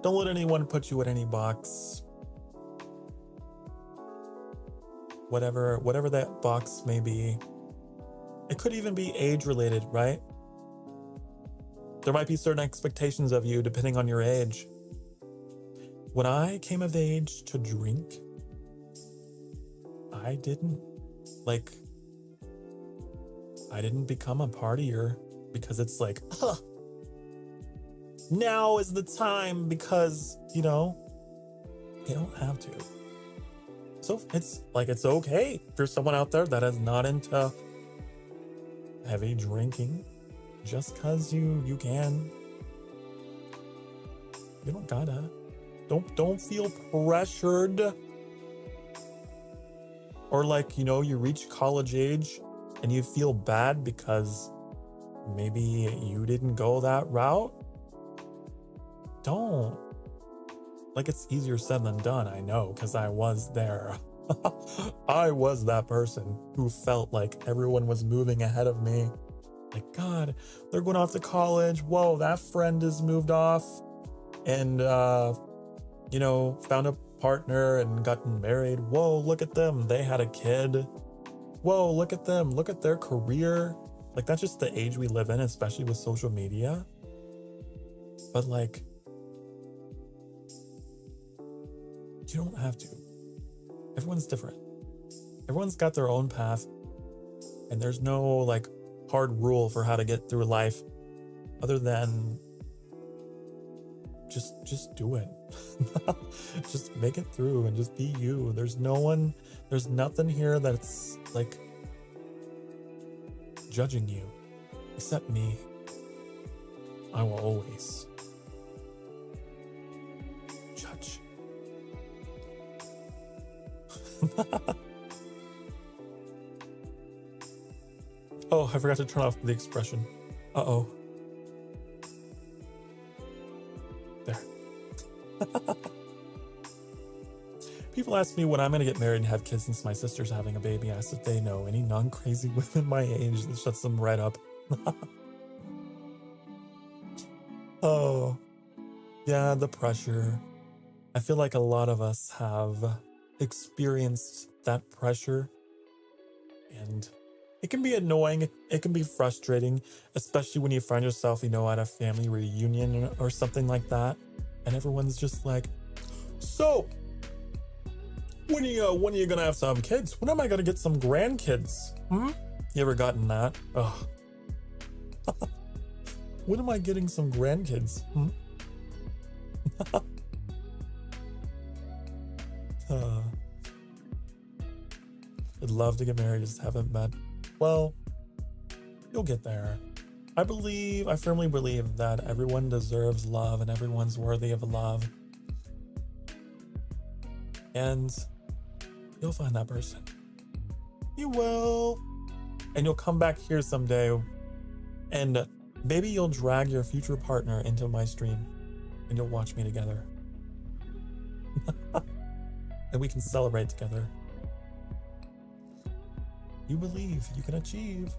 Don't let anyone put you in any box. Whatever that box may be. It could even be age related, right? There might be certain expectations of you depending on your age. When I came of age to drink, I didn't become a partier because it's like, now is the time because, you don't have to. So it's okay if you're someone out there that is not into heavy drinking just because you can. You don't gotta. Don't feel pressured. Or you reach college age and you feel bad because maybe you didn't go that route. Don't. It's easier said than done, I know, because I was there. I was that person who felt like everyone was moving ahead of me. God, they're going off to college. Whoa, that friend has moved off and, found a partner and gotten married. Whoa, look at them. They had a kid. Whoa, look at them. Look at their career. That's just the age we live in, especially with social media. But you don't have to. Everyone's different. Everyone's got their own path. And there's no hard rule for how to get through life other than just do it. Just make it through and just be you. There's nothing here that's judging you except me. I will always judge. Oh, I forgot to turn off the expression. Uh-oh. There. People ask me when I'm going to get married and have kids since my sister's having a baby. I asked if they know any non-crazy women my age that shuts them right up. Oh, yeah, the pressure. I feel like a lot of us have experienced that pressure, and it can be annoying. It can be frustrating, especially when you find yourself, at a family reunion or something like that, and everyone's just like, so, when are you gonna have some kids? When am I gonna get some grandkids? You ever gotten that? Ugh. When am I getting some grandkids? I'd love to get married, just haven't met. Well, you'll get there. I firmly believe that everyone deserves love and everyone's worthy of love. And you'll find that person. You will. And you'll come back here someday and maybe you'll drag your future partner into my stream and you'll watch me together. And we can celebrate together. You believe you can achieve.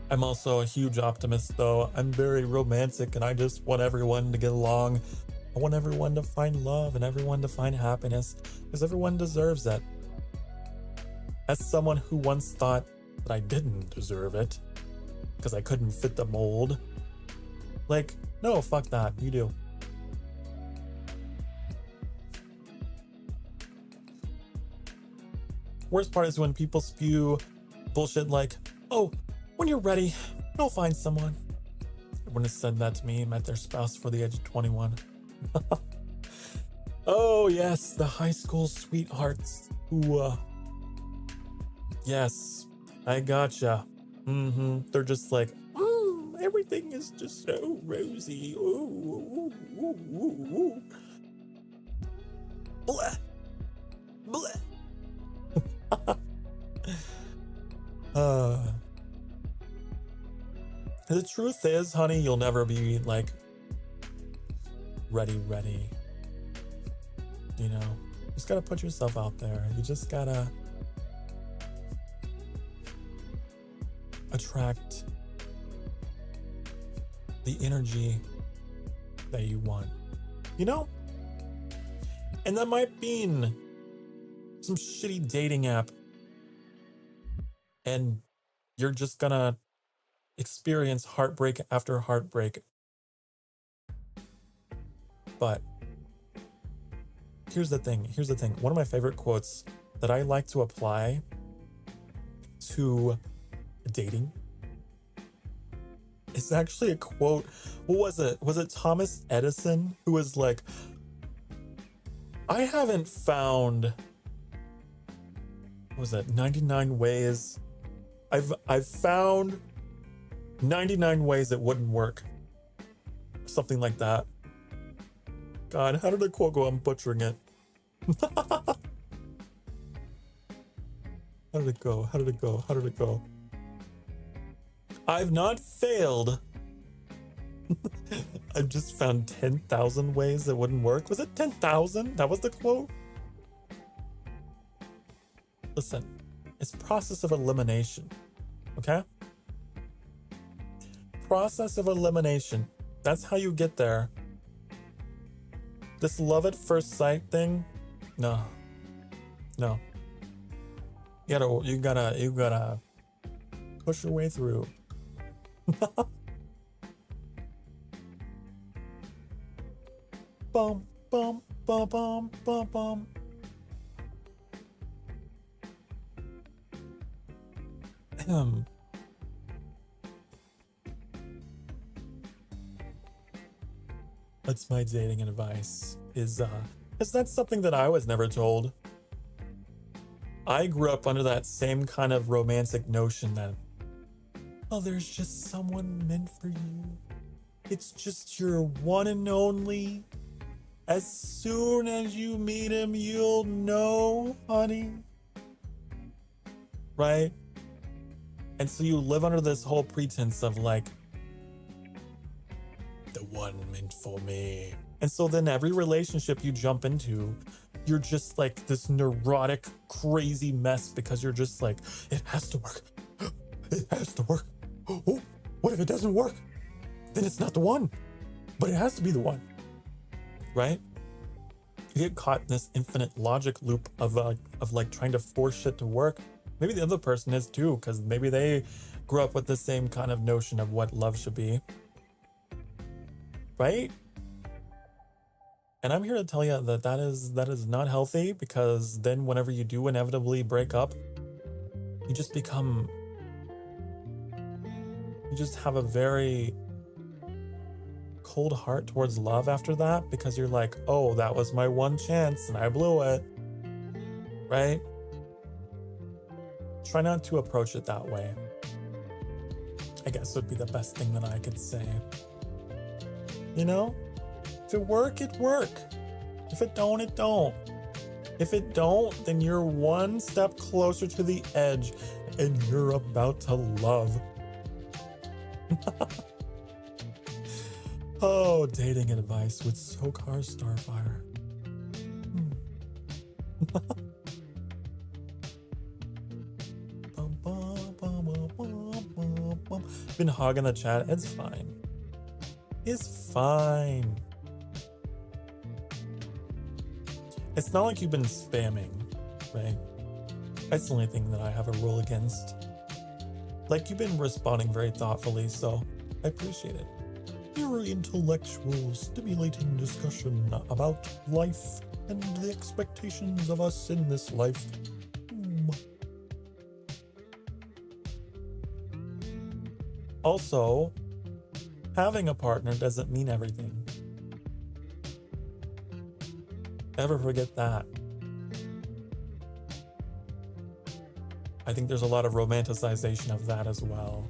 I'm also a huge optimist though. I'm very romantic and I just want everyone to get along. I want everyone to find love and everyone to find happiness because everyone deserves it. As someone who once thought that I didn't deserve it because I couldn't fit the mold. No, fuck that. You do. Worst part is when people spew Bullshit like, oh, when you're ready, you'll find someone. Everyone has said that to me, met their spouse before the age of 21. Oh, yes, the high school sweethearts who, yes, I gotcha. They're just like, everything is just so rosy. Ooh, ooh, ooh, ooh, ooh. Bleh. Bleh. The truth is, honey, you'll never be like ready. You know, you just gotta put yourself out there. You just gotta attract the energy that you want, you know? And that might mean some shitty dating app, and you're just gonna experience heartbreak after heartbreak. But here's the thing. One of my favorite quotes that I like to apply to dating is actually a quote. What was it? Was it Thomas Edison who was like, I haven't found, what was it, 99 ways? I've found 99 ways it wouldn't work. Something like that. God, how did the quote go? I'm butchering it. How did it go? I've not failed. I've just found 10,000 ways it wouldn't work. Was it 10,000? That was the quote? Listen, it's process of elimination. Okay? Process of elimination. That's how you get there. This love at first sight thing, no. You gotta push your way through. Bum, bum, bum, bum, bum, bum. That's my dating advice, is that's something that I was never told. I grew up under that same kind of romantic notion that, oh, there's just someone meant for you. It's just your one and only. As soon as you meet him, you'll know, honey. Right? And so you live under this whole pretense of like, the one meant for me. And so then every relationship you jump into, you're just like this neurotic, crazy mess because you're just like, it has to work. It has to work. Oh, what if it doesn't work? Then it's not the one, but it has to be the one, right? You get caught in this infinite logic loop of like trying to force shit to work. Maybe the other person is too, because maybe they grew up with the same kind of notion of what love should be, right? And I'm here to tell you that that is not healthy, because then whenever you do inevitably break up, you just have a very cold heart towards love after that, because you're like, oh, that was my one chance and I blew it, right? Try not to approach it that way, I guess would be the best thing that I could say. You know? If it work, it work. If it don't, it don't. If it don't, then you're one step closer to the edge and you're about to love. Oh, dating advice with Sokar Starfire. Been hogging the chat. It's fine. It's fine. It's not like you've been spamming, right? That's the only thing that I have a rule against. Like, you've been responding very thoughtfully, so I appreciate it. Very intellectual, stimulating discussion about life and the expectations of us in this life. Also, having a partner doesn't mean everything. Never forget that. I think there's a lot of romanticization of that as well.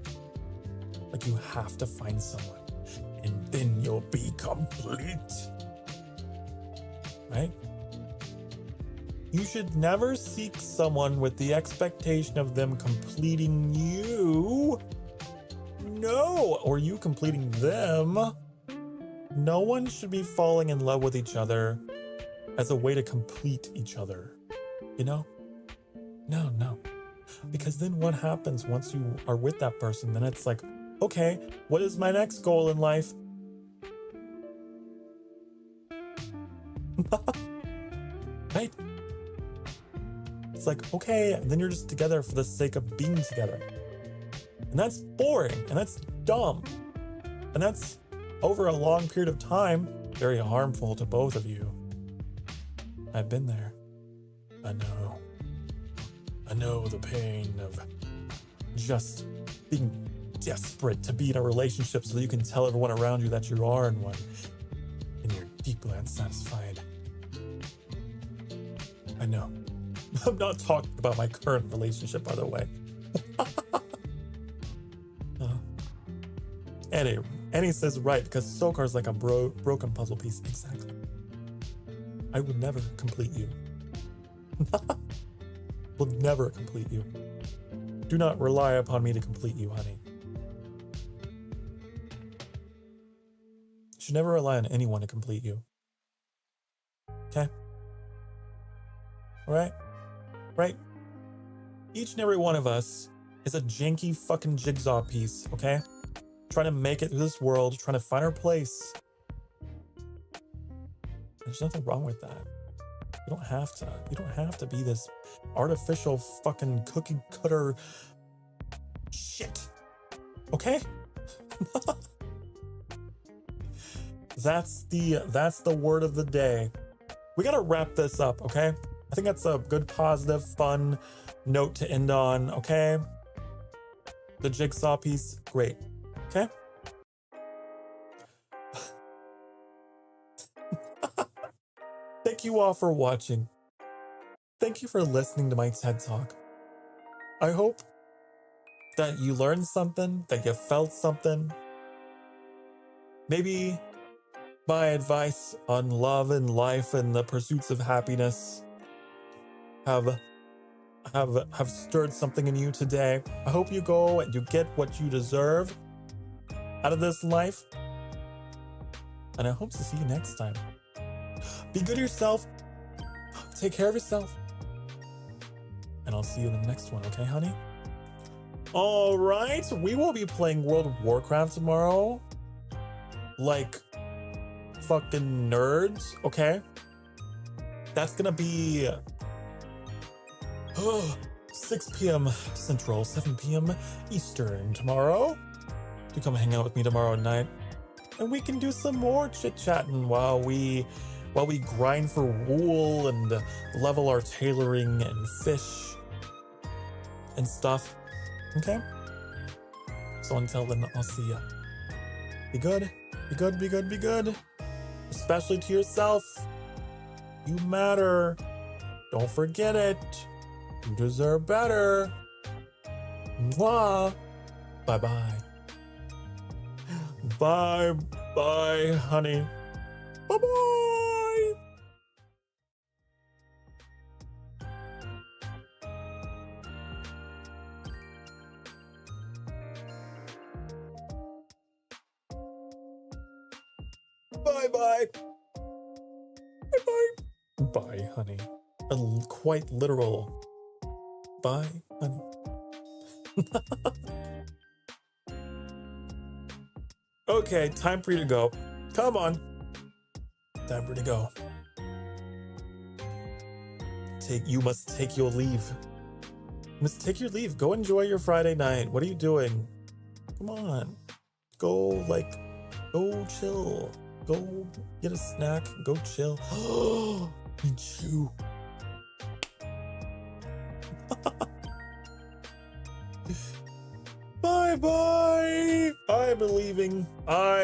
Like, you have to find someone and then you'll be complete. Right? You should never seek someone with the expectation of them completing you. No, or you completing them. No one should be falling in love with each other as a way to complete each other. You know? No. Because then what happens once you are with that person? Then it's like, okay, what is my next goal in life? Right? It's like, okay, and then you're just together for the sake of being together. And that's boring, and that's dumb. And that's, over a long period of time, very harmful to both of you. I've been there. I know the pain of just being desperate to be in a relationship so that you can tell everyone around you that you are in one, and you're deeply unsatisfied. I know. I'm not talking about my current relationship, by the way. Annie says right, because Sokar's like a broken puzzle piece. Exactly. I would never complete you. Will never complete you. Do not rely upon me to complete you, honey. You should never rely on anyone to complete you. Okay? Alright? Right? Each and every one of us is a janky fucking jigsaw piece, okay? Trying to make it through this world, trying to find our place. There's nothing wrong with that. You don't have to. You don't have to be this artificial fucking cookie cutter shit. Okay? That's the word of the day. We gotta wrap this up, okay? I think that's a good, positive, fun note to end on, okay? The jigsaw piece, great. Okay? Thank you all for watching. Thank you for listening to my TED Talk. I hope that you learned something, that you felt something. Maybe my advice on love and life and the pursuits of happiness have stirred something in you today. I hope you go and you get what you deserve out of this life. And I hope to see you next time. Be good to yourself. Take care of yourself. And I'll see you in the next one, okay, honey? All right, we will be playing World of Warcraft tomorrow. Like fucking nerds, okay? That's gonna be 6 p.m. Central, 7 p.m. Eastern tomorrow. Do come hang out with me tomorrow night. And we can do some more chit-chatting while we grind for wool and level our tailoring and fish and stuff. Okay? So until then, I'll see ya. Be good. Be good, be good, be good. Especially to yourself. You matter. Don't forget it. You deserve better. Mwah. Bye-bye. Bye-bye, honey. Bye-bye. Bye-bye. Bye-bye. Bye, honey. Quite literal. Bye, honey. Okay, time for you to go. Come on. Time for you to go. You must take your leave. You must take your leave. Go enjoy your Friday night. What are you doing? Come on. Go chill. Go get a snack. Go chill. Me too. Bye-bye. I'm leaving. I